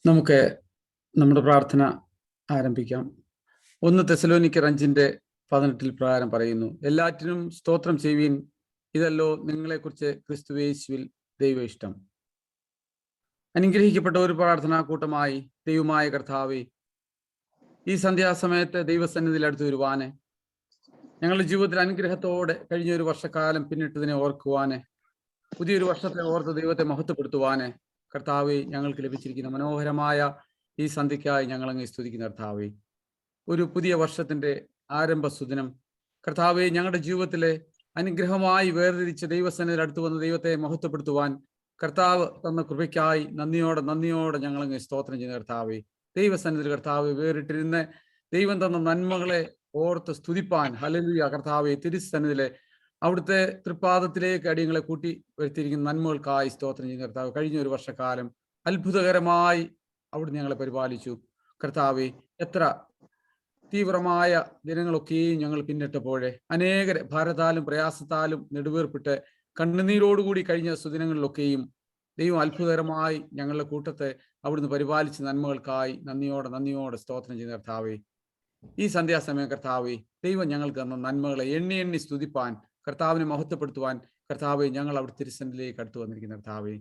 നമുക്ക് നമ്മുടെ പ്രാർത്ഥന ആരംഭിക്കാം. 1 തെസ്സലോനിക്കർ 5:18 പ്രകാരം പറയുന്നു, എല്ലാറ്റിനും സ്തോത്രം ചെയ്യുവിൻ, ഇതല്ലോ നിങ്ങളെക്കുറിച്ച് ക്രിസ്തുയേശുവിൽ ദൈവ ഇഷ്ടം. അനുഗ്രഹിക്കപ്പെട്ട ഒരു പ്രാർത്ഥനാ കൂട്ടമായി ദൈവമായ കർത്താവേ, ഈ സന്ധ്യാസമയത്ത് ദൈവസന്നിധിയിൽ അടുത്ത് വരുവാന്, ഞങ്ങളുടെ ജീവിതത്തിൽ അനുഗ്രഹത്തോടെ കഴിഞ്ഞ ഒരു വർഷക്കാലം പിന്നിട്ടതിനെ ഓർക്കുവാന്, പുതിയൊരു വർഷത്തെ ഓർത്ത് ദൈവത്തെ മഹത്വപ്പെടുത്തുവാന് കർത്താവെ ഞങ്ങൾക്ക് ലഭിച്ചിരിക്കുന്ന മനോഹരമായ ഈ സന്ധ്യയ്ക്കായി ഞങ്ങളങ്ങ് സ്തുതിക്കുന്ന കർത്താവെ, ഒരു പുതിയ വർഷത്തിന്റെ ആരംഭ സുദിനം കർത്താവെ, ഞങ്ങളുടെ ജീവിതത്തിലെ അനുഗ്രഹമായി വേർതിരിച്ച് ദൈവസന്നിധിയിൽ അടുത്ത് വന്ന് ദൈവത്തെ മഹത്വപ്പെടുത്തുവാൻ കർത്താവ് തന്ന കൃപയ്ക്കായി നന്ദിയോടെ ഞങ്ങളങ്ങ് സ്തോത്രം ചെയ്യുന്ന കർത്താവെ, ദൈവസന്നിധിയിൽ കർത്താവ് വേറിട്ടിരുന്ന് ദൈവം തന്ന നന്മകളെ ഓർത്ത് സ്തുതിപ്പാൻ ഹല്ലേലൂയ കർത്താവെ, തിരുസന്നിധിയിലെ അവിടുത്തെ തൃപ്പാദത്തിലേക്ക് അടിയങ്ങളെ കൂട്ടി വരുത്തിയിരിക്കുന്ന നന്മകൾക്കായി സ്തോത്രം ചെയ്യുന്ന കർത്താവ്, കഴിഞ്ഞ ഒരു വർഷക്കാലം അത്ഭുതകരമായി അവിടുന്ന് ഞങ്ങളെ പരിപാലിച്ചു കർത്താവെ. എത്ര തീവ്രമായ ദിനങ്ങളൊക്കെയും ഞങ്ങൾ പിന്നിട്ടപ്പോഴേ അനേകരെ ഭാരത്താലും പ്രയാസത്താലും നെടുവേർപ്പിട്ട് കണ്ണുനീരോടുകൂടി കഴിഞ്ഞ സുദിനങ്ങളിലൊക്കെയും ദൈവം അത്ഭുതകരമായി ഞങ്ങളുടെ കൂട്ടത്തെ അവിടുന്ന് പരിപാലിച്ച നന്മകൾക്കായി നന്ദിയോടെ സ്തോത്രം ചെയ്യുന്ന കർത്താവെ, ഈ സന്ധ്യാസമയം കർത്താവെ, ദൈവം ഞങ്ങൾക്ക് തന്ന നന്മകളെ എണ്ണി സ്തുതിപ്പാൻ, കർത്താവിനെ മഹത്വപ്പെടുത്തുവാൻ കർത്താവെ, ഞങ്ങൾ അവിടെ തിരുസന്നിധിയിലേക്ക് അടുത്ത് വന്നിരിക്കുന്ന കർത്താവെ,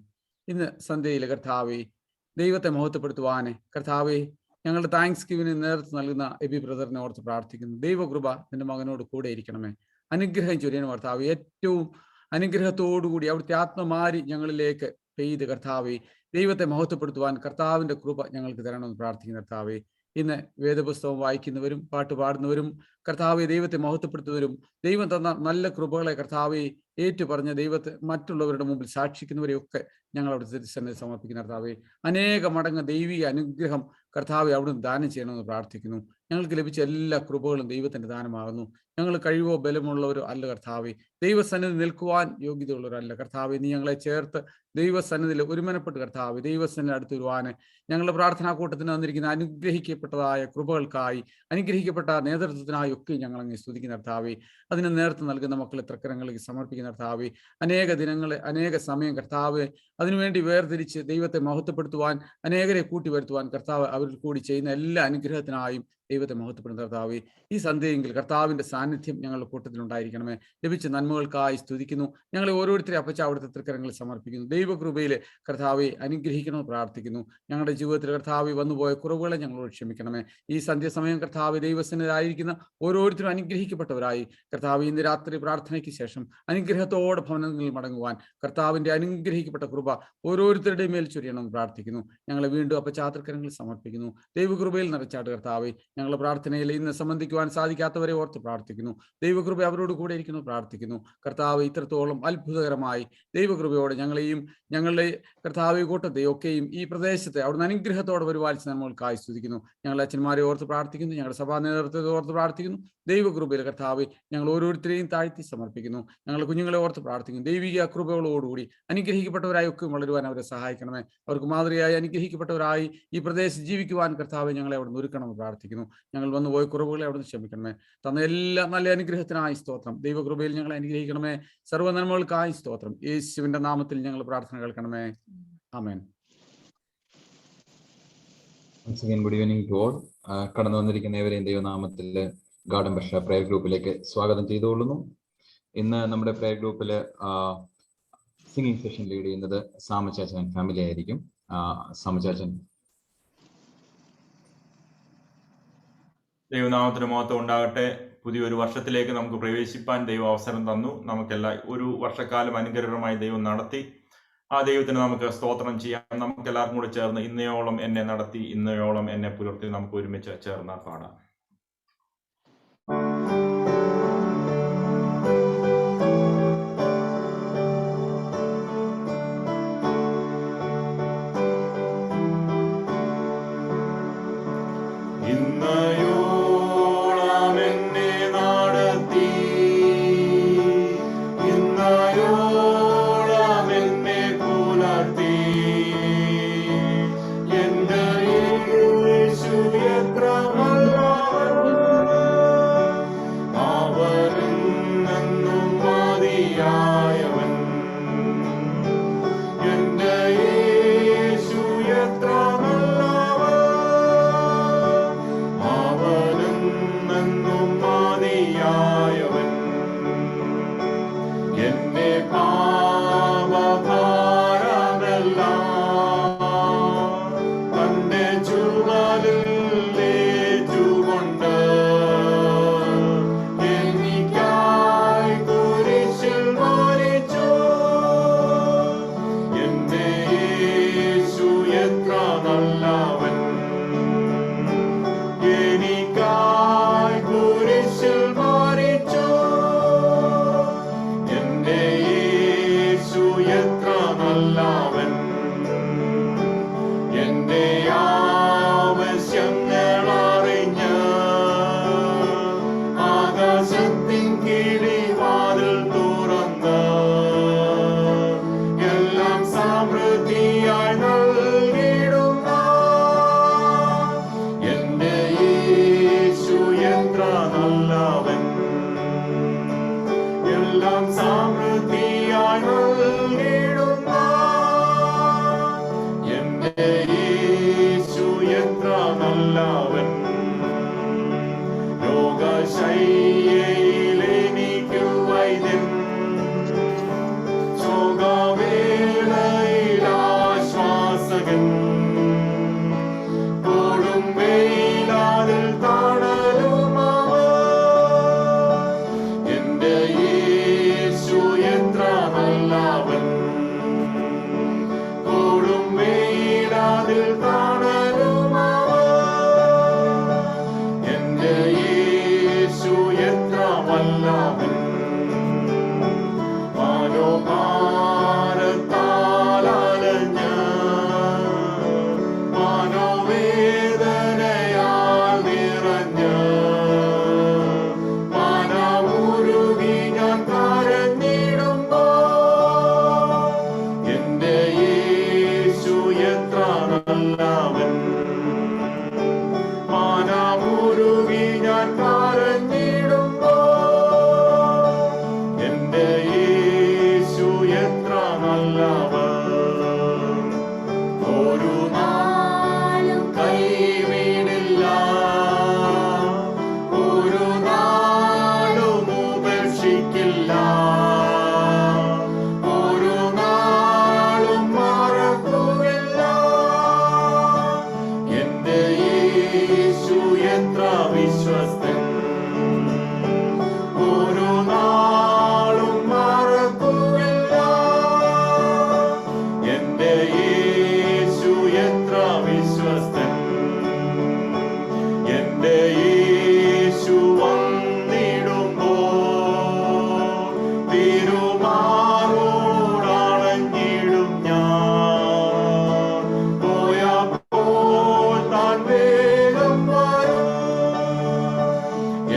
ഇന്ന് സന്ധ്യയിലെ കർത്താവെ, ദൈവത്തെ മഹത്വപ്പെടുത്തുവാന് കർത്താവെ, ഞങ്ങളുടെ താങ്ക്സ് ഗിവിന് നേതൃത്വം നൽകുന്ന എബി ബ്രദറിനെ ഓർത്ത് പ്രാർത്ഥിക്കുന്നു. ദൈവകൃപ നിന്റെ മകനോട് കൂടെ ഇരിക്കണമേ, അനുഗ്രഹം ചൊരിയണം കർത്താവെ, ഏറ്റവും അനുഗ്രഹത്തോടുകൂടി അവിടുത്തെ ആത്മമാരി ഞങ്ങളിലേക്ക് പെയ്ത് കർത്താവെ, ദൈവത്തെ മഹത്വപ്പെടുത്തുവാൻ കർത്താവിന്റെ കൃപ ഞങ്ങൾക്ക് തരണമെന്ന് പ്രാർത്ഥിക്കുന്ന കർത്താവെ, ഇന്ന് വേദപുസ്തകം വായിക്കുന്നവരും പാട്ട് പാടുന്നവരും കർത്താവെ, ദൈവത്തെ മഹത്വപ്പെടുത്തുന്നവരും ദൈവം തന്ന നല്ല കൃപകളെ കർത്താവെ ഏറ്റു പറഞ്ഞ ദൈവത്തെ മറ്റുള്ളവരുടെ മുമ്പിൽ സാക്ഷിക്കുന്നവരെയൊക്കെ ഞങ്ങൾ അവിടെ തിരുസന്നിധിയിൽ സമർപ്പിക്കുന്ന കർത്താവെ, അനേക മടങ്ങ് ദൈവിക അനുഗ്രഹം കർത്താവെ അവിടുന്ന് ദാനം ചെയ്യണമെന്ന് പ്രാർത്ഥിക്കുന്നു. ഞങ്ങൾക്ക് ലഭിച്ച എല്ലാ കൃപകളും ദൈവത്തിന്റെ ദാനമാകുന്നു. ഞങ്ങൾ കഴിവോ ബലമുള്ളവരോ അല്ല കർത്താവെ, ദൈവസന്നിധി നിൽക്കുവാൻ യോഗ്യതയുള്ളവരല്ല കർത്താവെ. നീ ഞങ്ങളെ ചേർത്ത് ദൈവസന്നിധിയിൽ ഒരുമനപ്പെട്ട് കർത്താവെ, ദൈവസന്നിധി അടുത്ത് വരുവാന് ഞങ്ങളുടെ പ്രാർത്ഥനാ കൂട്ടത്തിന് തന്നിരിക്കുന്ന അനുഗ്രഹിക്കപ്പെട്ടതായ കൃപകൾക്കായി, അനുഗ്രഹിക്കപ്പെട്ട നേതൃത്വത്തിനായി ഒക്കെ ഞങ്ങൾ അങ്ങ് സ്തുതിക്കുന്ന കർത്താവെ, അതിന് നേതൃത്വം നൽകുന്ന മക്കളെ തൃക്കരങ്ങളിലേക്ക് സമർപ്പിക്കുന്ന കർത്താവെ, അനേക ദിനങ്ങളെ അനേക സമയം കർത്താവെ അതിനുവേണ്ടി വേർതിരിച്ച് ദൈവത്തെ മഹത്വപ്പെടുത്തുവാൻ, അനേകരെ കൂട്ടി വരുത്തുവാൻ കർത്താവ് അവരിൽ കൂടി ചെയ്യുന്ന എല്ലാ അനുഗ്രഹത്തിനായും ദൈവത്തെ മഹത്വപ്പെടുന്ന കർത്താവെ, ഈ സന്ധ്യയെങ്കിൽ കർത്താവിന്റെ സാന്നിധ്യം ഞങ്ങളുടെ കൂട്ടത്തിൽ ഉണ്ടായിരിക്കണമേ. ലഭിച്ച നന്മകൾക്കായി സ്തുതിക്കുന്നു. ഞങ്ങളെ ഓരോരുത്തരെ അപ്പച്ച അവിടുത്തെ തൃക്കരങ്ങളിൽ സമർപ്പിക്കുന്നു. ദൈവകൃപയിലെ കർത്താവെ അനുഗ്രഹിക്കണമെന്ന് പ്രാർത്ഥിക്കുന്നു. ഞങ്ങളുടെ ജീവിതത്തിൽ കർത്താവെ വന്നുപോയ കുറവുകളെ ഞങ്ങളോട് ക്ഷമിക്കണമേ. ഈ സന്ധ്യാസമയം കർത്താവെ ദൈവസന്നിധിയിലായിരിക്കുന്ന ഓരോരുത്തരും അനുഗ്രഹിക്കപ്പെട്ടവരായി കർത്താവ് ഇന്ന് രാത്രി പ്രാർത്ഥനയ്ക്ക് ശേഷം അനുഗ്രഹത്തോടെ ഭവനങ്ങളിൽ മടങ്ങുവാൻ കർത്താവിന്റെ അനുഗ്രഹിക്കപ്പെട്ട കൃപ ഓരോരുത്തരുടെയും മേൽ ചൊരിയണമെന്ന് പ്രാർത്ഥിക്കുന്നു. ഞങ്ങളെ വീണ്ടും അപ്പച്ച തൃക്കരങ്ങളിൽ സമർപ്പിക്കുന്നു. ദൈവകൃപയിൽ നിറച്ചാട്ട് കർത്താവെ, ഞങ്ങളുടെ പ്രാർത്ഥനയിൽ ഇന്ന് സംബന്ധിക്കുവാൻ സാധിക്കാത്തവരെ ഓർത്ത് പ്രാർത്ഥിക്കുന്നു. ദൈവകൃപ അവരോട് കൂടെ ഇരിക്കുന്നു പ്രാർത്ഥിക്കുന്നു. കർത്താവ് ഇത്രത്തോളം അത്ഭുതകരമായി ദൈവകൃപയോടെ ഞങ്ങളെയും ഞങ്ങളുടെ കർത്താവ് കൂട്ടത്തെയൊക്കെയും ഈ പ്രദേശത്തെ അവിടുന്ന് അനുഗ്രഹത്തോടെ പരിപാലിച്ച് നമ്മൾക്കായി സ്തുതിക്കുന്നു. ഞങ്ങളുടെ അച്ഛന്മാരെ ഓർത്ത് പ്രാർത്ഥിക്കുന്നു. ഞങ്ങളുടെ സഭാ നേതൃത്വത്തെ ഓർത്ത് പ്രാർത്ഥിക്കുന്നു. ദൈവകൃപയിൽ കർത്താവ് ഞങ്ങൾ ഓരോരുത്തരെയും താഴ്ത്തി സമർപ്പിക്കുന്നു. ഞങ്ങളുടെ കുഞ്ഞുങ്ങളെ ഓർത്ത് പ്രാർത്ഥിക്കുന്നു. ദൈവിക കൃപകളോടുകൂടി അനുഗ്രഹിക്കപ്പെട്ടവരായി ഒക്കെ വളരുവാൻ അവരെ സഹായിക്കണമേ. അവർക്ക് മാതൃകയായി അനുഗ്രഹിക്കപ്പെട്ടവരായി ഈ പ്രദേശത്ത് ജീവിക്കുവാൻ കർത്താവ് ഞങ്ങളെ അവിടെ ഒരുക്കണമെന്ന് പ്രാർത്ഥിക്കുന്നു. ഞങ്ങൾ വന്നുപോയ കുറവുകളെ അവിടുന്ന് ക്ഷമിക്കണമേ. തന്ന എല്ലാ നല്ല അനുഗ്രഹത്തിനായി സ്തോത്രം. ദൈവകൃപയിൽ ഞങ്ങളെ അനുഗ്രഹിക്കണമേ. സർവ്വ നന്മകൾക്കായി സ്തോത്രം. യേശുവിന്റെ നാമത്തിൽ ഞങ്ങൾ പ്രാർത്ഥന കേൾക്കണമേ. ആമേൻ. Good evening to all. കടന്നു വന്നിരിക്കുന്ന ഏവരെയും ദൈവനാമത്തിൽ ഗാർഡൻ ബഷ പ്രയർ ഗ്രൂപ്പിലേക്ക് സ്വാഗതം ചെയ്തുകൊള്ളുന്നു. ഇന്ന് നമ്മുടെ പ്രയർ ഗ്രൂപ്പിൽ സിംഗിങ് സെഷൻ ലീഡ് ചെയ്യുന്നത് സാമചാച്ചൻ ഫാമിലി ആയിരിക്കും. സാമചാച്ചൻ. ദൈവനാമത്തിന് മഹത്വം ഉണ്ടാകട്ടെ. പുതിയൊരു വർഷത്തിലേക്ക് നമുക്ക് പ്രവേശിപ്പാൻ ദൈവം അവസരം തന്നു. നമുക്കെല്ലാം ഒരു വർഷക്കാലം അനുഗ്രഹമായി ദൈവം നടത്തി. ആ ദൈവത്തിന് നമുക്ക് സ്തോത്രം ചെയ്യാം. നമുക്ക് എല്ലാവർക്കും കൂടെ ചേർന്ന് ഇന്നയോളം എന്നെ നടത്തി, ഇന്നയോളം എന്നെ പുലർത്തി നമുക്ക് ഒരുമിച്ച് ചേർന്ന് പാടാം. എത്ര എന്റെ പാപഭാരമെല്ലാം തന്റെ ചുമലിൽ ഏറ്റുകൊണ്ട് എനിക്കായി കുരിശിൽ മരിച്ചു. എന്റെ യേശു എത്ര നല്ലവൻ, എനിക്കായി കുരിശിൽ മരിച്ചു. എന്റെ യേശു എത്ര നല്ലവൻ, എന്റെ ആവശ്യങ്ങൾ അറിഞ്ഞ് ആകാശത്തിൻ കിളിവാതിൽ തുറന്ന് എല്ലാം സമൃദ്ധിയായി നൽകിടുന്ന എന്റെ യേശു എത്ര നല്ലവൻ, എല്ലാം സമൃദ്ധിയായി നൽകിടുന്ന എന്റെ യേശു എത്ര നല്ലവൻ. രോഗശയ്യയിൽ എനിക്കു വൈദ്യൻ, ശോകവേളയിൽ ആശ്വാസകൻ, കൊടും വെയിലാതിൽ തണലുമവൻ. എന്റെ യേശു എത്ര നല്ലവൻ, കൊടും വെയിലാതിൽ തണലുമവൻ. എന്റെ യേശു എത്ര വല്ലവൻ, മനോഭാരത്താൽ അലഞ്ഞ് മനോവേദനയാൽ നിറഞ്ഞ് മനമുരുകി ഞാൻ കരഞ്ഞിടുമ്പോൾ എന്റെ യേശു എത്ര നല്ലവൻ, മനമുരുകി ഞാൻ കരഞ്ഞിടുമ്പോൾ എന്റെ യേശു എത്ര നല്ലവൻ. ഒരു നാളും കൈവിടില്ല, ഒരു നാളും ഉപേക്ഷിക്കില്ല, ഒരു നാളും മറക്കുകയില്ല. എന്റെ യേശു എത്ര വിശ്വസ്തൻ, ഒരു നാളും മറക്കുകയില്ല. എന്റെ യേശു എത്ര വിശ്വസ്തൻ, എന്റെ യേശു വന്നിടുമ്പോൾ തിരുമാറോടണഞ്ഞിടും ഞാൻ. പോയപ്പോൾ താൻ വേഗം വരും.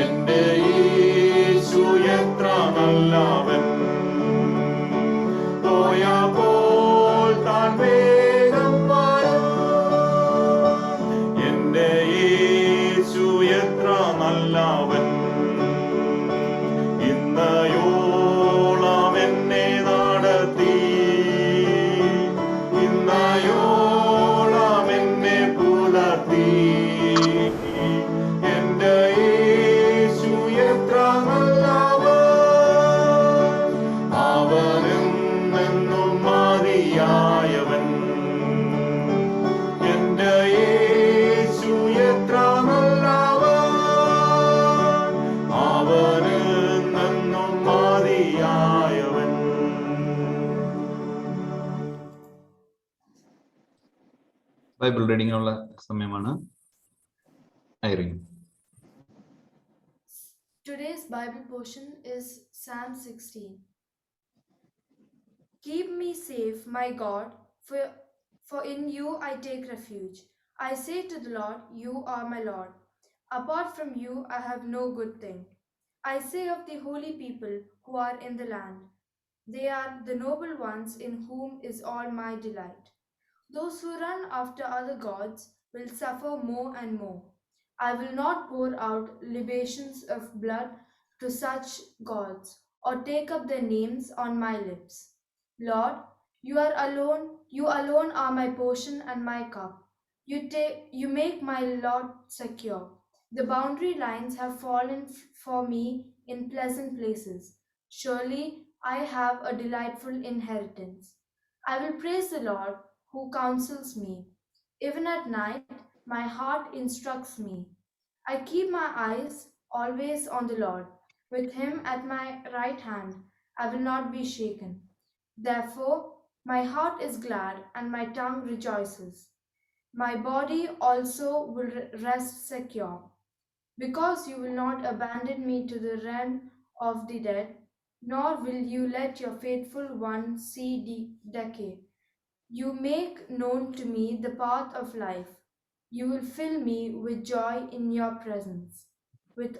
എന്റെ യേശു എത്ര നല്ലവൻ, പോയപ്പോൾ താൻ വേഗം വരും. എന്റെ യേശു എത്ര നല്ലവൻ, ഇന്നയോളം എന്നെ നടത്തി, ഇന്നയോളം എന്നെ പുലർത്തി. എന്റെ യേശു എത്ര നല്ലവൻ, അവനെന്നും മതിയായവൻ. എന്റെ യേശു എത്ര നല്ലവൻ, അവനെന്നും മതിയായവൻ. ബൈബിൾ റീഡിങ്ങിനുള്ള സമയമാണ്. Irene. Today's Bible portion is Psalm 16. Keep me safe, my God, for in you I take refuge. I say to the Lord, you are my Lord. Apart from you, I have no good thing. I say of the holy people who are in the land, they are the noble ones in whom is all my delight. Those who run after other gods will suffer more and more. I will not pour out libations of blood to such gods, or take up their names on my lips. Lord, you alone are my portion and my cup. You make my lot secure. The boundary lines have fallen for me in pleasant places. Surely I have a delightful inheritance. I will praise the Lord who counsels me. Even at night, my heart instructs me. I keep my eyes always on the Lord. With him at my right hand, I will not be shaken. Therefore, my heart is glad and my tongue rejoices. My body also will rest secure, because you will not abandon me to the realm of the dead, nor will you let your faithful one see decay. You make known to me the path of life. You will fill me with joy in your presence, with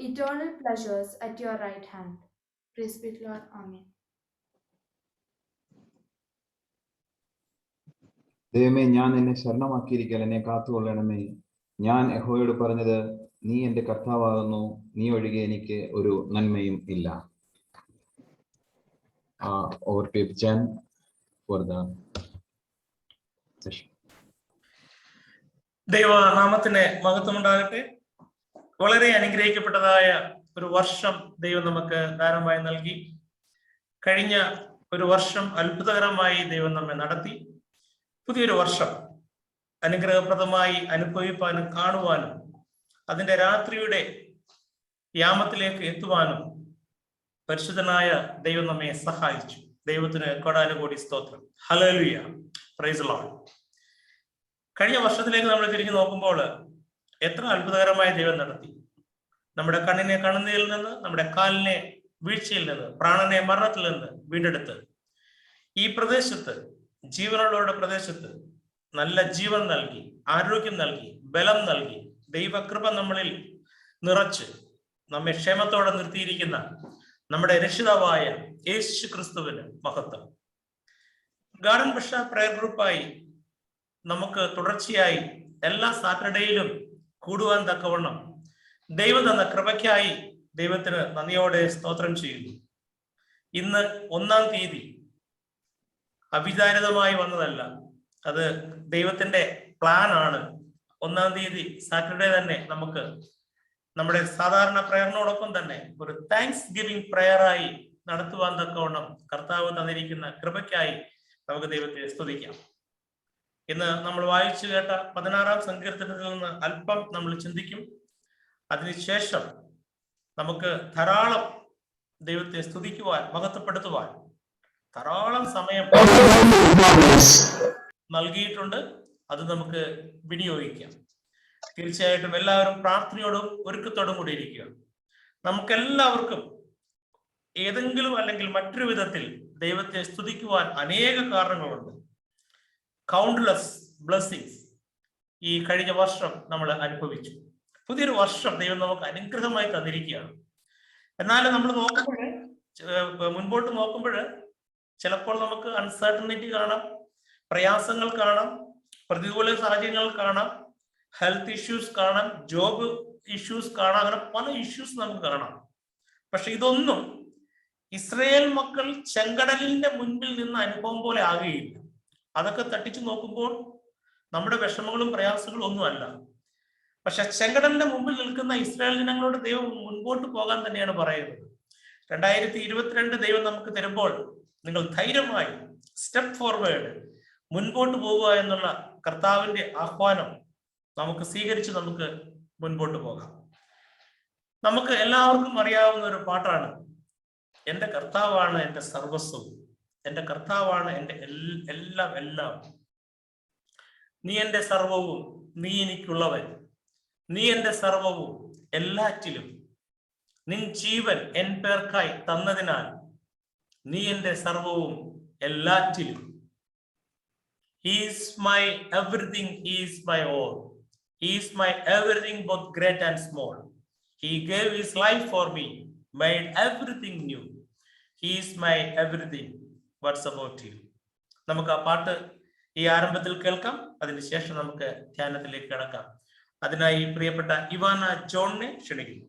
eternal pleasures at your right hand. Praise be to Lord. Amen. ദൈവമേ, ഞാൻ നിന്നെ ശരണമാക്കിയിരിക്കൽ എന്നെ കാത്തുകൊള്ളണമേ. ഞാൻ യഹോവയോട് പറഞ്ഞത്, നീ എൻ്റെ കർത്താവാകുന്നു, നീ ഒഴികെ എനിക്ക് ഒരു നന്മയും ഇല്ല. Over to Jan for the session. ദൈവനാമത്തിന് മഹത്വമുണ്ടാകട്ടെ. വളരെ അനുഗ്രഹിക്കപ്പെട്ടതായ ഒരു വർഷം ദൈവം നമുക്ക് ദാനമായി നൽകി. കഴിഞ്ഞ ഒരു വർഷം അത്ഭുതകരമായി ദൈവം നമ്മെ നടത്തി. പുതിയൊരു വർഷം അനുഗ്രഹപ്രദമായി അനുഭവിപ്പാനും കാണുവാനും അതിൻ്റെ രാത്രിയുടെ യാമത്തിലേക്ക് എത്തുവാനും പരിശുദ്ധനായ ദൈവം നമ്മെ സഹായിച്ചു. ദൈവത്തിന് കോടാനുകോടി സ്തോത്രം. Hallelujah, price the Lord. കഴിഞ്ഞ വർഷത്തിലേക്ക് നമ്മൾ തിരിഞ്ഞു നോക്കുമ്പോൾ എത്ര അത്ഭുതകരമായ ദൈവം നടത്തി. നമ്മുടെ കണ്ണിനെ കണ്ണുനീരിൽ നിന്ന്, നമ്മുടെ കാലിനെ വീഴ്ചയിൽ നിന്ന്, പ്രാണനെ മരണത്തിൽ നിന്ന് വീണ്ടെടുത്ത് ഈ പ്രദേശത്ത്, ജീവനുള്ളവരുടെ പ്രദേശത്ത് നല്ല ജീവൻ നൽകി, ആരോഗ്യം നൽകി, ബലം നൽകി, ദൈവകൃപ നമ്മളിൽ നിറച്ച് നമ്മെ ക്ഷേമത്തോടെ നിർത്തിയിരിക്കുന്ന നമ്മുടെ രക്ഷിതാവായ യേശു ക്രിസ്തുവിന് മഹത്വം. ഗാർഡൻ ബഷ പ്രയർ ഗ്രൂപ്പായി നമുക്ക് തുടർച്ചയായി എല്ലാ സാറ്റർഡേയിലും കൂടുവാൻ തക്കവണ്ണം ദൈവം തന്ന കൃപയ്ക്കായി ദൈവത്തിന് നന്ദിയോടെ സ്തോത്രം ചെയ്യുന്നു. ഇന്ന് 1-ാം തീയതി അവിചാരിതമായി വന്നതല്ല, അത് ദൈവത്തിന്റെ പ്ലാൻ ആണ്. 1-ാം തീയതി സാറ്റർഡേ തന്നെ നമുക്ക് നമ്മുടെ സാധാരണ പ്രയറിനോടൊപ്പം തന്നെ ഒരു താങ്ക്സ് ഗിവിംഗ് പ്രയറായി നടത്തുവാൻ തക്കവണ്ണം കർത്താവ് തന്നിരിക്കുന്ന കൃപയ്ക്കായി നമുക്ക് ദൈവത്തെ സ്തുതിക്കാം. ഇന്ന് നമ്മൾ വായിച്ചു കേട്ട 16-ാം സങ്കീർത്തനത്തിൽ നിന്ന് അല്പം നമ്മൾ ചിന്തിക്കും. അതിനുശേഷം നമുക്ക് ധാരാളം ദൈവത്തെ സ്തുതിക്കുവാൻ, മഹത്വപ്പെടുത്തുവാൻ ധാരാളം സമയം നൽകിയിട്ടുണ്ട്. അത് നമുക്ക് വിനിയോഗിക്കാം. തീർച്ചയായിട്ടും എല്ലാവരും പ്രാർത്ഥനയോടും ഒരുക്കത്തോടും കൂടി ഇരിക്കുക. നമുക്കെല്ലാവർക്കും ഏതെങ്കിലും അല്ലെങ്കിൽ മറ്റൊരു വിധത്തിൽ ദൈവത്തെ സ്തുതിക്കുവാൻ അനേക കാരണങ്ങളുണ്ട്. കൗണ്ട്ലെസ് ബ്ലെസ്സിങ്സ് ഈ കഴിഞ്ഞ വർഷം നമ്മൾ അനുഭവിച്ചു. പുതിയൊരു വർഷം ദൈവം നമുക്ക് അനുഗ്രഹമായി തന്നിരിക്കുകയാണ്. എന്നാലും നമ്മൾ മുൻപോട്ട് നോക്കുമ്പോൾ ചിലപ്പോൾ നമുക്ക് അൺസർട്ടനിറ്റി കാണാം, പ്രയാസങ്ങൾ കാണാം, പ്രതികൂല സാഹചര്യങ്ങൾ കാണാം, ഹെൽത്ത് ഇഷ്യൂസ് കാണാം, ജോബ് ഇഷ്യൂസ് കാണാം, അങ്ങനെ പല ഇഷ്യൂസ് നമുക്ക് കാണാം. പക്ഷെ ഇതൊന്നും ഇസ്രായേൽ മക്കൾ ചെങ്കടലിന്റെ മുൻപിൽ നിന്ന് അനുഭവം പോലെ ആകുകയില്ല. അതൊക്കെ തട്ടിച്ചു നോക്കുമ്പോൾ നമ്മുടെ വിഷമങ്ങളും പ്രയാസങ്ങളും ഒന്നുമല്ല. പക്ഷെ ചെങ്കടലിന്റെ മുമ്പിൽ നിൽക്കുന്ന ഇസ്രായേൽ ജനങ്ങളോട് ദൈവം മുൻപോട്ട് പോകാൻ തന്നെയാണ് പറയുന്നത്. 2022 ദൈവം നമുക്ക് തരുമ്പോൾ നിങ്ങൾ ധൈര്യമായി സ്റ്റെപ്പ് ഫോർവേഡ്, മുൻപോട്ട് പോവുക എന്നുള്ള കർത്താവിന്റെ ആഹ്വാനം നമുക്ക് സ്വീകരിച്ച് നമുക്ക് മുൻപോട്ട് പോകാം. നമുക്ക് എല്ലാവർക്കും അറിയാവുന്ന ഒരു പാട്ടാണ്, എൻ്റെ കർത്താവാണ് എൻ്റെ സർവസ്വവും, എൻ്റെ കർത്താവാണ് എൻ്റെ എല്ലാം എല്ലാം. നീ എൻ്റെ സർവവും, നീ എനിക്കുള്ളവൻ, നീ എൻ്റെ സർവവും എല്ലാറ്റിലും, നിൻ ജീവൻ എൻ പേർക്കായി തന്നതിനാൽ നീ എൻ്റെ സർവവും എല്ലാറ്റിലും. He is my everything, he is my all. He is my everything, both great and small. He gave his life for me, made everything new. He is my everything. What's about you? നമുക്ക് ആ പാട്ട് ഈ ആരംഭത്തിൽ കേൾക്കാം. അതിനുശേഷം നമുക്ക് ധ്യാനത്തിലേക്ക് കിടക്കാം. അതിനായി പ്രിയപ്പെട്ട ഇവാന ജോണിനെ ക്ഷണിക്കുന്നു.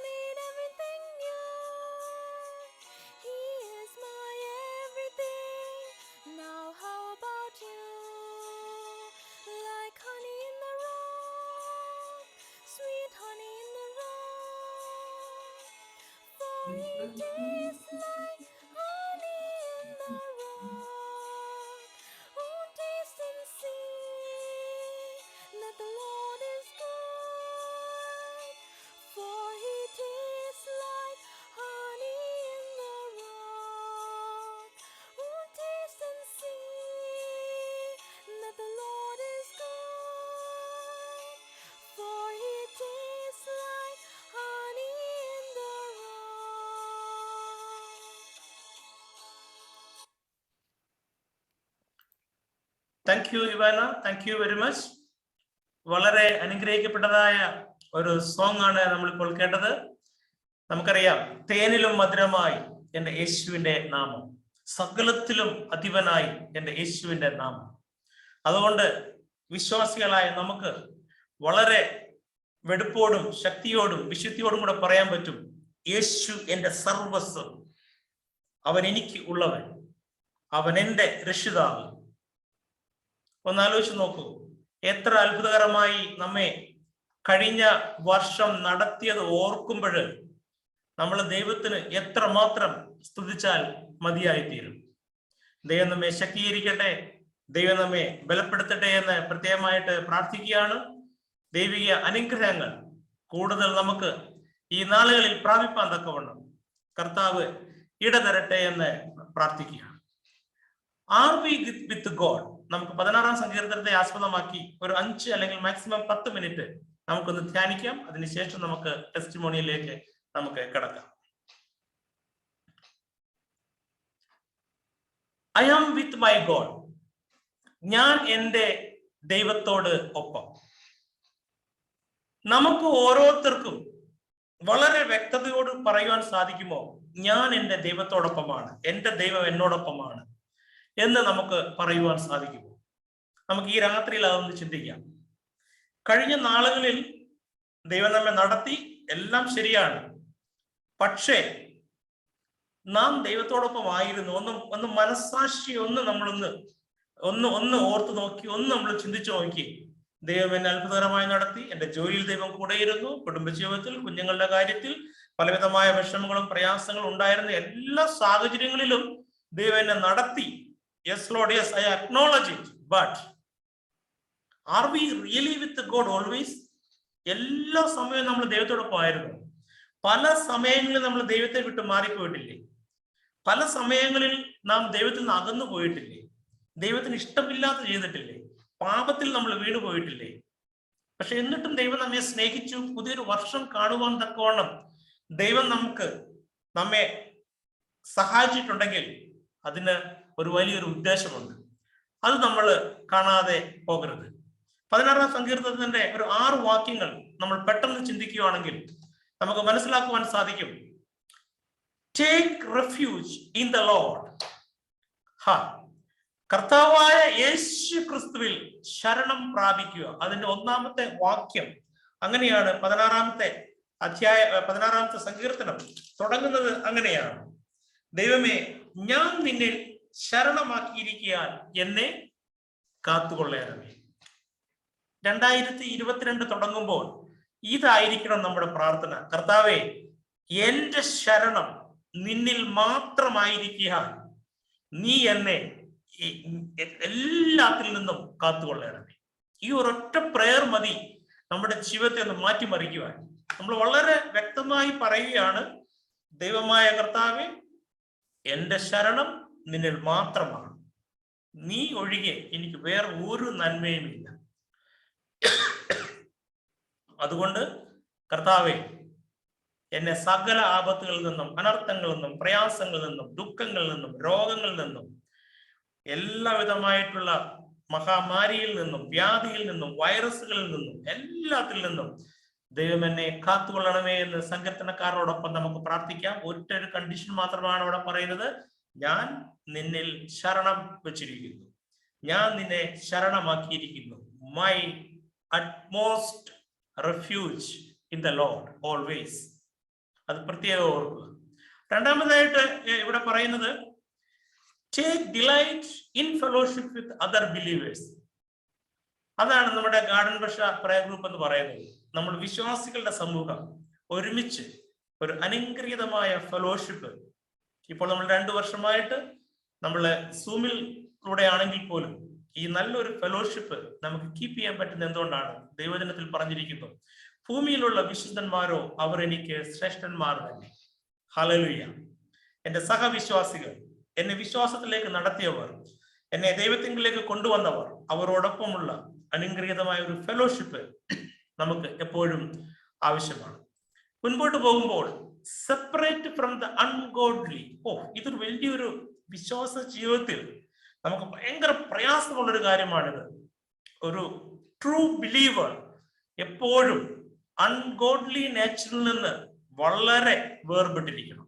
made everything new. He is my everything. Now how about you? Like honey in the rock, sweet honey in the rock. For it is like honey in the rock. Oh, taste and see that the Lord is good. For it is like honey in the rock. Oh, taste and see that the Lord is good. For it is like honey in the rock. Thank you Ivana, thank you very much. വളരെ അനുഗ്രഹിക്കപ്പെട്ടതായ ഒരു song ആണ് നമ്മളിപ്പോൾ കേട്ടത്. നമുക്കറിയാം, തേനിലും മധുരമായി എൻ്റെ യേശുവിൻ്റെ നാമം, സകലത്തിലും അധിപനായി എൻ്റെ യേശുവിൻ്റെ നാമം. അതുകൊണ്ട് വിശ്വാസികളായ നമുക്ക് വളരെ വെടുപ്പോടും ശക്തിയോടും വിശുദ്ധിയോടും കൂടെ പറയാൻ പറ്റും, യേശു എൻ്റെ സർവസ്വം, അവൻ എനിക്ക് ഉള്ളവൻ, അവൻ എൻ്റെ രക്ഷിതാവ്. ഒന്നാലോചിച്ച് നോക്കൂ, എത്ര അത്ഭുതകരമായി നമ്മെ കഴിഞ്ഞ വർഷം നടത്തിയത് ഓർക്കുമ്പോൾ നമ്മൾ ദൈവത്തിന് എത്രമാത്രം സ്തുതിച്ചാൽ മതിയായിത്തീരും. ദൈവം നമ്മെ ശക്തീകരിക്കട്ടെ, ദൈവം നമ്മെ ബലപ്പെടുത്തട്ടെ എന്ന് പ്രത്യേകമായിട്ട് പ്രാർത്ഥിക്കുകയാണ്. ദൈവിക അനുഗ്രഹങ്ങൾ കൂടുതൽ നമുക്ക് ഈ നാളുകളിൽ പ്രാപിപ്പാൻ തക്കവണ്ണം കർത്താവ് ഇടതരട്ടെ എന്ന് പ്രാർത്ഥിക്കുകയാണ്. Are we with God? നമുക്ക് 16-ാം സങ്കീർത്തനത്തെ ആസ്പദമാക്കി ഒരു 5 അല്ലെങ്കിൽ മാക്സിമം 10 മിനിറ്റ് നമുക്കൊന്ന് ധ്യാനിക്കാം. അതിനുശേഷം നമുക്ക് ടെസ്റ്റിമോണിയിലേക്ക് നമുക്ക് കിടക്കാം. I am with my God. ഞാൻ എൻ്റെ ദൈവത്തോട് ഒപ്പം. നമുക്ക് ഓരോരുത്തർക്കും വളരെ വ്യക്തതയോട് പറയുവാൻ സാധിക്കുമോ, ഞാൻ എൻ്റെ ദൈവത്തോടൊപ്പമാണ്, എൻ്റെ ദൈവം എന്നോടൊപ്പമാണ് എന്ന് നമുക്ക് പറയുവാൻ സാധിക്കുമോ? നമുക്ക് ഈ രാത്രിയിൽ അതൊന്ന് ചിന്തിക്കാം. കഴിഞ്ഞ നാളുകളിൽ ദൈവം നമ്മെ നടത്തി, എല്ലാം ശരിയാണ്. പക്ഷേ നാം ദൈവത്തോടൊപ്പം ആയിരുന്നു. ഒന്ന് മനസ്സാക്ഷി നമ്മളൊന്ന് ഓർത്തു നോക്കി, നമ്മൾ ചിന്തിച്ചു നോക്കി. ദൈവം എന്നെ അത്ഭുതകരമായി നടത്തി. എൻ്റെ ജോലിയിൽ ദൈവം കൂടെയിരുന്നു. കുടുംബജീവിതത്തിൽ, കുഞ്ഞുങ്ങളുടെ കാര്യത്തിൽ പലവിധമായ വിഷമങ്ങളും പ്രയാസങ്ങളും ഉണ്ടായിരുന്ന എല്ലാ സാഹചര്യങ്ങളിലും ദൈവം എന്നെ നടത്തി. Yes, Lord, yes, I acknowledge it. But are we really with God always? എല്ലാ സമയവും നമ്മൾ ദൈവത്തോടൊപ്പം ആയിരുന്നു. പല സമയങ്ങളിൽ നമ്മൾ ദൈവത്തെ വിട്ട് മാറിപ്പോയിട്ടില്ലേ? പല സമയങ്ങളിൽ നാം ദൈവത്തിൽ നിന്ന് അകന്നു പോയിട്ടില്ലേ? ദൈവത്തിന് ഇഷ്ടമില്ലാത്ത ചെയ്തിട്ടില്ലേ? പാപത്തിൽ നമ്മൾ വീണു പോയിട്ടില്ലേ? പക്ഷെ എന്നിട്ടും ദൈവം നമ്മെ സ്നേഹിച്ചു. പുതിയൊരു വർഷം കാണുവാൻ തക്കവണ്ണം ദൈവം നമ്മെ സഹായിച്ചിട്ടുണ്ടെങ്കിൽ അതിന് ഒരു വലിയൊരു ഉദ്ദേശമുണ്ട്. അത് നമ്മൾ കാണാതെ പോകരുത്. 16-ാം സങ്കീർത്തനത്തിന്റെ ഒരു 6 വാക്യങ്ങൾ നമ്മൾ പെട്ടെന്ന് ചിന്തിക്കുകയാണെങ്കിൽ നമുക്ക് മനസ്സിലാക്കുവാൻ സാധിക്കും. Take refuge in the Lord. കർത്താവായ യേശു ക്രിസ്തുവിൽ ശരണം പ്രാപിക്കുക. അതിന്റെ 1-ാമത്തെ വാക്യം അങ്ങനെയാണ്. 16-ാമത്തെ സങ്കീർത്തനം തുടങ്ങുന്നത് അങ്ങനെയാണ്. ദൈവമേ, ഞാൻ നിന്നെ ശരണമാക്കിയിരിക്കാൻ എന്നെ കാത്തുകൊള്ളേണമേ. 2022 തുടങ്ങുമ്പോൾ ഇതായിരിക്കണം നമ്മുടെ പ്രാർത്ഥന. കർത്താവേ, എന്റെ ശരണം നിന്നിൽ മാത്രമായിരിക്കാൻ നീ എന്നെ എല്ലാത്തിൽ നിന്നും കാത്തുകൊള്ളേണമേ. ഈ ഒരൊറ്റ പ്രയർ മതി നമ്മുടെ ജീവിതത്തെ ഒന്ന് മാറ്റിമറിക്കുവാൻ. നമ്മൾ വളരെ വ്യക്തമായി പറയുകയാണ്, ദൈവമായ കർത്താവേ, എന്റെ ശരണം നിന്നിൽ മാത്രമാണ്. നീ ഒഴികെ എനിക്ക് വേറെ ഒരു നന്മയുമില്ല. അതുകൊണ്ട് കർത്താവേ, എന്നെ സകല ആപത്തുകളിൽ നിന്നും, അനർത്ഥങ്ങളിൽ നിന്നും, പ്രയാസങ്ങളിൽ നിന്നും, ദുഃഖങ്ങളിൽ നിന്നും, രോഗങ്ങളിൽ നിന്നും, എല്ലാവിധമായിട്ടുള്ള മഹാമാരിയിൽ നിന്നും, വ്യാധിയിൽ നിന്നും, വൈറസുകളിൽ നിന്നും, എല്ലാത്തിൽ നിന്നും ദൈവം എന്നെ കാത്തുകൊള്ളണമേ എന്ന് സങ്കീർത്തനക്കാരോടൊപ്പം നമുക്ക് പ്രാർത്ഥിക്കാം. ഒറ്റൊരു കണ്ടീഷൻ മാത്രമാണ് അവിടെ പറയുന്നത്. ഞാൻ നിന്നിൽ ശരണം വെച്ചിരിക്കുന്നു, ഞാൻ നിന്നെ ശരണമാക്കിയിരിക്കുന്നു. My utmost refuge in the lord always. അത് പ്രത്യേകം ഓർക്കുക. രണ്ടാമതായിട്ട് ഇവിടെ പറയുന്നത് take delight in fellowship with other believers. അതാണ് നമ്മുടെ ഗാർഡൻ ബഷ പ്രയർ ഗ്രൂപ്പ് എന്ന് പറയുന്നത്. നമ്മൾ വിശ്വാസികളുടെ സമൂഹം ഒരുമിച്ച് ഒരു അനുഗ്രഹീതമായ ഫെലോഷിപ്പ്. ഇപ്പോൾ നമ്മൾ 2 വർഷമായിട്ട് നമ്മൾ സൂമിലൂടെ ആണെങ്കിൽ പോലും ഈ നല്ലൊരു ഫെലോഷിപ്പ് നമുക്ക് കീപ്പ് ചെയ്യാൻ പറ്റുന്ന എന്തുകൊണ്ടാണ്? ദൈവജനത്തിൽ പറഞ്ഞിരിക്കുന്നു, ഭൂമിയിലുള്ള വിശുദ്ധന്മാരോ അവർ എനിക്ക് ശ്രേഷ്ഠന്മാർ തന്നെ. ഹല്ലേലൂയ. എന്റെ സഹവിശ്വാസികൾ, എന്നെ വിശ്വാസത്തിലേക്ക് നടത്തിയവർ, എന്നെ ദൈവത്തിങ്കിലേക്ക് കൊണ്ടുവന്നവർ, അവരോടൊപ്പമുള്ള അനുഗ്രഹീതമായ ഒരു ഫെലോഷിപ്പ് നമുക്ക് എപ്പോഴും ആവശ്യമാണ്. മുൻപോട്ട് പോകുമ്പോൾ സെപ്പറേറ്റ് ഫ്രം ദ അൺഗോഡ്ലി. ഇതൊരു വലിയൊരു വിശ്വാസ ജീവിതത്തിൽ നമുക്ക് ഭയങ്കര പ്രയാസമുള്ളൊരു കാര്യമാണിത്. ഒരു ട്രൂ ബിലീവർ എപ്പോഴും അൺഗോഡ്ലി നേച്ചറിൽ നിന്ന് വളരെ വേർപെട്ടിരിക്കണം.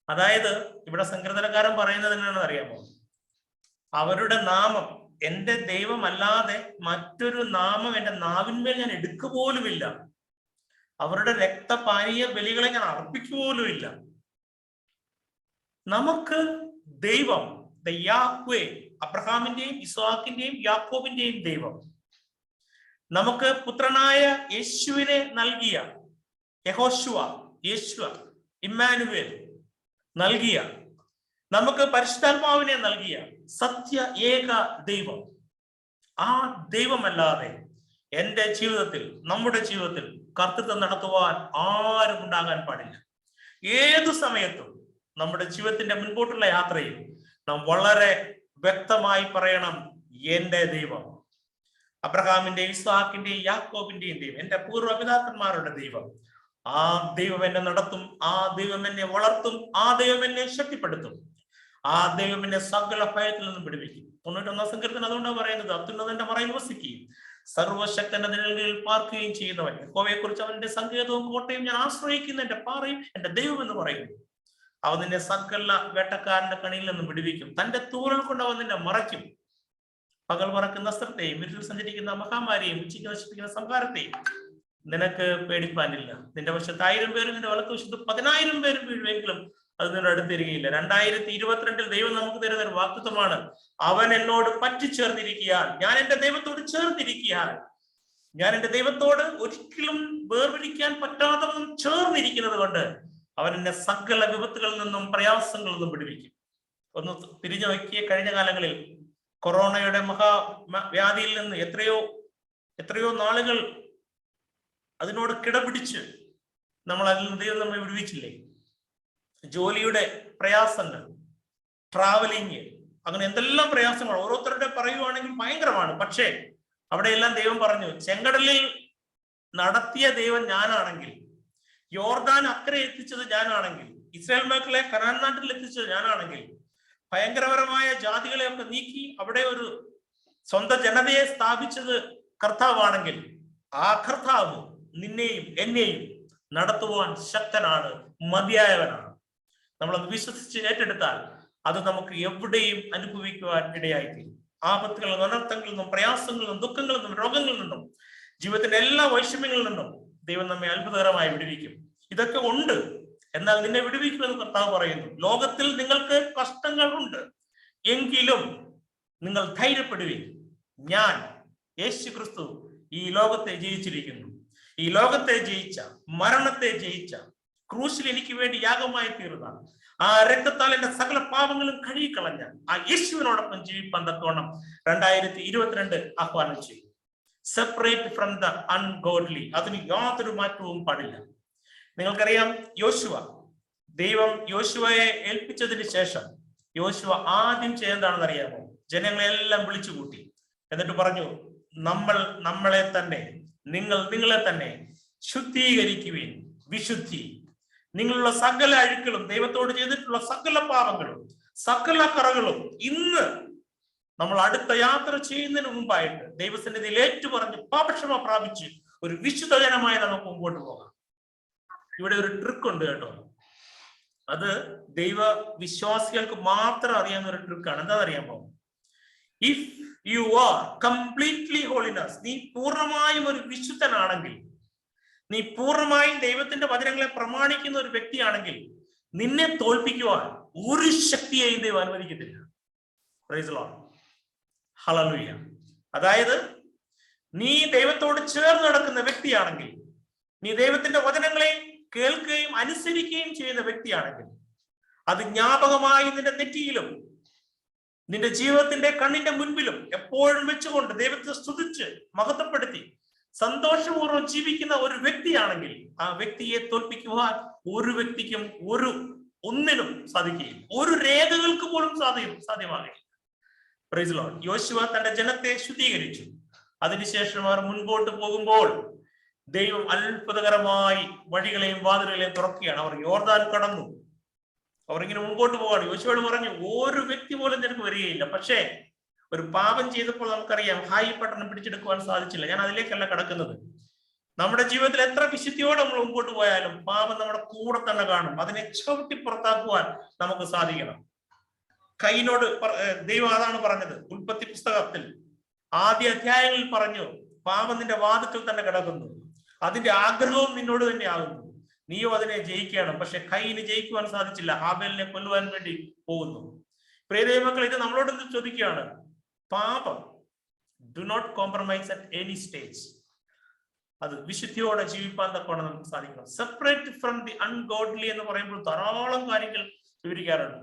അതായത് ഇവിടെ സങ്കീർത്തനക്കാരൻ പറയുന്നത് എന്നാണെന്ന് അറിയാമോ? അവരുടെ നാമം, എന്റെ ദൈവമല്ലാതെ മറ്റൊരു നാമം എന്റെ നാവിന്മേൽ ഞാൻ എടുക്കുപോലുമില്ല. അവരുടെ രക്തപാനീയ ബലികളെ ഞാൻ അർപ്പിക്കുപോലുമില്ല. നമുക്ക് ദൈവം, ദ യാഹ്വേ, അബ്രഹാമിന്റെയും ഇസ്ഹാക്കിന്റെയും യാക്കോബിന്റെയും ദൈവം, നമുക്ക് പുത്രനായ യേശുവിനെ നൽകിയ യഹോശുവ, യേശുവ, ഇമ്മാനുവേൽ നൽകിയ, നമുക്ക് പരിശുദ്ധാത്മാവിനെ നൽകിയ സത്യ ഏക ദൈവം. ആ ദൈവമല്ലാതെ എന്റെ ജീവിതത്തിൽ, നമ്മുടെ ജീവിതത്തിൽ കർത്തൃത്വം നടത്തുവാൻ ആരും ഉണ്ടാകാൻ പാടില്ല. ഏതു സമയത്തും നമ്മുടെ ജീവിതത്തിന്റെ മുൻപോട്ടുള്ള യാത്രയിൽ നാം വളരെ വ്യക്തമായി പറയണം, എന്റെ ദൈവം, അബ്രഹാമിന്റെയും ഇസ്ഹാക്കിന്റെയും യാക്കോബിന്റെയും ദൈവം, എന്റെ പൂർവ്വപിതാക്കന്മാരുടെ ദൈവം. ആ ദൈവം എന്നെ നടത്തും, ആ ദൈവം എന്നെ വളർത്തും, ആ ദൈവം എന്നെ ശക്തിപ്പെടുത്തും, ആ ദൈവം എന്നെ സകല ഭയത്തിൽ നിന്നും വിടുവിക്കും. 91 സങ്കീർത്തനം അതുകൊണ്ടാണ് പറയുന്നത്, അത്യുന്നതന്റെ മറയിൽ വസിക്കുകയും സർവശക്തന്റെ നിഴലിൽ പാർക്കുകയും ചെയ്യുന്നവൻ, യഹോവയെ കുറിച്ച് അവന്റെ സങ്കേതവും കോട്ടയും ഞാൻ ആശ്രയിക്കുന്ന എന്റെ പാറയും എന്റെ ദൈവം എന്ന് പറയുന്നു. അവൻ നിന്നെ സകല വേട്ടക്കാരന്റെ കണിയിൽ നിന്നും വിടുവിക്കും, തന്റെ തൂരൽ കൊണ്ട് അവൻ നിന്നെ മറയ്ക്കും. പകൽ പറക്കുന്ന അസ്ത്രത്തെയും ഇരുട്ടിൽ സഞ്ചരിക്കുന്ന മഹാമാരിയെയും ഉച്ചയ്ക്ക് നശിപ്പിക്കുന്ന സംഹാരത്തെയും നിനക്ക് പേടിപ്പാനില്ല. നിന്റെ വശത്ത് 1000 പേരും നിന്റെ വലത്ത് വശത്ത് 10,000 പേരും വീഴുമെങ്കിലും അത് നിന്റെ അടുത്തിരിക്കുകയില്ല. 2022 ദൈവം നമുക്ക് തരുന്ന ഒരു വാഗ്ദത്തമാണ്, അവൻ എന്നോട് പറ്റിച്ചേർന്നിരിക്കാൻ, ഞാൻ എന്റെ ദൈവത്തോട് ചേർന്നിരിക്കാൻ, ഞാൻ എന്റെ ദൈവത്തോട് ഒരിക്കലും വേർപിടിക്കാൻ പറ്റാത്തവനും ചേർന്നിരിക്കുന്നത് കൊണ്ട് അവൻ എന്നെ സകല വിപത്തുകളിൽ നിന്നും പ്രയാസങ്ങളിൽ നിന്നും വിടുവിക്കും. ഒന്ന് തിരിഞ്ഞു നോക്കിയ കഴിഞ്ഞ കാലങ്ങളിൽ കൊറോണയുടെ മഹാവ്യാധിയിൽ നിന്ന് എത്രയോ നാളുകൾ അതിനോട് കിടപിടിച്ച് നമ്മൾ അതിൽ നിന്ന് ദൈവം നമ്മെ വിടുവിച്ചില്ലേ? ജോലിയുടെ പ്രയാസങ്ങൾ, ട്രാവലിങ്, അങ്ങനെ എന്തെല്ലാം പ്രയാസങ്ങൾ ഓരോരുത്തരുടെ പറയുവാണെങ്കിൽ ഭയങ്കരമാണ്. പക്ഷേ അവിടെയെല്ലാം ദൈവം പറഞ്ഞു, ചെങ്കടലിൽ നടത്തിയ ദൈവം ഞാനാണെങ്കിൽ, യോർദാൻ അക്കരെ എത്തിച്ചത് ഞാനാണെങ്കിൽ, ഇസ്രായേൽ മക്കളെ കനാൻ നാട്ടിൽ എത്തിച്ചത് ഞാനാണെങ്കിൽ, ഭയങ്കരപരമായ ജാതികളെയൊക്കെ നീക്കി അവിടെ ഒരു സ്വന്തം ജനതയെ സ്ഥാപിച്ചത് കർത്താവാണെങ്കിൽ, ആ കർത്താവ് നിന്നെയും എന്നെയും നടത്തുവാൻ ശക്തനാണ്, മതിയായവനാണ്. നമ്മളത് വിശ്വസിച്ച് ഏറ്റെടുത്താൽ അത് നമുക്ക് എവിടെയും അനുഭവിക്കുവാൻ ഇടയായിത്തീരും. ആപത്തുകളിൽ നിന്നും, അനർത്ഥങ്ങളിൽ നിന്നും, പ്രയാസങ്ങളിൽ നിന്നും, ദുഃഖങ്ങളിൽ നിന്നും, രോഗങ്ങളിൽ നിന്നും, ജീവിതത്തിന്റെ എല്ലാ വൈഷമ്യങ്ങളിൽ നിന്നും ദൈവം നമ്മെ അത്ഭുതകരമായി വിടുവിക്കും. ഇതൊക്കെ ഉണ്ട്, എന്നാൽ നിന്നെ വിടുവിക്കുമെന്ന് കർത്താവ് പറയുന്നു. ലോകത്തിൽ നിങ്ങൾക്ക് കഷ്ടങ്ങൾ ഉണ്ട്, എങ്കിലും നിങ്ങൾ ധൈര്യപ്പെടുവിൻ, ഞാൻ യേശു ക്രിസ്തു ഈ ലോകത്തെ ജയിച്ചിരിക്കുന്നു. ഈ ലോകത്തെ ജയിച്ച, മരണത്തെ ജയിച്ച, ക്രൂശിൽ എനിക്ക് വേണ്ടി യാഗമായി തീർന്ന, ആ രക്തത്താൽ എന്റെ സകല പാപങ്ങളും കഴുകിക്കളഞ്ഞ ആ യേശുവിനോടൊപ്പം ജീവിപ്പാൻ തക്കവണ്ണം 2022 ആഹ്വാനം ചെയ്യും. സെപ്പറേറ്റ് ഫ്രം ദ അൺഗോഡ്ലി, അതിന് യാതൊരു മാറ്റവും പാടില്ല. നിങ്ങൾക്കറിയാം, ദൈവം യോശുവയെ ഏൽപ്പിച്ചതിന് ശേഷം യോശുവ ആദ്യം ചെയ്യേണ്ടതാണെന്ന് അറിയാമോ? ജനങ്ങളെല്ലാം വിളിച്ചു കൂട്ടി, എന്നിട്ട് പറഞ്ഞു, നമ്മളെ തന്നെ, നിങ്ങളെ തന്നെ ശുദ്ധീകരിക്കുവിൻ, വിശുദ്ധി. നിങ്ങളുള്ള സകല അഴുക്കളും, ദൈവത്തോട് ചെയ്തിട്ടുള്ള സകല പാപങ്ങളും, സകല കറകളും ഇന്ന് നമ്മൾ അടുത്ത യാത്ര ചെയ്യുന്നതിന് മുമ്പായിട്ട് ദൈവസന്നിധിയിൽ ഏറ്റുപറഞ്ഞ് പാപക്ഷമ പ്രാപിച്ച് ഒരു വിശുദ്ധ ജനമായി നമുക്ക് മുമ്പോട്ട് പോകാം. ഇവിടെ ഒരു ട്രിക്ക് ഉണ്ട് കേട്ടോ, അത് ദൈവ വിശ്വാസികൾക്ക് മാത്രം അറിയാവുന്ന ഒരു ട്രിക്കാണ്. എന്താണെന്നറിയാമോ? If you are completely holiness, നീ പൂർണ്ണമായും ഒരു വിശുദ്ധനാണെങ്കിൽ, നീ പൂർണ്ണമായും ദൈവത്തിന്റെ വചനങ്ങളെ പ്രമാണിക്കുന്ന ഒരു വ്യക്തിയാണെങ്കിൽ നിന്നെ തോൽപ്പിക്കുവാൻ ഒരു ശക്തിയെയും ദൈവം അനുവദിക്കത്തില്ല. Praise the lord. ഹല്ലേലൂയ. അതായത് നീ ദൈവത്തോട് ചേർന്ന് നടക്കുന്ന വ്യക്തിയാണെങ്കിൽ, നീ ദൈവത്തിന്റെ വചനങ്ങളെ കേൾക്കുകയും അനുസരിക്കുകയും ചെയ്യുന്ന വ്യക്തിയാണെങ്കിൽ, അത് ജ്ഞാപകമായി നിന്റെ നെറ്റിയിലും നിന്റെ ജീവിതത്തിന്റെ കണ്ണിന്റെ മുൻപിലും എപ്പോഴും വെച്ചുകൊണ്ട് ദൈവത്തെ സ്തുതിച്ച് മഹത്വപ്പെടുത്തി സന്തോഷപൂർവ്വം ജീവിക്കുന്ന ഒരു വ്യക്തിയാണെങ്കിൽ, ആ വ്യക്തിയെ തോൽപ്പിക്കുവാൻ ഒരു വ്യക്തിക്കും ഒന്നിനും സാധിക്കുകയില്ല. ഒരു രേഖകൾക്ക് പോലും സാധ്യമാകില്ല. Price the Lord. യോശുവ തന്റെ ജനത്തെ ശുദ്ധീകരിച്ചു. അതിനുശേഷം അവർ മുൻപോട്ട് പോകുമ്പോൾ ദൈവം അത്ഭുതകരമായി വഴികളെയും വാതിലുകളെയും തുറക്കുകയാണ്. അവർ യോർദാൻ കടന്നു. അവരിങ്ങനെ മുമ്പോട്ട് പോവാണ്. യോശുവയോട് പറഞ്ഞു, ഒരു വ്യക്തി പോലും നിനക്ക് വരികയില്ല. പക്ഷേ ഒരു പാപം ചെയ്തപ്പോൾ നമുക്കറിയാം, ഹായി പട്ടണം പിടിച്ചെടുക്കുവാൻ സാധിച്ചില്ല. ഞാൻ അതിലേക്കല്ല കടക്കുന്നത്. നമ്മുടെ ജീവിതത്തിൽ എത്ര വിശുദ്ധിയോടെ നമ്മൾ മുമ്പോട്ട് പോയാലും പാപം നമ്മുടെ കൂടെ തന്നെ കാണും. അതിനെ ചവിട്ടി പുറത്താക്കുവാൻ നമുക്ക് സാധിക്കണം. കയ്യിനോട് ദൈവം അതാണ് പറഞ്ഞത്. ഉൽപ്പത്തി പുസ്തകത്തിൽ ആദ്യ അധ്യായങ്ങളിൽ പറഞ്ഞു, പാപം നിന്റെ വാതിൽക്കൽ തന്നെ കിടക്കുന്നു, അതിന്റെ ആഗ്രഹവും നിന്നോട് തന്നെ ആകുന്നു, നീയോ അതിനെ ജയിക്കണം. പക്ഷെ കയ്യിന് ജയിക്കുവാൻ സാധിച്ചില്ല, ഹാബേലിനെ കൊല്ലുവാൻ വേണ്ടി പോകുന്നു. പ്രിയ ദൈവമക്കൾ, ഇത് നമ്മളോട് ചോദിക്കുകയാണ്, പാപം do not compromise at any stage. അത് വിശുദ്ധിയോടെ ജീവിപ്പാൻ തക്കോണം നമുക്ക് സാധിക്കണം. സെപ്പറേറ്റ് ഫ്രം ദി അൺഗോഡ്ലി എന്ന് പറയുമ്പോൾ ധാരാളം കാര്യങ്ങൾ വിവരിക്കാറുണ്ട്.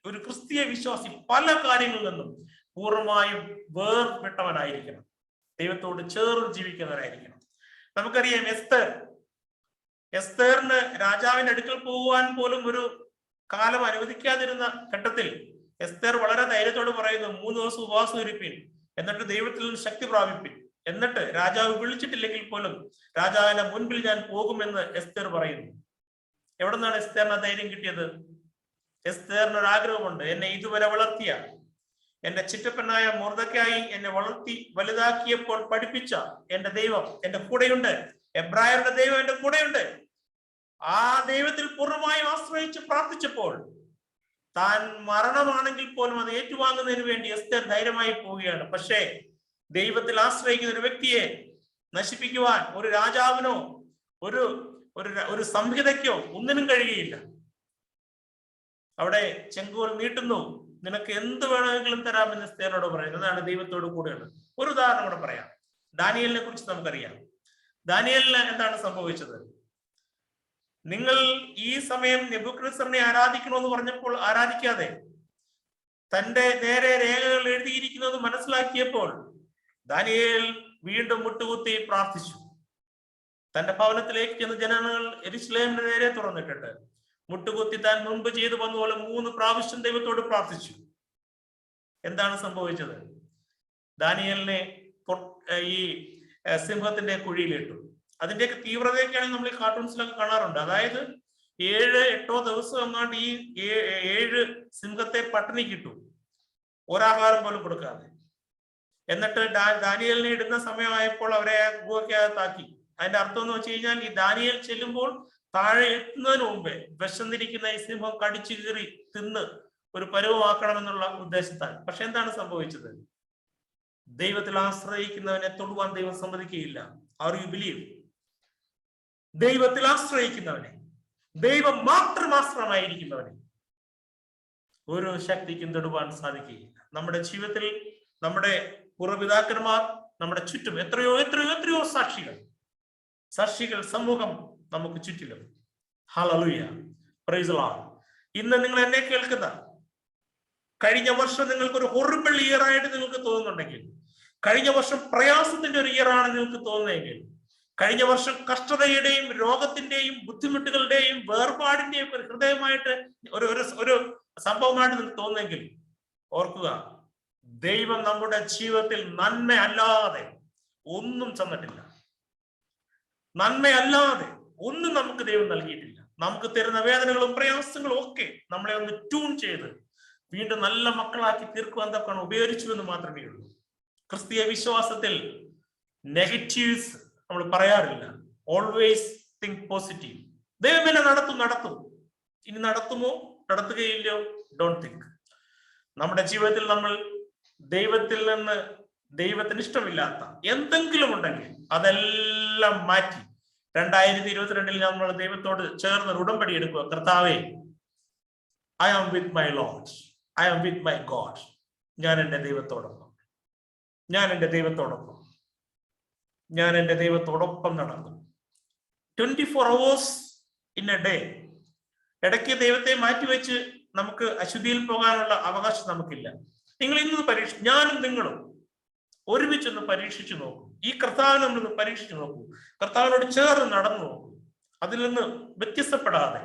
ഒരു ക്രിസ്തീയ വിശ്വാസി പല കാര്യങ്ങളിൽ നിന്നും പൂർണ്ണമായും വേർപെട്ടവനായിരിക്കണം. ദൈവത്തോട് ചേർന്ന് ജീവിക്കുന്നവരായിരിക്കണം. നമുക്കറിയാം, എസ്തേറിന് രാജാവിന്റെ അടുക്കൽ പോകുവാൻ പോലും ഒരു കാലം അനുവദിക്കാതിരുന്ന ഘട്ടത്തിൽ എസ്തേർ വളരെ ധൈര്യത്തോട് പറയുന്നു, 3 ദിവസം ഉപവാസം ഇരിപ്പിൻ, എന്നിട്ട് ദൈവത്തിൽ നിന്ന് ശക്തി പ്രാപിപ്പിൻ, എന്നിട്ട് രാജാവ് വിളിച്ചിട്ടില്ലെങ്കിൽ പോലും രാജാവിന്റെ മുൻപിൽ ഞാൻ പോകുമെന്ന് എസ്തേർ പറയുന്നു. എവിടെ നിന്നാണ് എസ്തേറിന് ധൈര്യം കിട്ടിയത്? എസ്തേറിന് ഒരു ആഗ്രഹമുണ്ട്. എന്നെ ഇതുവരെ വളർത്തിയ എന്റെ ചിറ്റപ്പനായ മൊർദെഖായി എന്നെ വളർത്തി വലുതാക്കിയപ്പോൾ പഠിപ്പിച്ച എന്റെ ദൈവം എന്റെ കൂടെയുണ്ട്. എബ്രായരുടെ ദൈവം എന്റെ കൂടെയുണ്ട്. ആ ദൈവത്തിൽ പൂർണ്ണമായും ആശ്രയിച്ച് പ്രാർത്ഥിച്ചപ്പോൾ താൻ മരണമാണെങ്കിൽ പോലും അത് ഏറ്റുവാങ്ങുന്നതിന് വേണ്ടി എസ്തേർ ധൈര്യമായി പോവുകയാണ്. പക്ഷേ ദൈവത്തിൽ ആശ്രയിക്കുന്ന ഒരു വ്യക്തിയെ നശിപ്പിക്കുവാൻ ഒരു രാജാവിനോ ഒരു സംഹിതയ്ക്കോ ഒന്നിനും കഴിയുകയില്ല. അവിടെ ചെങ്കോൽ നീട്ടുന്നു, നിനക്ക് എന്ത് വേണമെങ്കിലും തരാമെന്ന് എസ്തേറിനോട് പറയുന്നത്. അതാണ് ദൈവത്തോട് കൂടെയുള്ളത്. ഒരു ഉദാഹരണം കൂടെ പറയാം. ദാനിയേലിനെ കുറിച്ച് നമുക്കറിയാം. ദാനിയേലിന് എന്താണ് സംഭവിച്ചത്? നിങ്ങൾ ഈ സമയം നെബൂഖദ്നേസറിനെ ആരാധിക്കണമെന്ന് പറഞ്ഞപ്പോൾ ആരാധിക്കാതെ തന്റെ നേരെ രേഖകൾ എഴുതിയിരിക്കുന്നത് മനസ്സിലാക്കിയപ്പോൾ ദാനിയേൽ വീണ്ടും മുട്ടുകുത്തി പ്രാർത്ഥിച്ചു. തന്റെ ഭവനത്തിലേക്ക് ചെന്ന് ജനങ്ങൾ യെരൂശലേമിന് നേരെ തുറന്നിട്ടിട്ട് മുട്ടുകുത്തി താൻ മുൻപ് ചെയ്തു വന്ന പോലെ 3 പ്രാവശ്യം ദൈവത്തോട് പ്രാർത്ഥിച്ചു. എന്താണ് സംഭവിച്ചത്? ദാനിയേലിനെ ഈ സിംഹത്തിന്റെ കുഴിയിലിട്ടു. അതിന്റെയൊക്കെ തീവ്രതയൊക്കെയാണെങ്കിൽ നമ്മൾ ഈ കാർട്ടൂൺസിലൊക്കെ കാണാറുണ്ട്. അതായത് 7-8 ദിവസം എങ്ങാണ്ട് ഈ 7 സിംഹത്തെ പട്ടിണിക്കിട്ടു, ഒരാഹാരം പോലും കൊടുക്കാതെ. എന്നിട്ട് ദാനിയേലിനെ ഇടുന്ന സമയമായപ്പോൾ അവരെ ഗുഹയ്ക്കകത്താക്കി. അതിന്റെ അർത്ഥം എന്ന് വെച്ച് കഴിഞ്ഞാൽ, ഈ ദാനിയേൽ ചെല്ലുമ്പോൾ താഴെ എത്തുന്നതിന് മുമ്പേ വിശന്നിരിക്കുന്ന ഈ സിംഹം കടിച്ചു കീറി തിന്ന് ഒരു പരുവമാക്കണമെന്നുള്ള ഉദ്ദേശത്താൽ. പക്ഷെ എന്താണ് സംഭവിച്ചത്? ദൈവത്തിൽ ആശ്രയിക്കുന്നവനെ തൊടുവാൻ ദൈവം സമ്മതിക്കുകയില്ല. Are you believe? ദൈവത്തിൽ ആശ്രയിക്കുന്നവനെ, ദൈവം മാത്രം ആശ്രമായിരിക്കുന്നവനെ ഒരു ശക്തിക്കും തൊടുവാൻ സാധിക്കുകയില്ല. നമ്മുടെ ജീവിതത്തിൽ നമ്മുടെ പൂർവ്വപിതാക്കന്മാർ, നമ്മുടെ ചുറ്റും എത്രയോ എത്രയോ എത്രയോ സാക്ഷികൾ സമൂഹം നമുക്ക് ചുറ്റിലും. Hallelujah, price the Lord. ഇന്ന് നിങ്ങൾ എന്നെ കേൾക്കുന്ന, കഴിഞ്ഞ വർഷം നിങ്ങൾക്ക് ഒരു ഹൊറിബിൾ ഇയർ ആയിട്ട് നിങ്ങൾക്ക് തോന്നുന്നുണ്ടെങ്കിൽ, കഴിഞ്ഞ വർഷം പ്രയാസത്തിന്റെ ഒരു ഇയർ ആണ് നിങ്ങൾക്ക് തോന്നുന്നതെങ്കിൽ, കഴിഞ്ഞ വർഷം കഷ്ടതയുടെയും രോഗത്തിന്റെയും ബുദ്ധിമുട്ടുകളുടെയും വേർപാടിന്റെയും ഒരു ഹൃദയമായിട്ട് ഒരു സംഭവമായിട്ട് നിങ്ങൾക്ക് തോന്നുന്നെങ്കിൽ ഓർക്കുക, ദൈവം നമ്മുടെ ജീവിതത്തിൽ നന്മ അല്ലാതെ ഒന്നും തന്നിട്ടില്ല. നന്മയല്ലാതെ ഒന്നും നമുക്ക് ദൈവം നൽകിയിട്ടില്ല. നമുക്ക് തരുന്ന വേദനകളും പ്രയാസങ്ങളും ഒക്കെ നമ്മളെ ഒന്ന് ട്യൂൺ ചെയ്ത് വീണ്ടും നല്ല മക്കളാക്കി തീർക്കുവാൻ തക്കാണ് ഉപയോഗിച്ചു എന്ന് മാത്രമേ ഉള്ളൂ. ക്രിസ്തീയ വിശ്വാസത്തിൽ നെഗറ്റീവ്സ് നമ്മൾ പറയാറില്ല. Always think positive. ദൈവം എന്നെ നടത്തും. ഇനി നടത്തുമോ നടത്തുകയില്ലോ, ഡോണ്ട് തിങ്ക്. നമ്മുടെ ജീവിതത്തിൽ നമ്മൾ ദൈവത്തിൽ നിന്ന് ദൈവത്തിന് ഇഷ്ടമില്ലാത്ത എന്തെങ്കിലും ഉണ്ടെങ്കിൽ അതെല്ലാം മാറ്റി 2022 നമ്മൾ ദൈവത്തോട് ചേർന്ന് ഉടമ്പടി എടുക്കുക. കർത്താവേ, I am with my Lord, I am with my God. ഞാൻ എൻ്റെ ദൈവത്തോടൊപ്പം, ഞാൻ എൻ്റെ ദൈവത്തോടൊപ്പം, ഞാൻ എൻ്റെ ദൈവത്തോടൊപ്പം നടക്കും. 24 hours ഇൻ എ ഡേ. ഇടയ്ക്ക് ദൈവത്തെ മാറ്റിവെച്ച് നമുക്ക് അശുദ്ധിയിൽ പോകാനുള്ള അവകാശം നമുക്കില്ല. നിങ്ങൾ ഇന്ന് ഞാനും നിങ്ങളും ഒരുമിച്ചൊന്ന് പരീക്ഷിച്ചു നോക്കൂ. ഈ കർത്താവിനെ നമ്മളൊന്ന് പരീക്ഷിച്ചു നോക്കൂ. കർത്താവിനോട് ചേർന്ന് നടന്നു നോക്കൂ. അതിൽ നിന്ന് വ്യത്യസ്തപ്പെടാതെ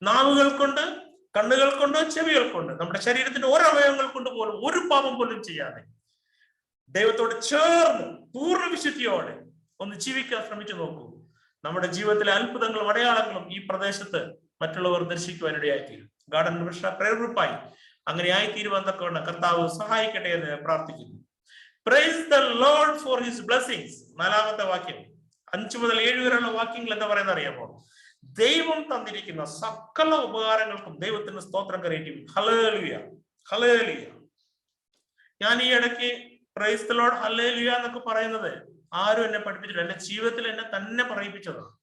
നാവുകൾ കൊണ്ട്, കണ്ണുകൾ കൊണ്ടോ ചെവികൾ കൊണ്ട്, നമ്മുടെ ശരീരത്തിന്റെ ഓരോ അവയവങ്ങൾ കൊണ്ട് പോലും ഒരു പാപം പോലും ചെയ്യാതെ ദൈവത്തോട് ചേർന്ന് പൂർണ്ണ വിശുദ്ധിയോടെ ഒന്ന് ജീവിക്കാൻ ശ്രമിച്ചു നോക്കൂ. നമ്മുടെ ജീവിതത്തിലെ അത്ഭുതങ്ങളും അടയാളങ്ങളും ഈ പ്രദേശത്ത് മറ്റുള്ളവർ ദർശിക്കുവാനിടയായിത്തീരും. ഗാർഡൻ ബഷ പ്രയർ ഗ്രൂപ്പായി അങ്ങനെ ആയിത്തീരുവാൻ തക്കവണ്ണം കർത്താവ് സഹായിക്കട്ടെ എന്ന് പ്രാർത്ഥിക്കുന്നു. Praise the lord for his blessings. 4-ാമത്തെ വാക്യം, 5 മുതൽ 7 വരെയുള്ള വാക്യങ്ങൾ എന്താ പറയുന്നത് അറിയാമോ? ദൈവം തന്നിരിക്കുന്ന സകല ഉപകാരങ്ങൾക്കും ദൈവത്തിന് സ്തോത്രം കരയറ്റും. Hallelujah, hallelujah. ഞാൻ ഈ ഇടയ്ക്ക് പ്രൈസ് ദ ലോർഡ് ഹല്ലേലൂയ എന്നൊക്കെ പറയുന്നത് ആരും എന്നെ പഠിപ്പിച്ചില്ല. എന്റെ ജീവിതത്തിൽ എന്നെ തന്നെ പറയിപ്പിച്ചതാണ്.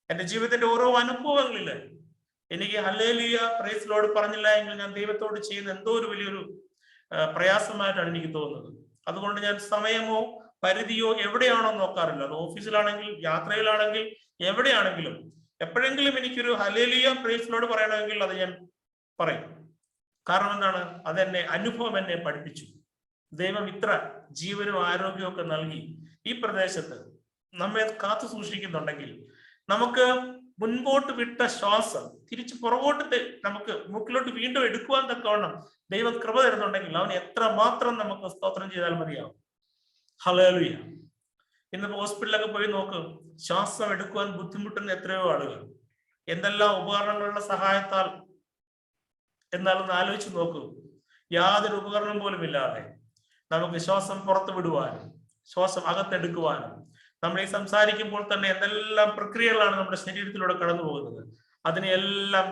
എന്റെ ജീവിതത്തിന്റെ ഓരോ അനുഭവങ്ങളില് എനിക്ക് ഹല്ലേലൂയ പ്രൈസ് ദ ലോർഡ് പറഞ്ഞില്ല എങ്കിൽ ഞാൻ ദൈവത്തോട് ചെയ്യുന്ന എന്തോ ഒരു വലിയൊരു പ്രയാസമായിട്ടാണ് എനിക്ക് തോന്നുന്നത്. അതുകൊണ്ട് ഞാൻ സമയമോ പരിധിയോ എവിടെയാണോ നോക്കാറില്ല. അത് ഓഫീസിലാണെങ്കിൽ, യാത്രയിലാണെങ്കിൽ, എവിടെയാണെങ്കിലും എപ്പോഴെങ്കിലും എനിക്കൊരു ഹല്ലേലൂയ പ്രൈസ് ദ ലോർഡ് പറയണമെങ്കിൽ അത് ഞാൻ പറയും. കാരണം എന്താണ്? അതെന്നെ അനുഭവം എന്നെ പഠിപ്പിച്ചു. ദൈവം ഇത്ര ജീവനും ആരോഗ്യവും ഒക്കെ നൽകി ഈ പ്രദേശത്ത് നമ്മെ കാത്തു സൂക്ഷിക്കുന്നുണ്ടെങ്കിൽ നമുക്ക് മുൻപോട്ട് വിട്ട ശ്വാസം തിരിച്ച് പുറകോട്ട് നമുക്ക് മൂക്കിലോട്ട് വീണ്ടും എടുക്കുവാൻ തക്കവണ്ണം ദൈവം കൃപ തരുന്നുണ്ടെങ്കിൽ അവൻ എത്ര മാത്രം നമുക്ക് സ്തോത്രം ചെയ്താൽ മതിയാവും. ഹല്ലേലൂയ. ഇന്ന് ഹോസ്പിറ്റലിലൊക്കെ പോയി നോക്കും, ശ്വാസം എടുക്കുവാൻ ബുദ്ധിമുട്ടുന്ന എത്രയോ ആളുകൾ. എന്തെല്ലാം ഉപകരണങ്ങളുടെ സഹായത്താൽ എന്നാലൊന്ന് ആലോചിച്ച് നോക്കൂ. യാതൊരു ഉപകരണം പോലും ഇല്ലാതെ നമുക്ക് ശ്വാസം പുറത്തു വിടുവാനും ശ്വാസം അകത്തെടുക്കുവാനും നമ്മൾ ഈ സംസാരിക്കുമ്പോൾ തന്നെ എന്തെല്ലാം പ്രക്രിയകളാണ് നമ്മുടെ ശരീരത്തിലൂടെ കടന്നു പോകുന്നത്. അതിനെയെല്ലാം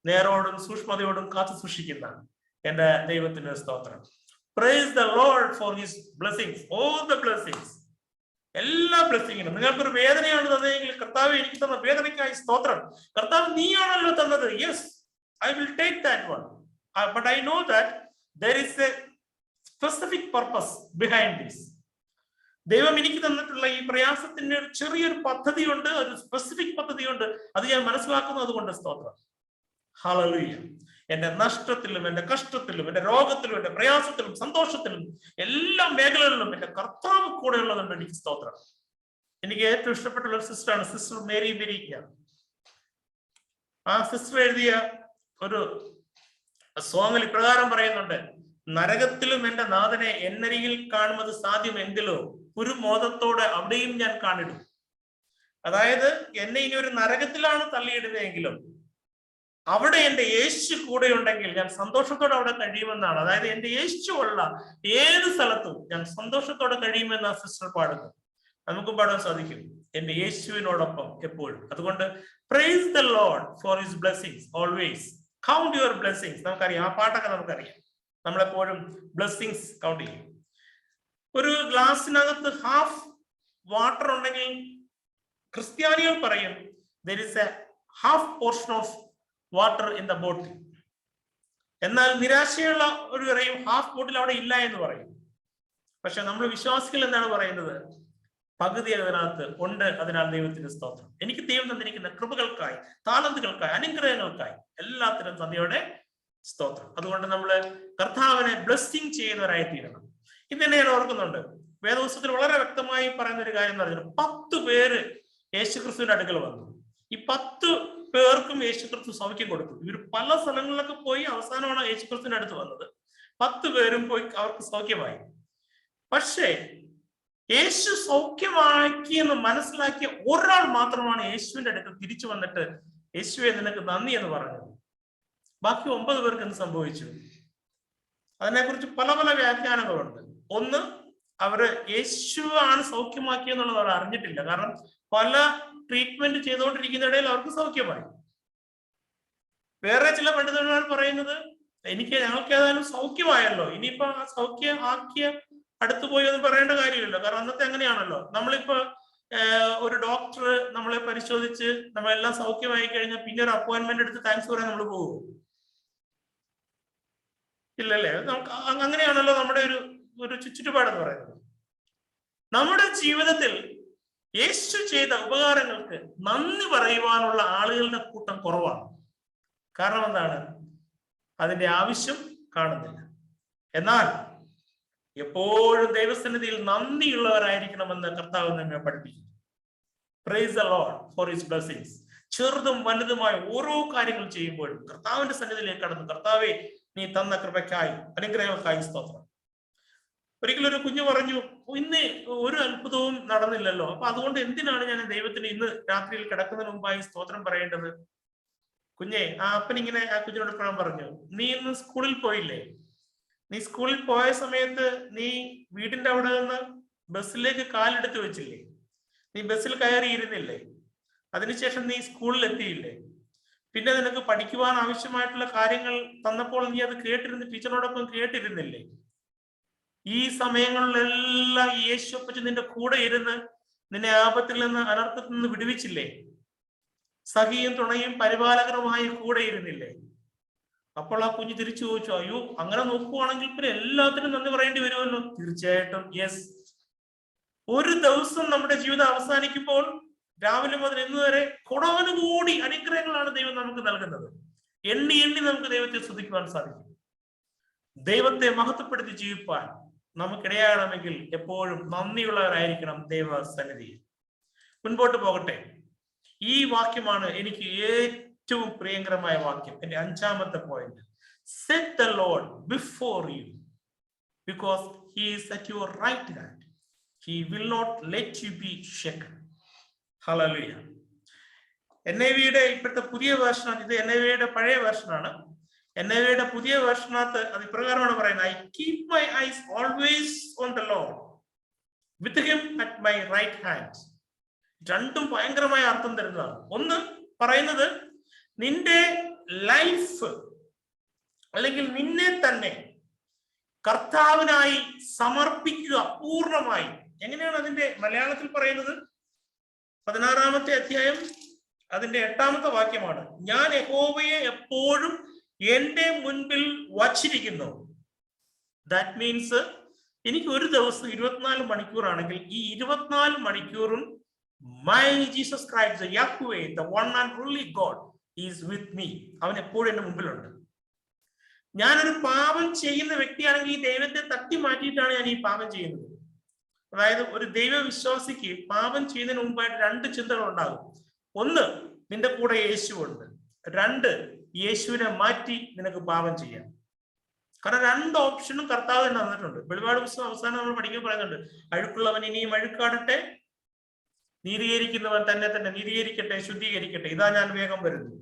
നേരോടും സൂക്ഷ്മതയോടും കാത്തു സൂക്ഷിക്കുന്ന എന്റെ ദൈവത്തിന്റെ സ്തോത്രം. Price the lord for his blessings, all the blessings. എല്ലാ ബ്ലെസ്സിങ്ങിനും. നിങ്ങൾക്കൊരു വേദനയാണ് തന്നതെങ്കിൽ കർത്താവ് എനിക്ക് തന്ന വേദനയ്ക്കായി സ്തോത്രം. കർത്താവ് നീയാണല്ലോ തന്നത്. Yes, I will take that one. But I know that there is a specific purpose behind this. ദൈവം എനിക്ക് തന്നിട്ടുള്ള ഈ പ്രയാസത്തിന്റെ ഒരു ചെറിയൊരു പദ്ധതിയുണ്ട്, ഒരു സ്പെസിഫിക് പദ്ധതിയുണ്ട്. അത് ഞാൻ മനസ്സിലാക്കുന്നു. അതുകൊണ്ട് സ്തോത്രം. ഹല്ലേലൂയ. എന്റെ നഷ്ടത്തിലും, എന്റെ കഷ്ടത്തിലും, എന്റെ രോഗത്തിലും, എന്റെ പ്രയാസത്തിലും, സന്തോഷത്തിലും, എല്ലാ മേഖലകളിലും എന്റെ കർത്താവ് കൂടെ ഉള്ളതുകൊണ്ട് എനിക്ക് സ്തോത്രം. എനിക്ക് ഏറ്റവും ഇഷ്ടപ്പെട്ടുള്ള ഒരു സിസ്റ്ററാണ് സിസ്റ്റർ മേരി ബെരിക്ക. ആ സിസ്റ്റർ എഴുതിയ ഒരു സോങ്ങിൽ ഇപ്രകാരം പറയുന്നുണ്ട്: നരകത്തിലും എന്റെ നാഥനെ എന്നരികിൽ കാണുന്നത് സാധ്യമെങ്കിലോ ഒരു മോദത്തോടെ അവിടെയും ഞാൻ കാണിടും. അതായത് എന്നെ ഇനി ഒരു നരകത്തിലാണ് തള്ളിയിടുന്നതെങ്കിലും അവിടെ എന്റെ യേശു കൂടെ ഉണ്ടെങ്കിൽ ഞാൻ സന്തോഷത്തോടെ അവിടെ കഴിയുമെന്നാണ്. അതായത് എന്റെ യേശു ഉള്ള ഏത് സ്ഥലത്തും ഞാൻ സന്തോഷത്തോടെ കഴിയുമെന്ന് ആ സിസ്റ്റർ പാടുന്നു. നമുക്കും പാടാൻ സാധിക്കും എന്റെ യേശുവിനോടൊപ്പം എപ്പോഴും. അതുകൊണ്ട് price the lord for his blessings always. Count your blessings. നമുക്കറിയാം, ആ പാട്ടൊക്കെ നമുക്കറിയാം. നമ്മളെപ്പോഴും ബ്ലെസ്സിങ്സ് കൗണ്ട് ചെയ്യും. ഒരു ഗ്ലാസിനകത്ത് ഹാഫ് വാട്ടർ ഉണ്ടെങ്കിൽ ക്രിസ്ത്യാനികൾ പറയും there is a half portion of water in the bottle. എന്നാൽ നിരാശയുള്ള ഒരു പറയും ഹാഫ് ബോട്ടിൽ അവിടെ ഇല്ല എന്ന് പറയും. പക്ഷെ നമ്മൾ വിശ്വാസികൾ എന്താണ് പറയുന്നത്? പകുതി അതിനകത്ത് ഉണ്ട്. അതിനാൽ ദൈവത്തിന്റെ സ്തോത്രം. എനിക്ക് ദൈവം തന്നിരിക്കുന്ന കൃപകൾക്കായി, താലന്തുകൾക്കായി, അനുഗ്രഹങ്ങൾക്കായി എല്ലാത്തിനും നന്ദിയോടെ സ്തോത്രം. അതുകൊണ്ട് നമ്മള് കർത്താവിനെ ബ്ലെസ്സിങ് ചെയ്യുന്നവരായി തീരണം. ഇതന്നെ ഞാൻ ഓർക്കുന്നുണ്ട്. വേദപുസ്തകത്തിൽ വളരെ വ്യക്തമായി പറയുന്ന ഒരു കാര്യം എന്ന് പറഞ്ഞാൽ 10 പേര് യേശുക്രിസ്തുവിന്റെ അടുക്കൽ വന്നു. ഈ 10 പേർക്കും യേശുക്രിസ്തു സൗഖ്യം കൊടുത്തു. ഇവർ പല സ്ഥലങ്ങളിലൊക്കെ പോയി അവസാനമാണ് യേശുക്രിസ്തുവിന്റെ അടുത്ത് വന്നത്. 10 പേരും പോയി അവർക്ക് സൗഖ്യമായി. പക്ഷേ യേശു സൗഖ്യമാക്കിയെന്ന് മനസ്സിലാക്കിയ ഒരാൾ മാത്രമാണ് യേശുവിന്റെ അടുക്കൽ തിരിച്ചു വന്നിട്ട് യേശുവെ നിനക്ക് നന്ദി എന്ന് പറഞ്ഞത്. ബാക്കി 9 പേർക്ക് എന്ത് സംഭവിച്ചു? അതിനെക്കുറിച്ച് പല പല വ്യാഖ്യാനങ്ങളുണ്ട്. ഒന്ന്, അവര് യേശു ആണ് സൗഖ്യമാക്കിയെന്നുള്ളത് അവർ അറിഞ്ഞിട്ടില്ല. കാരണം പല ട്രീറ്റ്മെന്റ് ചെയ്തുകൊണ്ടിരിക്കുന്ന ഇടയിൽ അവർക്ക് സൗഖ്യമായി. വേറെ ചില പണ്ഡിതന്മാർ പറയുന്നത് ഞങ്ങൾക്ക് ഏതായാലും സൗഖ്യമായല്ലോ, ഇനിയിപ്പോ ആ സൗഖ്യം ആക്കിയ അടുത്ത് പോയി ഒന്നും പറയേണ്ട കാര്യമില്ലല്ലോ. കാരണം അന്നത്തെ അങ്ങനെയാണല്ലോ. നമ്മളിപ്പോ ഒരു ഡോക്ടർ നമ്മളെ പരിശോധിച്ച് നമ്മളെല്ലാം സൗഖ്യമായി കഴിഞ്ഞാൽ പിന്നെ ഒരു അപ്പോയിന്റ്മെന്റ് എടുത്ത് താങ്ക്സ് പറയാൻ നമ്മൾ പോകും? ഇല്ലല്ലേ? നമുക്ക് അങ്ങനെയാണല്ലോ നമ്മുടെ ഒരു ചുറ്റുപാടെന്ന് പറയുന്നത്. നമ്മുടെ ജീവിതത്തിൽ യേശു ചെയ്ത ഉപകാരങ്ങൾക്ക് നന്ദി പറയുവാനുള്ള ആളുകളുടെ കൂട്ടം കുറവാണ്. കാരണം എന്താണ്? അതിന്റെ ആവശ്യം കാണുന്നില്ല. എന്നാൽ എപ്പോഴും ദൈവസന്നിധിയിൽ നന്ദിയുള്ളവരായിരിക്കണമെന്ന് കർത്താവ് നമ്മെ പഠിപ്പിക്കുന്നു. Price the Lord for his blessings. ചെറുതും വലുതുമായ ഓരോ കാര്യങ്ങൾ ചെയ്യുമ്പോഴും കർത്താവിന്റെ സന്നിധിയിലേക്ക് കടന്നു, കർത്താവെ നീ തന്ന കൃപയ്ക്കായി അനുഗ്രഹങ്ങൾക്കായി സ്തോത്രം. ഒരിക്കലും ഒരു കുഞ്ഞു പറഞ്ഞു, ഇന്ന് ഒരു അത്ഭുതവും നടന്നില്ലല്ലോ, അപ്പൊ അതുകൊണ്ട് എന്തിനാണ് ഞാൻ ദൈവത്തിന് ഇന്ന് രാത്രിയിൽ കിടക്കുന്നതിന് മുമ്പായി സ്തോത്രം പറയേണ്ടത്? കുഞ്ഞെ, ആ അപ്പൻ ഇങ്ങനെ ആ കുഞ്ഞിനോട് എപ്പോഴും പറഞ്ഞു, നീ ഇന്ന് സ്കൂളിൽ പോയില്ലേ? നീ സ്കൂളിൽ പോയ സമയത്ത് നീ വീടിന്റെ അവിടെ നിന്ന് ബസ്സിലേക്ക് കാലെടുത്ത് വെച്ചില്ലേ? നീ ബസ്സിൽ കയറിയിരുന്നില്ലേ? അതിനുശേഷം നീ സ്കൂളിൽ എത്തിയില്ലേ? പിന്നെ നിനക്ക് പഠിക്കുവാൻ ആവശ്യമായിട്ടുള്ള കാര്യങ്ങൾ തന്നപ്പോൾ നീ അത് കേട്ടിരുന്ന് ടീച്ചറിനോടൊപ്പം കേട്ടിരുന്നില്ലേ? ഈ സമയങ്ങളിലെല്ലാം യേശു അപ്പച്ചൻ നിന്റെ കൂടെ ഇരുന്ന് നിന്നെ ആപത്തിൽ നിന്ന്, അനർത്ഥത്തിൽ നിന്ന് വിടുവിച്ചില്ലേ? സഖിയും തുണയും പരിപാലകരുമായി കൂടെ ഇരുന്നില്ലേ? അപ്പോൾ ആ കുഞ്ഞ് തിരിച്ചു ചോദിച്ചു, അയ്യോ അങ്ങനെ നോക്കുവാണെങ്കിൽ പിന്നെ എല്ലാത്തിനും നന്ദി പറയേണ്ടി വരുമല്ലോ. തീർച്ചയായിട്ടും യെസ്. ഒരു ദിവസം നമ്മുടെ ജീവിതം അവസാനിക്കുമ്പോൾ രാവിലെ മുതൽ ഇന്ന് വരെ കോടാനുകോടി അനുഗ്രഹങ്ങളാണ് ദൈവം നമുക്ക് നൽകുന്നത്. എണ്ണി എണ്ണി നമുക്ക് ദൈവത്തെ സ്തുതിക്കുവാൻ സാധിക്കും. ദൈവത്തെ മഹത്വപ്പെടുത്തി ജീവിപ്പാൻ നമുക്കിടയാകണമെങ്കിൽ എപ്പോഴും നന്ദിയുള്ളവരായിരിക്കണം ദൈവസന്നിധിയിൽ. മുൻപോട്ട് പോകട്ടെ. ഈ വാക്യമാണ് എനിക്ക് ഏറ്റവും പ്രിയങ്കരമായ വാക്യം. എന്റെ 5ാമത്തെ point. Set the lord before you because he is at your right hand. He will not let you be shaken. ഹല്ലേലൂയ. NIV-യുടെ ഇപ്പോഴത്തെ പുതിയ വേർഷനാണ് ഇത്. NIV-യുടെ പഴയ വേർഷനാണ്. NIV-യുടെ പുതിയ വേർഷനകത്ത് അത് ഇപ്രകാരമാണ് പറയുന്നത്, I keep my eyes always on the Lord with him at my right hand. രണ്ടും ഭയങ്കരമായ അർത്ഥം തരുന്നതാണ്. ഒന്ന് പറയുന്നത്, നിന്റെ ലൈഫ് അല്ലെങ്കിൽ നിന്നെ തന്നെ കർത്താവിനായി സമർപ്പിക്കുക പൂർണ്ണമായി. എങ്ങനെയാണ് അതിന്റെ മലയാളത്തിൽ പറയുന്നത്? 16-ാമത്തെ അധ്യായം അതിന്റെ 8-ാമത്തെ വാക്യമാണ്. ഞാൻ യഹോവയെ എപ്പോഴും എന്റെ മുൻപിൽ വച്ചിരിക്കുന്നു. ദാറ്റ് മീൻസ് എനിക്ക് ഒരു ദിവസം 24 മണിക്കൂറാണെങ്കിൽ ഈ 24 മണിക്കൂറും my Jesus Christ Yahweh the one and only God is with me. അവൻ എപ്പോഴും എന്റെ മുമ്പിലുണ്ട്. ഞാനൊരു പാപം ചെയ്യുന്ന വ്യക്തിയാണെങ്കിൽ ഈ ദൈവത്തെ തട്ടി മാറ്റിയിട്ടാണ് ഞാൻ ഈ പാപം ചെയ്യുന്നത്. അതായത് ഒരു ദൈവവിശ്വാസിക്ക് പാപം ചെയ്യുന്നതിന് മുമ്പായിട്ട് 2 ചിന്തകൾ ഉണ്ടാകും. ഒന്ന്, നിന്റെ കൂടെ യേശുവുണ്ട്. 2, യേശുവിനെ മാറ്റി നിനക്ക് പാപം ചെയ്യാം. കാരണം 2 ഓപ്ഷനും കർത്താവ് തന്നെ തന്നിട്ടുണ്ട്. വെളിപാട് പുസ്തകം അവസാനം നമ്മൾ പഠിക്കാൻ പറയുന്നുണ്ട്, അഴുക്കുള്ളവൻ ഇനിയും അഴുക്കാടട്ടെ, നീതീകരിക്കുന്നവൻ തന്നെ തന്നെ നീതീകരിക്കട്ടെ, ശുദ്ധീകരിക്കട്ടെ, ഇതാ ഞാൻ വേഗം വരുന്നു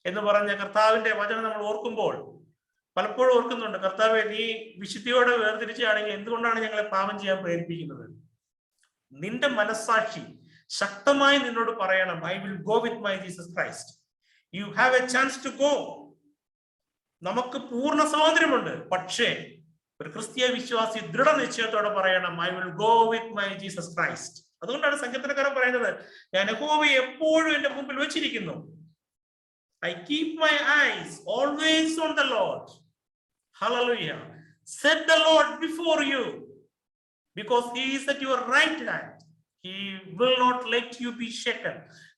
എന്ന് പറഞ്ഞ കർത്താവിന്റെ വചനം നമ്മൾ ഓർക്കുമ്പോൾ പലപ്പോഴും ഓർക്കുന്നുണ്ട്, കർത്താവെ നീ വിശുദ്ധിയോടെ വേർതിരിച്ചാണെങ്കിൽ എന്തുകൊണ്ടാണ് ഞങ്ങളെ പാപം ചെയ്യാൻ പ്രേരിപ്പിക്കുന്നത്? നിന്റെ മനസ്സാക്ഷി ശക്തമായി നിന്നോട് പറയണം, I will go with my Jesus Christ. You have a chance to go. നമുക്ക് പൂർണ്ണ സ്വാതന്ത്ര്യമുണ്ട്. പക്ഷേ ഒരു ക്രിസ്തീയ വിശ്വാസി ദൃഢനിശ്ചയത്തോടെ പറയണം, I will go with my Jesus Christ. അതുകൊണ്ടാണ് സങ്കീർത്തനക്കാരൻ പറയുന്നത്, ഞാൻ യഹോവയെ എപ്പോഴും എന്റെ മുമ്പിൽ വെച്ചിരിക്കുന്നു. I keep my eyes always on the Lord. Hallelujah. Set the Lord before you because he is at your right hand. He will not let you be shaken.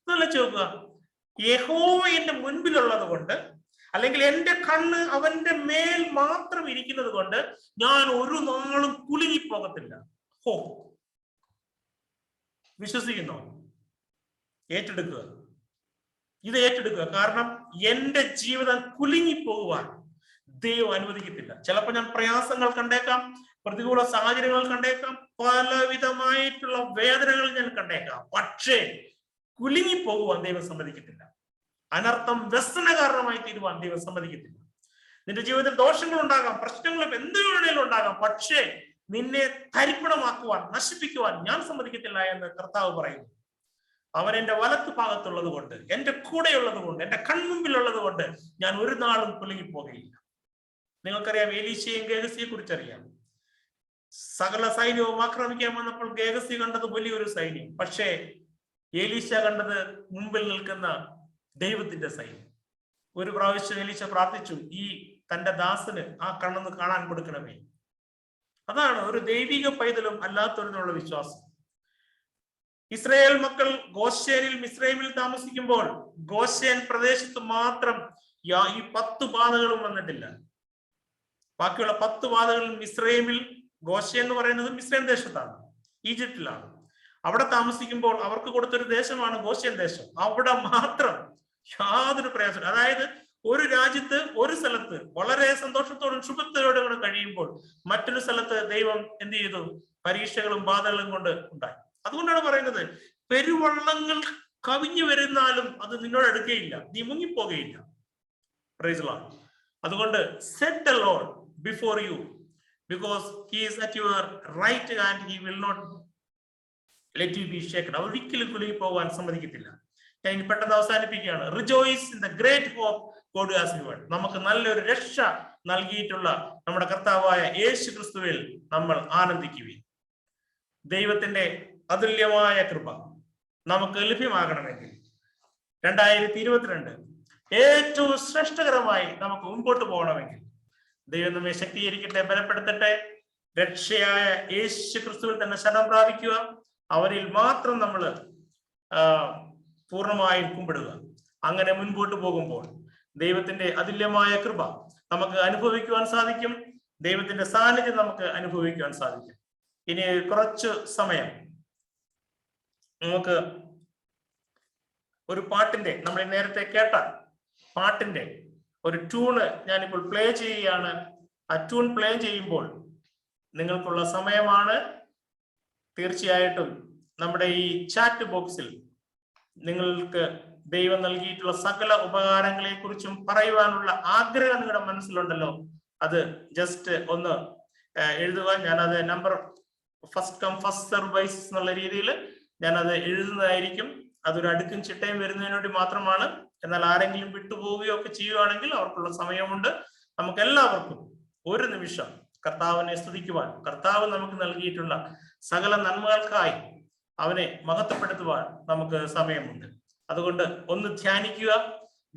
നല്ല ചോദിക്കുക, യഹോവ എന്റെ മുൻപിലുള്ളത് കൊണ്ട് അല്ലെങ്കിൽ എന്റെ കണ്ണ് അവന്റെ മേൽ മാത്രം ഇരിക്കുന്നത് കൊണ്ട് ഞാൻ ഒരു നാളും കുലുങ്ങിപ്പോകത്തില്ല. ഹോ, വിശ്വസിക്കുന്നോ? ഏറ്റെടുക്കുക. ഇത് ഏറ്റെടുക്കുക. കാരണം എന്റെ ജീവിതം കുലുങ്ങിപ്പോകുവാൻ ദൈവം അനുവദിക്കത്തില്ല. ചിലപ്പോൾ ഞാൻ പ്രയാസങ്ങൾ കണ്ടേക്കാം, പ്രതികൂല സാഹചര്യങ്ങൾ കണ്ടേക്കാം, പലവിധമായിട്ടുള്ള വേദനകൾ ഞാൻ കണ്ടേക്കാം. പക്ഷേ കുലുങ്ങിപ്പോകുവാൻ ദൈവം സമ്മതിക്കത്തില്ല. അനർത്ഥം വ്യസന കാരണമായി തീരുവാൻ ദൈവം സമ്മതിക്കത്തില്ല. നിന്റെ ജീവിതത്തിൽ ദോഷങ്ങൾ ഉണ്ടാകാം, പ്രശ്നങ്ങളും എന്ത് വേണേലും ഉണ്ടാകാം. പക്ഷേ നിന്നെ തരിപ്പണമാക്കുവാൻ, നശിപ്പിക്കുവാൻ ഞാൻ സമ്മതിക്കത്തില്ല എന്ന് കർത്താവ് പറയുന്നു. അവൻ എന്റെ വലത്ത് ഭാഗത്തുള്ളത് കൊണ്ട്, എന്റെ കൂടെയുള്ളത് കൊണ്ട്, എന്റെ കൺമുമ്പിലുള്ളത് കൊണ്ട് ഞാൻ ഒരു നാളും കുലുങ്ങിപ്പോകുകയില്ല. നിങ്ങൾക്കറിയാം, എലീശയെയും ഗേഹസിയെ കുറിച്ചറിയാം. സകല സൈന്യവും ആക്രമിക്കാൻ വന്നപ്പോൾ ഗേഹസി കണ്ടത് വലിയൊരു സൈന്യം. പക്ഷേ എലീശ കണ്ടത് മുമ്പിൽ നിൽക്കുന്ന ദൈവത്തിന്റെ സൈന്യം. ഒരു പ്രാവശ്യം എലീശ പ്രാർത്ഥിച്ചു, ഈ തന്റെ ദാസന് ആ കണ്ണെന്ന് കാണാൻ കൊടുക്കണമേ. അതാണ് ഒരു ദൈവിക പൈതലും അല്ലാത്തവരിലുള്ള വിശ്വാസം. ഇസ്രായേൽ മക്കൾ ഗോശേനിൽ മിസ്രൈമിൽ താമസിക്കുമ്പോൾ ഗോശേൻ പ്രദേശത്ത് മാത്രം ഈ 10 ബാധകളും വന്നിട്ടില്ല. ബാക്കിയുള്ള 10 ബാധകളും മിസ്രൈമിൽ, ഗോശേൻ എന്ന് പറയുന്നത് മിസ്രൈം ദേശത്താണ്, ഈജിപ്തിലാണ്. അവിടെ താമസിക്കുമ്പോൾ അവർക്ക് കൊടുത്തൊരു ദേശമാണ് ഗോശേൻ ദേശം. അവിടെ മാത്രം യാതൊരു പ്രയാസം, അതായത് ഒരു രാജ്യത്ത് ഒരു സ്ഥലത്ത് വളരെ സന്തോഷത്തോടും ശുഭത്തോടും കൂടെ കഴിയുമ്പോൾ മറ്റൊരു സ്ഥലത്ത് ദൈവം എന്ത് ചെയ്തു? പരീക്ഷകളും ബാധകളും കൊണ്ട് ഉണ്ടായി. അതുകൊണ്ടാണ് പറയുന്നത്, പെരുവള്ളങ്ങൾ കവിഞ്ഞു വരുന്നാലും അത് നിന്നോട് എടുക്കുകയില്ല, നീ മുങ്ങിപ്പോകുകയില്ല. Praise the lord. അതുകൊണ്ട് set the lord before you, because he is at your right hand, he will not let you be shaken. അവർ ഒരിക്കലും കുലുങ്ങി പോകാൻ സമ്മതിക്കത്തില്ല. ഞാൻ ഇനി പെട്ടെന്ന് അവസാനിപ്പിക്കുകയാണ്. Rejoice in the great hope God has given. നമുക്ക് നല്ലൊരു രക്ഷ നൽകിയിട്ടുള്ള നമ്മുടെ കർത്താവായ യേശു ക്രിസ്തുവിൽ നമ്മൾ ആനന്ദിക്കുകയും ദൈവത്തിന്റെ അതുല്യമായ കൃപ നമുക്ക് ലഭ്യമാകണമെങ്കിൽ 2022 ഏറ്റവും ശ്രേഷ്ഠകരമായി നമുക്ക് മുമ്പോട്ട് പോകണമെങ്കിൽ ദൈവം നമ്മെ ശക്തീകരിക്കട്ടെ, ബലപ്പെടുത്തട്ടെ. രക്ഷയായ യേശു ക്രിസ്തുവിൽ തന്നെ ശരണം പ്രാപിക്കുക. അവരിൽ മാത്രം നമ്മൾ പൂർണ്ണമായും കുമ്പിടുക. അങ്ങനെ മുൻപോട്ട് പോകുമ്പോൾ ദൈവത്തിന്റെ അതുല്യമായ കൃപ നമുക്ക് അനുഭവിക്കുവാൻ സാധിക്കും. ദൈവത്തിന്റെ സാന്നിധ്യം നമുക്ക് അനുഭവിക്കുവാൻ സാധിക്കും. ഇനി കുറച്ചു സമയം നമുക്ക് ഒരു പാട്ടിന്റെ, നമ്മൾ നേരത്തെ കേട്ട പാട്ടിന്റെ ഒരു ട്യൂണ് ഞാനിപ്പോൾ പ്ലേ ചെയ്യുകയാണ്. ആ ട്യൂൺ പ്ലേ ചെയ്യുമ്പോൾ നിങ്ങൾക്കുള്ള സമയമാണ്. തീർച്ചയായിട്ടും നമ്മുടെ ഈ ചാറ്റ് ബോക്സിൽ നിങ്ങൾക്ക് ദൈവം നൽകിയിട്ടുള്ള സകല ഉപകാരങ്ങളെ കുറിച്ചും പറയുവാനുള്ള ആഗ്രഹം നിങ്ങളുടെ മനസ്സിലുണ്ടല്ലോ, അത് ജസ്റ്റ് ഒന്ന് എഴുതുക. ഞാനത് number first come first serve basis എന്നുള്ള രീതിയിൽ ഞാനത് എഴുതുന്നതായിരിക്കും. അതൊരു അടുക്കും ചിട്ടയും വരുന്നതിന് വേണ്ടി മാത്രമാണ്. എന്നാൽ ആരെങ്കിലും വിട്ടുപോവുകയോ ഒക്കെ ചെയ്യുകയാണെങ്കിൽ അവർക്കുള്ള സമയമുണ്ട്. നമുക്ക് എല്ലാവർക്കും ഒരു നിമിഷം കർത്താവിനെ സ്തുതിക്കുവാൻ, കർത്താവ് നമുക്ക് നൽകിയിട്ടുള്ള സകല നന്മകൾക്കായി അവനെ മഹത്വപ്പെടുത്തുവാൻ നമുക്ക് സമയമുണ്ട്. അതുകൊണ്ട് ഒന്ന് ധ്യാനിക്കുക.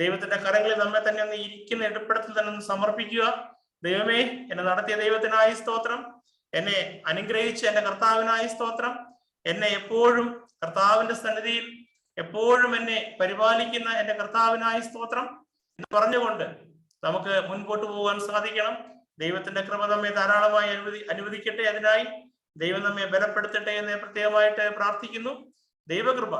ദൈവത്തിന്റെ കരങ്ങളിൽ നമ്മെ തന്നെ ഒന്ന് ഇരിക്കുന്ന ഇടപെടത്തിൽ തന്നെ ഒന്ന് സമർപ്പിക്കുക. ദൈവമേ, എന്നെ നടത്തിയ ദൈവത്തിനായി സ്തോത്രം, എന്നെ അനുഗ്രഹിച്ച എന്റെ കർത്താവിനായി സ്തോത്രം, എന്നെ എപ്പോഴും കർത്താവിന്റെ സന്നിധിയിൽ എപ്പോഴും എന്നെ പരിപാലിക്കുന്ന എന്റെ കർത്താവിനായി സ്തോത്രം എന്ന് പറഞ്ഞുകൊണ്ട് നമുക്ക് മുൻപോട്ട് പോകാൻ സാധിക്കണം. ദൈവത്തിന്റെ കൃപ നമ്മെ ധാരാളമായി അനുവദിക്കട്ടെ. അതിനായി ദൈവം നമ്മെ ബലപ്പെടുത്തട്ടെ എന്ന് പ്രത്യേകമായിട്ട് പ്രാർത്ഥിക്കുന്നു. ദൈവകൃപ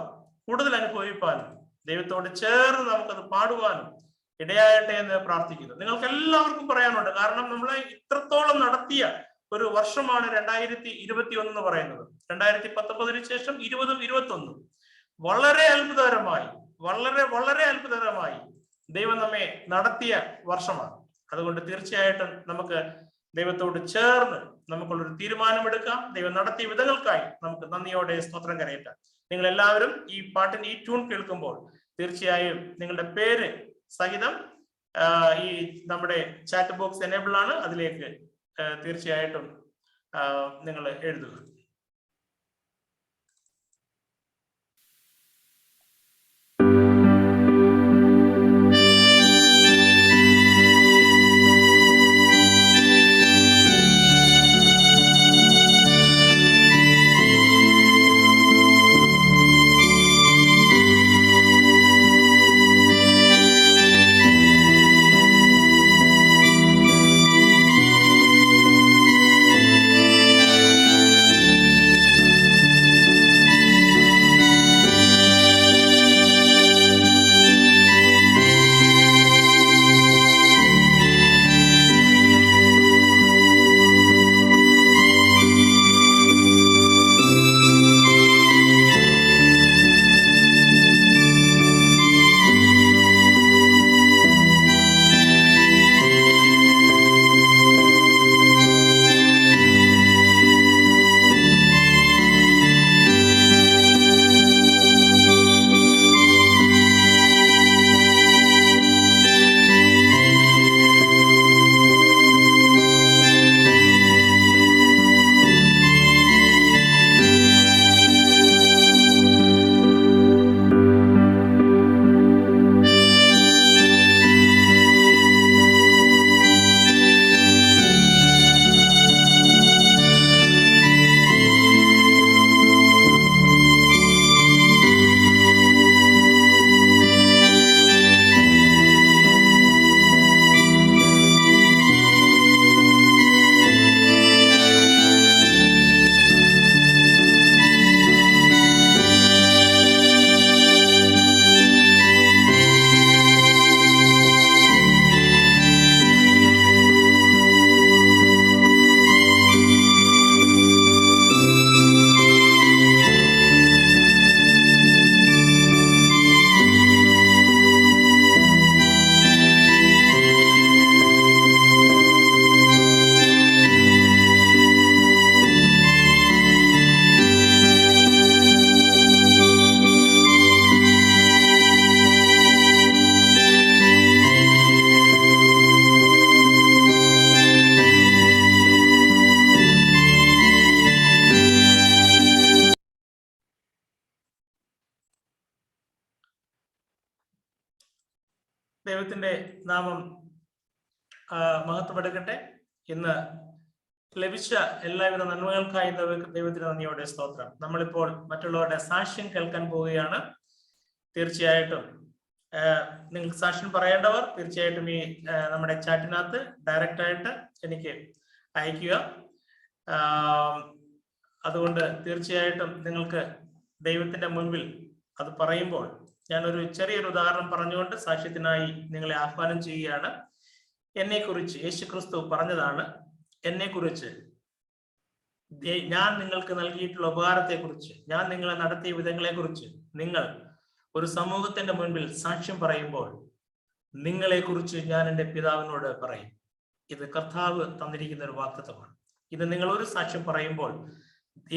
കൂടുതൽ അനുഭവിപ്പാനും ദൈവത്തോട് ചേർന്ന് നമുക്കത് പാടുവാനും ഇടയാകട്ടെ എന്ന് പ്രാർത്ഥിക്കുന്നു. നിങ്ങൾക്ക് എല്ലാവർക്കും പറയാനുണ്ട്. കാരണം നമ്മളെ ഇത്രത്തോളം നടത്തിയ ഒരു വർഷമാണ് 2021 എന്ന് പറയുന്നത്. 2019 ശേഷം 20 21 വളരെ അത്ഭുതകരമായി, വളരെ വളരെ അത്ഭുതകരമായി ദൈവം നമ്മെ നടത്തിയ വർഷമാണ്. അതുകൊണ്ട് തീർച്ചയായിട്ടും നമുക്ക് ദൈവത്തോട് ചേർന്ന് നമുക്കുള്ളൊരു തീരുമാനമെടുക്കാം. ദൈവം നടത്തിയ വിധങ്ങൾക്കായി നമുക്ക് നന്ദിയോടെ സ്തോത്രം കരയറ്റാം. നിങ്ങൾ എല്ലാവരും ഈ പാട്ടിന് ഈ ട്യൂൺ കേൾക്കുമ്പോൾ തീർച്ചയായും നിങ്ങളുടെ പേര് സഹിതം ഈ നമ്മുടെ ചാറ്റ് ബോക്സ് എനേബിൾ ആണ്, അതിലേക്ക് തീർച്ചയായിട്ടും നിങ്ങൾ എഴുതുക. ദൈവത്തിന്റെ നാമം മഹത്വപ്പെടുക്കട്ടെ. ഇന്ന് ലഭിച്ച എല്ലാവിധ നന്മകൾക്കായി ദൈവത്തിന് നന്ദിയോടെ സ്തോത്രം. നമ്മളിപ്പോൾ മറ്റുള്ളവരുടെ സാക്ഷ്യം കേൾക്കാൻ പോവുകയാണ്. തീർച്ചയായിട്ടും നിങ്ങൾക്ക് സാക്ഷ്യം പറയേണ്ടവർ തീർച്ചയായിട്ടും ഈ നമ്മുടെ ചാറ്റിനകത്ത് ഡയറക്റ്റ് ആയിട്ട് എനിക്ക് അയക്കുക. അതുകൊണ്ട് തീർച്ചയായിട്ടും നിങ്ങൾക്ക് ദൈവത്തിന്റെ മുൻപിൽ അത് പറയുമ്പോൾ ഞാനൊരു ചെറിയൊരു ഉദാഹരണം പറഞ്ഞുകൊണ്ട് സാക്ഷ്യത്തിനായി നിങ്ങളെ ആഹ്വാനം ചെയ്യുകയാണ്. എന്നെക്കുറിച്ച് യേശുക്രിസ്തു പറഞ്ഞതാണ്, എന്നെക്കുറിച്ച് ഞാൻ നിങ്ങൾക്ക് നൽകിയിട്ടുള്ള ഉപകാരത്തെക്കുറിച്ച്, ഞാൻ നിങ്ങളെ നടത്തിയ വിധങ്ങളെക്കുറിച്ച് നിങ്ങൾ ഒരു സമൂഹത്തിന്റെ മുൻപിൽ സാക്ഷ്യം പറയുമ്പോൾ നിങ്ങളെക്കുറിച്ച് ഞാൻ എൻ്റെ പിതാവിനോട് പറയും. ഇത് കർത്താവ് തന്നിരിക്കുന്ന ഒരു വാഗ്ദത്തമാണ്. ഇത് നിങ്ങൾ ഒരു സാക്ഷ്യം പറയുമ്പോൾ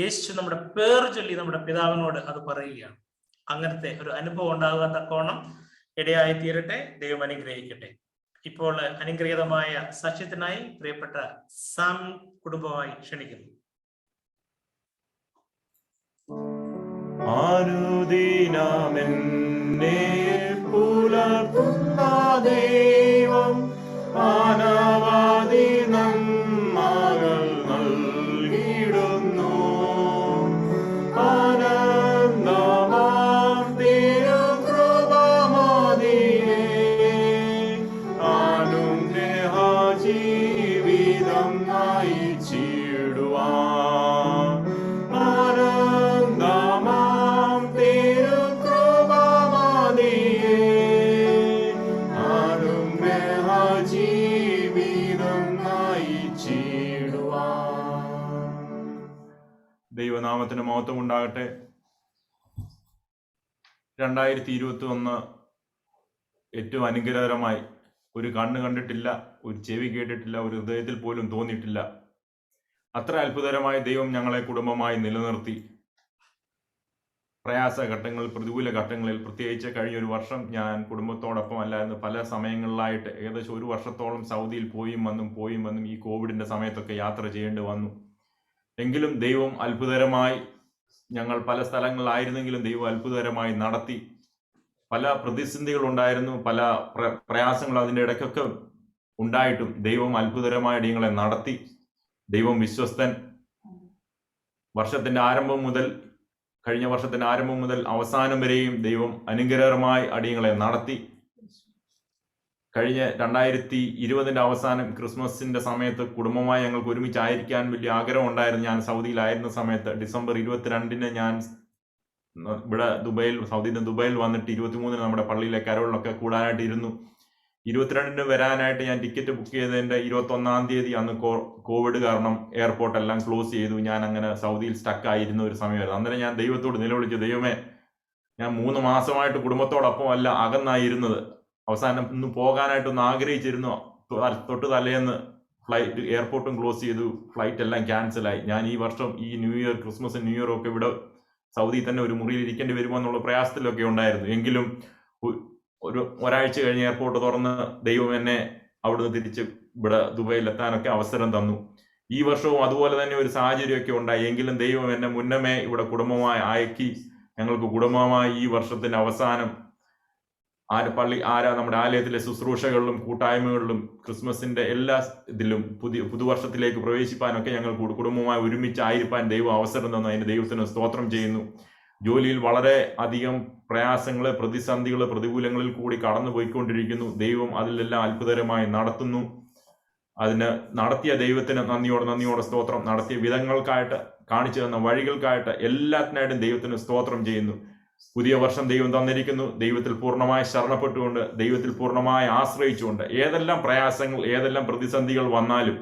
യേശു നമ്മുടെ പേര് ചൊല്ലി നമ്മുടെ പിതാവിനോട് അത് പറയുകയാണ്. അങ്ങനത്തെ ഒരു അനുഭവം ഉണ്ടാകാത്ത കോണം ഇടയായി തീരട്ടെ. ദൈവം അനുഗ്രഹിക്കട്ടെ. ഇപ്പോൾ അനുഗ്രഹീതമായ സാക്ഷ്യത്തിനായി പ്രിയപ്പെട്ട സാം കുടുംബമായി ക്ഷണിക്കുന്നു. അനുദിനമെന്നെ പുലർത്തുന്ന ദൈവം അനവധി നന്മകൾ നൽകിയിടുന്നു. അനന്തമാം തിരുകൃപമതിയെ അനുഗ്രഹ ജീവിതം നയിച്ചിടുവാൻ അനന്തമാം തിരുകൃപമതിയെ അനുഗ്രഹ ജീവിതം നയിച്ചിടുവാൻ. ദൈവനാമത്തിന് മഹത്വം ഉണ്ടാകട്ടെ. 2021 ഏറ്റവും അനുഗ്രഹകരമായി ഒരു കണ്ണ് കണ്ടിട്ടില്ല, ഒരു ചെവി കേട്ടിട്ടില്ല, ഒരു ഹൃദയത്തിൽ പോലും തോന്നിയിട്ടില്ല. അത്ര അത്ഭുതകരമായി ദൈവം ഞങ്ങളെ കുടുംബമായി നിലനിർത്തി. പ്രയാസഘട്ടങ്ങളിൽ, പ്രതികൂല ഘട്ടങ്ങളിൽ, പ്രത്യേകിച്ച് കഴിഞ്ഞൊരു വർഷം ഞാൻ കുടുംബത്തോടൊപ്പം അല്ലായിരുന്നു. പല സമയങ്ങളിലായിട്ട് ഏകദേശം ഒരു വർഷത്തോളം സൗദിയിൽ പോയും വന്നും ഈ കോവിഡിന്റെ സമയത്തൊക്കെ യാത്ര ചെയ്യേണ്ടി വന്നു. എങ്കിലും ദൈവം അത്ഭുതകരമായി, ഞങ്ങൾ പല സ്ഥലങ്ങളിലായിരുന്നെങ്കിലും ദൈവം അത്ഭുതകരമായി നടത്തി. പല പ്രതിസന്ധികൾ ഉണ്ടായിരുന്നു, പല പ്രയാസങ്ങൾ അതിൻ്റെ ഇടയ്ക്കൊക്കെ ഉണ്ടായിട്ടും ദൈവം അത്ഭുതകരമായി ഞങ്ങളെ നടത്തി. ദൈവം വിശ്വസ്തൻ. കഴിഞ്ഞ വർഷത്തിന്റെ ആരംഭം മുതൽ അവസാനം വരെയും ദൈവം അനുഗ്രഹകരമായി അടിയങ്ങളെ നടത്തി. കഴിഞ്ഞ 2020 അവസാനം ക്രിസ്മസിന്റെ സമയത്ത് കുടുംബമായി ഞങ്ങൾക്ക് ഒരുമിച്ചായിരിക്കാൻ വലിയ ആഗ്രഹം ഉണ്ടായിരുന്നു. ഞാൻ സൗദിയിലായിരുന്ന സമയത്ത് ഡിസംബർ 22 ഞാൻ ഇവിടെ സൗദിയിൽ നിന്ന് ദുബൈയിൽ വന്നിട്ട് 23 നമ്മുടെ പള്ളിയിലെ കരോളിലൊക്കെ കൂടാനായിട്ട് ഇരുന്നു. 22 വരാനായിട്ട് ഞാൻ ടിക്കറ്റ് ബുക്ക് ചെയ്തതിന്റെ 21 തീയതി അന്ന് കോവിഡ് കാരണം എയർപോർട്ട് എല്ലാം ക്ലോസ് ചെയ്തു. ഞാൻ അങ്ങനെ സൗദിയിൽ സ്റ്റക്ക് ആയിരുന്ന ഒരു സമയമായിരുന്നു. അന്നേരം ഞാൻ ദൈവത്തോട് നിലവിളിച്ചു, ദൈവമേ, ഞാൻ 3 മാസമായിട്ട് കുടുംബത്തോടൊപ്പം അല്ല അകന്നായിരുന്നത്. അവസാനം ഇന്ന് പോകാനായിട്ടൊന്ന് ആഗ്രഹിച്ചിരുന്നു. തൊട്ട് തലേന്ന് എയർപോർട്ടും ക്ലോസ് ചെയ്തു, ഫ്ലൈറ്റ് എല്ലാം ക്യാൻസലായി. ഞാൻ ഈ വർഷം ഈ ക്രിസ്മസും ന്യൂ ഇയറും ഒക്കെ ഇവിടെ സൗദിയിൽ തന്നെ ഒരു മുറിയിൽ ഇരിക്കേണ്ടി വരുമോ എന്നുള്ള പ്രയാസത്തിലൊക്കെ ഉണ്ടായിരുന്നു. എങ്കിലും ഒരാഴ്ച കഴിഞ്ഞ് എയർപോർട്ട് തുറന്ന് ദൈവം എന്നെ അവിടുന്ന് തിരിച്ച് ഇവിടെ ദുബൈയിൽ എത്താനൊക്കെ അവസരം തന്നു. ഈ വർഷവും അതുപോലെ തന്നെ ഒരു സാഹചര്യമൊക്കെ ഉണ്ടായി. എങ്കിലും ദൈവം എന്നെ മുന്നമേ ഇവിടെ കുടുംബമായി അയക്കി. ഞങ്ങൾക്ക് കുടുംബമായി ഈ വർഷത്തിന്റെ അവസാനം നമ്മുടെ ആലയത്തിലെ ശുശ്രൂഷകളിലും കൂട്ടായ്മകളിലും ക്രിസ്മസിന്റെ എല്ലാ ഇതിലും പുതുവർഷത്തിലേക്ക് പ്രവേശിപ്പാനൊക്കെ ഞങ്ങൾ കുടുംബമായി ഒരുമിച്ചായിരിക്കാൻ ദൈവം അവസരം തന്നു. അതിന് ദൈവത്തിന് സ്തോത്രം ചെയ്യുന്നു. ജോലിയിൽ വളരെ അധികം പ്രയാസങ്ങള്, പ്രതിസന്ധികള്, പ്രതികൂലങ്ങളിൽ കൂടി കടന്നു പോയിക്കൊണ്ടിരിക്കുന്നു. ദൈവം അതിലെല്ലാം അത്ഭുതകരമായി നടത്തുന്നു. അതിന് നടത്തിയ ദൈവത്തിന് നന്ദിയോടെ സ്തോത്രം. നടത്തിയ വിധങ്ങൾക്കായിട്ട്, കാണിച്ചു തന്ന വഴികൾക്കായിട്ട്, എല്ലാത്തിനായിട്ടും ദൈവത്തിന് സ്തോത്രം ചെയ്യുന്നു. പുതിയ വർഷം ദൈവം തന്നിരിക്കുന്നു. ദൈവത്തിൽ പൂർണ്ണമായി ശരണപ്പെട്ടുകൊണ്ട്, ദൈവത്തിൽ പൂർണ്ണമായി ആശ്രയിച്ചുകൊണ്ട്, ഏതെല്ലാം പ്രയാസങ്ങൾ, ഏതെല്ലാം പ്രതിസന്ധികൾ വന്നാലും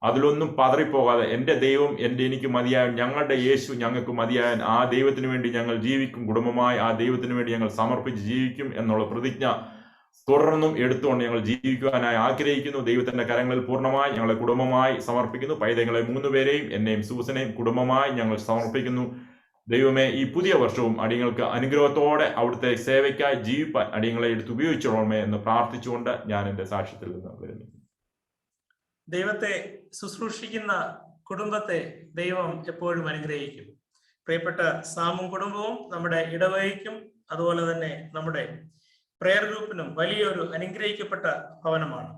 അതിലൊന്നും പതറിപ്പോകാതെ, എൻ്റെ ദൈവം എനിക്ക് മതിയായ, ഞങ്ങളുടെ യേശു ഞങ്ങൾക്ക് മതിയായ ആ ദൈവത്തിന് വേണ്ടി ഞങ്ങൾ ജീവിക്കും. കുടുംബമായി ആ ദൈവത്തിന് വേണ്ടി ഞങ്ങൾ സമർപ്പിച്ച് ജീവിക്കും എന്നുള്ള പ്രതിജ്ഞ തുടർന്നും എടുത്തുകൊണ്ട് ഞങ്ങൾ ജീവിക്കുവാനായി ആഗ്രഹിക്കുന്നു. ദൈവത്തിന്റെ കരങ്ങളിൽ പൂർണ്ണമായി ഞങ്ങളെ കുടുംബമായി സമർപ്പിക്കുന്നു. പൈതങ്ങളെ 3 പേരെയും എന്നെയും സൂസനെയും കുടുംബമായി ഞങ്ങൾ സമർപ്പിക്കുന്നു. ദൈവമേ, ഈ പുതിയ വർഷവും അടിയങ്ങൾക്ക് അനുഗ്രഹത്തോടെ അവിടുത്തെ സേവയ്ക്കായി ജീവിപ്പാൻ അടിയങ്ങളെ എടുത്ത് ഉപയോഗിച്ചോളമേ എന്ന് പ്രാർത്ഥിച്ചുകൊണ്ട് ഞാൻ എൻ്റെ സാക്ഷ്യത്തിൽ നിന്ന് വരുന്നു. ദൈവത്തെ ശുശ്രൂഷിക്കുന്ന കുടുംബത്തെ ദൈവം എപ്പോഴും അനുഗ്രഹിക്കും. പ്രിയപ്പെട്ട സാമും കുടുംബവും നമ്മുടെ ഇടവകയ്ക്കും അതുപോലെ തന്നെ നമ്മുടെ പ്രെയർ ഗ്രൂപ്പിനും വലിയൊരു അനുഗ്രഹിക്കപ്പെട്ട ഭവനമാണ്.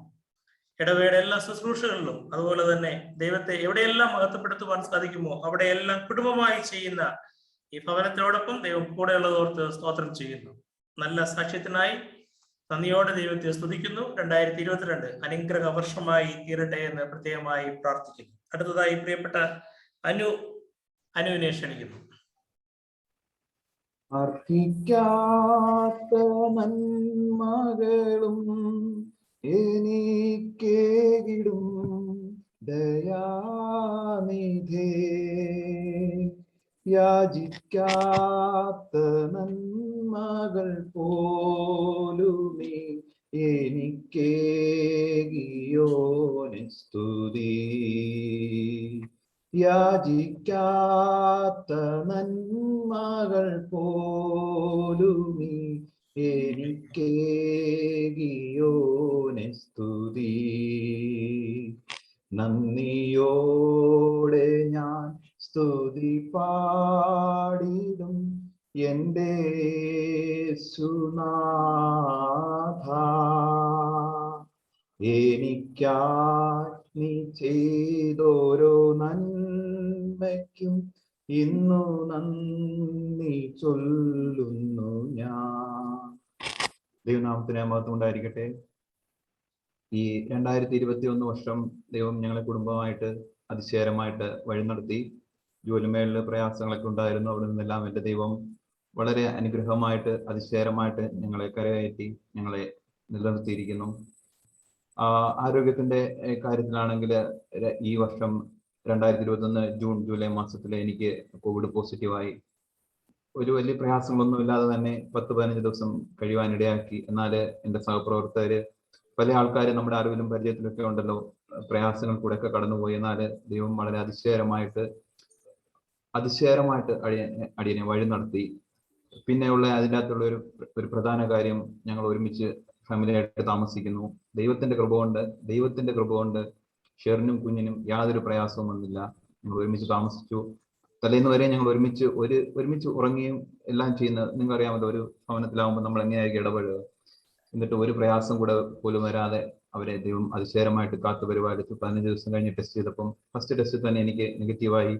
ഇടവേള എല്ലാ ശുശ്രൂഷകളിലും അതുപോലെ തന്നെ ദൈവത്തെ എവിടെയെല്ലാം മഹത്വപ്പെടുത്തുവാൻ സാധിക്കുമോ അവിടെയെല്ലാം കുടുംബമായി ചെയ്യുന്ന ഈ ഭവനത്തിനോടൊപ്പം ദൈവം കൂടെയുള്ളതോർത്ത് സ്തോത്രം ചെയ്യുന്നു. നല്ല സാക്ഷ്യത്തിനായി നന്ദിയോടെ ദൈവത്തെ സ്തുതിക്കുന്നു. 2022 അനുഗ്രഹ വർഷമായി തീരട്ടെ എന്ന് പ്രത്യേകമായി പ്രാർത്ഥിക്കുന്നു. അടുത്തതായി പ്രിയപ്പെട്ട അനുവിനെ ക്ഷണിക്കുന്നു. അർഹിക്കാത്ത നന്മകളും എനിക്കേകിടും ദയാനിധേ, യാചിക്കാത്ത നന്മകൾ പോലുമേ എനിക്കേകിയോനെ സ്തുതി. യാചിക്കാത്ത നന്മകൾ പോലുമേ എനിക്കേകിയോനെ സ്തുതി. നന്ദിയോടെ ഞാൻ സ്തുതി പാടിടും എൻ്റെ സുനാഥ. എനിക്കായി നീ ചെയ്തോരോ നന്മയ്ക്കും ഇന്നു നന്ദി ചൊല്ലുന്നു ഞാൻ. ദൈവനാമത്തിന് മഹത്വം ഉണ്ടായിരിക്കട്ടെ. ഈ 2021 വർഷം ദൈവം ഞങ്ങളെ കുടുംബമായിട്ട് അതിശയകരമായിട്ട് വഴി നടത്തി. ജോലിമേളിൽ പ്രയാസങ്ങളൊക്കെ ഉണ്ടായിരുന്നു. അവിടെ നിന്നെല്ലാം എൻ്റെ ദൈവം വളരെ അനുഗ്രഹമായിട്ട് അതിശയകരമായിട്ട് ഞങ്ങളെ കരകയറ്റി ഞങ്ങളെ നിലനിർത്തിയിരിക്കുന്നു. ആരോഗ്യത്തിന്റെ കാര്യത്തിലാണെങ്കിൽ ഈ വർഷം 2021 ജൂൺ ജൂലൈ മാസത്തിൽ എനിക്ക് കോവിഡ് പോസിറ്റീവായി. ഒരു വലിയ പ്രയാസങ്ങളൊന്നും ഇല്ലാതെ തന്നെ 10-15 ദിവസം കഴിയുവാനിടയാക്കി. എന്നാൽ എൻ്റെ സഹപ്രവർത്തകര് പല ആൾക്കാർ നമ്മുടെ അറിവിലും പരിചയത്തിലൊക്കെ ഉണ്ടല്ലോ, പ്രയാസങ്ങൾ കൂടെ ഒക്കെ കടന്നുപോയി. എന്നാൽ ദൈവം വളരെ അതിശയകരമായിട്ട് അടിയനെ വഴി നടത്തി. പിന്നെയുള്ള അതിൻ്റെ അകത്തുള്ള ഒരു പ്രധാന കാര്യം, ഞങ്ങൾ ഒരുമിച്ച് ഫാമിലിയായിട്ട് താമസിക്കുന്നു. ദൈവത്തിന്റെ കൃപ കൊണ്ട് ഷെറിനും കുഞ്ഞിനും യാതൊരു പ്രയാസവും വന്നില്ല. ഞങ്ങൾ ഒരുമിച്ച് താമസിച്ചു. തലേന്ന് വരെ ഞങ്ങൾ ഒരുമിച്ച് ഉറങ്ങുകയും എല്ലാം ചെയ്യുന്ന, നിങ്ങൾക്ക് അറിയാമല്ലോ, ഒരു ഭവനത്തിലാവുമ്പോൾ നമ്മൾ എങ്ങനെയായിരിക്കും ഇടപെടുക. എന്നിട്ട് ഒരു പ്രയാസം കൂടെ പോലും വരാതെ അവരെ ദൈവം അതിശയകരമായിട്ട് കാത്തു പരിപാലിച്ചു. 15 ദിവസം കഴിഞ്ഞ് ടെസ്റ്റ് ചെയ്തപ്പം ഫസ്റ്റ് ടെസ്റ്റിൽ തന്നെ എനിക്ക് നെഗറ്റീവായി.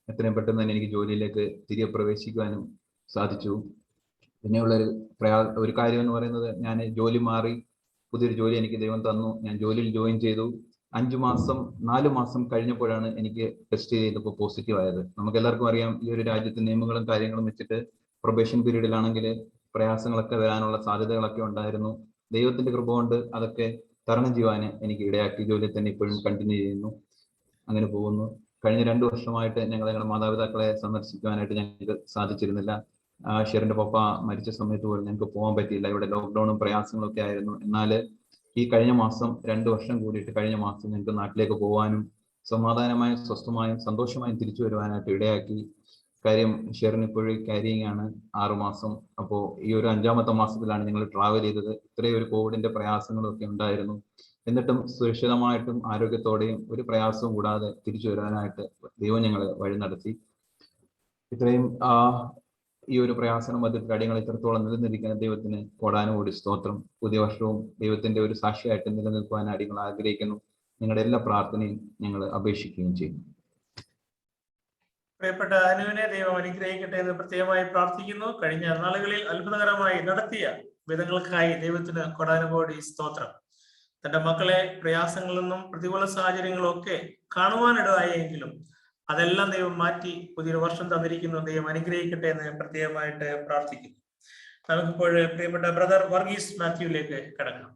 എത്രയും പെട്ടെന്ന് തന്നെ എനിക്ക് ജോലിയിലേക്ക് തിരികെ പ്രവേശിക്കുവാനും സാധിച്ചു. പിന്നെയുള്ള ഒരു കാര്യം എന്ന് പറയുന്നത്, ഞാൻ ജോലി മാറി പുതിയൊരു ജോലി എനിക്ക് ദൈവം തന്നു. ഞാൻ ജോലിയിൽ ജോയിൻ ചെയ്തു. 4 മാസം കഴിഞ്ഞപ്പോഴാണ് എനിക്ക് ടെസ്റ്റ് ചെയ്തപ്പോൾ പോസിറ്റീവ് ആയത്. നമുക്ക് എല്ലാവർക്കും അറിയാം, ഈ ഒരു രാജ്യത്തെ നിയമങ്ങളും കാര്യങ്ങളും വെച്ചിട്ട് പ്രൊബേഷൻ പീരീഡിലാണെങ്കിൽ പ്രയാസങ്ങളൊക്കെ വരാനുള്ള സാധ്യതകളൊക്കെ ഉണ്ടായിരുന്നു. ദൈവത്തിന്റെ കൃപ കൊണ്ട് അതൊക്കെ തരണം ചെയ്യുവാൻ എനിക്ക് ഇടയാക്കി. ജോലിയിൽ തന്നെ ഇപ്പോഴും കണ്ടിന്യൂ ചെയ്യുന്നു. അങ്ങനെ പോകുന്നു. കഴിഞ്ഞ 2 വർഷമായിട്ട് ഞങ്ങളുടെ മാതാപിതാക്കളെ സന്ദർശിക്കുവാനായിട്ട് ഞങ്ങൾക്ക് സാധിച്ചിരുന്നില്ല. ഷെറിന്റെ പപ്പ മരിച്ച സമയത്ത് പോലും ഞങ്ങൾക്ക് പോകാൻ പറ്റിയില്ല. ഇവിടെ ലോക്ക്ഡൌണും പ്രയാസങ്ങളും ഒക്കെ ആയിരുന്നു. എന്നാൽ ഈ കഴിഞ്ഞ മാസം 2 വർഷം കൂടിയിട്ട് കഴിഞ്ഞ മാസം ഞങ്ങൾക്ക് നാട്ടിലേക്ക് പോകാനും സമാധാനമായും സ്വസ്ഥമായും സന്തോഷമായും തിരിച്ചു വരുവാനായിട്ട് ഇടയാക്കി. കാര്യം ഷെറിന് ഇപ്പോഴും ക്യാരിയിങ് ആണ് 6 മാസം. അപ്പോൾ ഈ ഒരു 5ാമത്തെ മാസത്തിലാണ് ഞങ്ങൾ ട്രാവൽ ചെയ്തത്. ഇത്രയും ഒരു കോവിഡിന്റെ പ്രയാസങ്ങളും ഒക്കെ ഉണ്ടായിരുന്നു. എന്നിട്ടും സുരക്ഷിതമായിട്ടും ആരോഗ്യത്തോടെയും ഒരു പ്രയാസവും കൂടാതെ തിരിച്ചു വരാനായിട്ട് ദൈവം ഞങ്ങളെ വഴി നടത്തി. ഇത്രയും ഈ ഒരു പ്രയാസനം മധ്യത്തിൽ കാര്യങ്ങൾ ഇത്രത്തോളം നിലനിൽക്കുന്ന ദൈവത്തിന് കോടാനുകൂടി സ്തോത്രം. പുതിയ വർഷവും ദൈവത്തിന്റെ ഒരു സാക്ഷിയായിട്ട് നിലനിൽക്കുവാൻ അടികൾ ആഗ്രഹിക്കുന്നു. നിങ്ങളുടെ എല്ലാ പ്രാർത്ഥനയും ഞങ്ങൾ അപേക്ഷിക്കുകയും ചെയ്യും. പ്രിയപ്പെട്ട അനുവിനെ ദൈവം അനുഗ്രഹിക്കട്ടെ എന്ന് പ്രത്യേകമായി പ്രാർത്ഥിക്കുന്നു. കഴിഞ്ഞ നാളുകളിൽ അത്ഭുതകരമായി നടത്തിയ വിധങ്ങൾക്കായി ദൈവത്തിന് കൊടാനുകോടി സ്തോത്രം. തന്റെ മക്കളെ പ്രയാസങ്ങളിൽ നിന്നും പ്രതികൂല സാഹചര്യങ്ങളും ഒക്കെ കാണുവാനിടയായെങ്കിലും അതെല്ലാം ദൈവം മാറ്റി പുതിയൊരു വർഷം തന്നിരിക്കുന്നു. ദൈവം അനുഗ്രഹിക്കട്ടെ എന്ന് പ്രത്യേകമായിട്ട് പ്രാർത്ഥിക്കുന്നു. നമുക്കിപ്പോൾ പ്രിയപ്പെട്ട ബ്രദർ വർഗീസ് മാത്യുവിലേക്ക് കടക്കാം.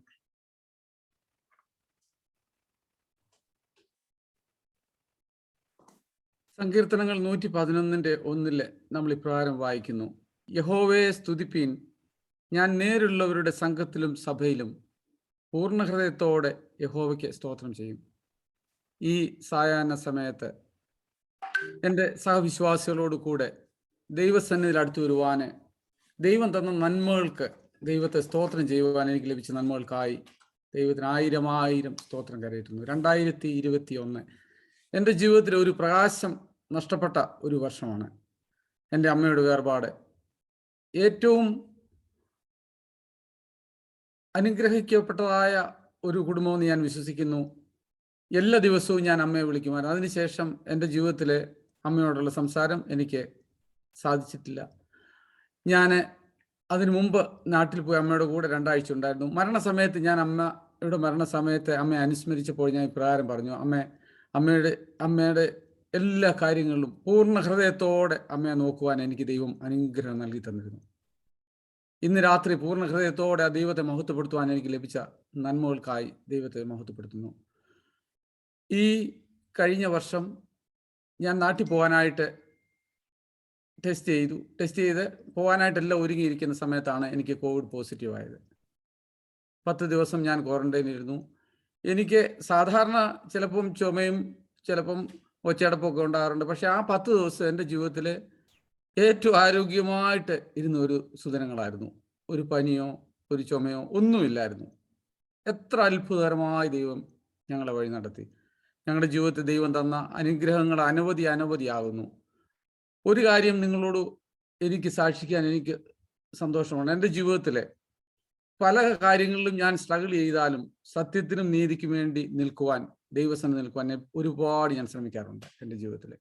സങ്കീർത്തനങ്ങൾ 111:1 നമ്മൾ ഇപ്രകാരം വായിക്കുന്നു: യഹോവയെ സ്തുതിപ്പീൻ, ഞാൻ നേരുള്ളവരുടെ സംഘത്തിലും സഭയിലും പൂർണ്ണ ഹൃദയത്തോടെ യഹോവയ്ക്ക് സ്തോത്രം ചെയ്യും. ഈ സായാഹ്ന സമയത്ത് എൻ്റെ സഹവിശ്വാസികളോട് കൂടെ ദൈവസന്നിധിയിൽ അടുത്ത് വരുവാന്, ദൈവം തന്ന നന്മകൾക്ക് ദൈവത്തെ സ്തോത്രം ചെയ്യുവാൻ എനിക്ക് ലഭിച്ച നന്മകൾക്കായി ദൈവത്തിന് 1000 സ്തോത്രം കരയറ്റുന്നു. 2021 എൻ്റെ ജീവിതത്തിൽ ഒരു പ്രകാശം നഷ്ടപ്പെട്ട ഒരു വർഷമാണ്. എൻ്റെ അമ്മയുടെ വേർപാട് ഏറ്റവും അനുഗ്രഹിക്കപ്പെട്ടതായ ഒരു കുടുംബമെന്ന് ഞാൻ വിശ്വസിക്കുന്നു. എല്ലാ ദിവസവും ഞാൻ അമ്മയെ വിളിക്കുമായിരുന്നു. അതിനുശേഷം എൻ്റെ ജീവിതത്തിൽ അമ്മയോടുള്ള സംസാരം എനിക്ക് സാധിച്ചിട്ടില്ല. ഞാൻ അതിനു മുമ്പ് നാട്ടിൽ പോയി അമ്മയുടെ കൂടെ 2 ആഴ്ച ഉണ്ടായിരുന്നു. മരണസമയത്ത് ഞാൻ അമ്മയുടെ മരണസമയത്ത് അമ്മയെ അനുസ്മരിച്ചപ്പോൾ ഞാൻ ഇപ്രകാരം പറഞ്ഞു, അമ്മയുടെ എല്ലാ കാര്യങ്ങളിലും പൂർണ്ണ ഹൃദയത്തോടെ അമ്മയെ നോക്കുവാൻ എനിക്ക് ദൈവം അനുഗ്രഹം നൽകി തന്നിരുന്നു. ഇന്ന് രാത്രി പൂർണ്ണ ഹൃദയത്തോടെ ആ ദൈവത്തെ മഹത്വപ്പെടുത്തുവാൻ എനിക്ക് ലഭിച്ച നന്മകൾക്കായി ദൈവത്തെ മഹത്വപ്പെടുത്തുന്നു. ഈ കഴിഞ്ഞ വർഷം ഞാൻ നാട്ടിൽ പോകാനായിട്ട് ടെസ്റ്റ് ചെയ്ത് പോകാനായിട്ടെല്ലാം ഒരുങ്ങിയിരിക്കുന്ന സമയത്താണ് എനിക്ക് കോവിഡ് പോസിറ്റീവ് ആയത്. 10 ദിവസം ഞാൻ ക്വാറന്റൈനിൽ ഇരുന്നു. എനിക്ക് സാധാരണ ചിലപ്പം ചുമയും ചിലപ്പം ഒച്ചയടപ്പൊക്കെ ഉണ്ടാകാറുണ്ട്. പക്ഷെ ആ 10 ദിവസം എൻ്റെ ജീവിതത്തിൽ ഏറ്റവും ആരോഗ്യമായിട്ട് ഇരുന്ന ഒരു സുദിനങ്ങളായിരുന്നു. ഒരു പനിയോ ഒരു ചുമയോ ഒന്നുമില്ലായിരുന്നു. എത്ര അത്ഭുതകരമായി ദൈവം ഞങ്ങളെ വഴി നടത്തി. ഞങ്ങളുടെ ജീവിതത്തിൽ ദൈവം തന്ന അനുഗ്രഹങ്ങൾ അനവധിയാകുന്നു. ഒരു കാര്യം നിങ്ങളോട് എനിക്ക് സാക്ഷിക്കാൻ എനിക്ക് സന്തോഷമാണ്. എൻ്റെ ജീവിതത്തിലെ പല കാര്യങ്ങളിലും ഞാൻ സ്ട്രഗിൾ ചെയ്താലും സത്യത്തിനും നീതിക്കും വേണ്ടി നിൽക്കുവാൻ, ദൈവസന്നിധിയിൽ നിൽക്കുവാൻ ഒരുപാട് ഞാൻ ശ്രമിക്കാറുണ്ട്. എൻ്റെ ജീവിതത്തിൽ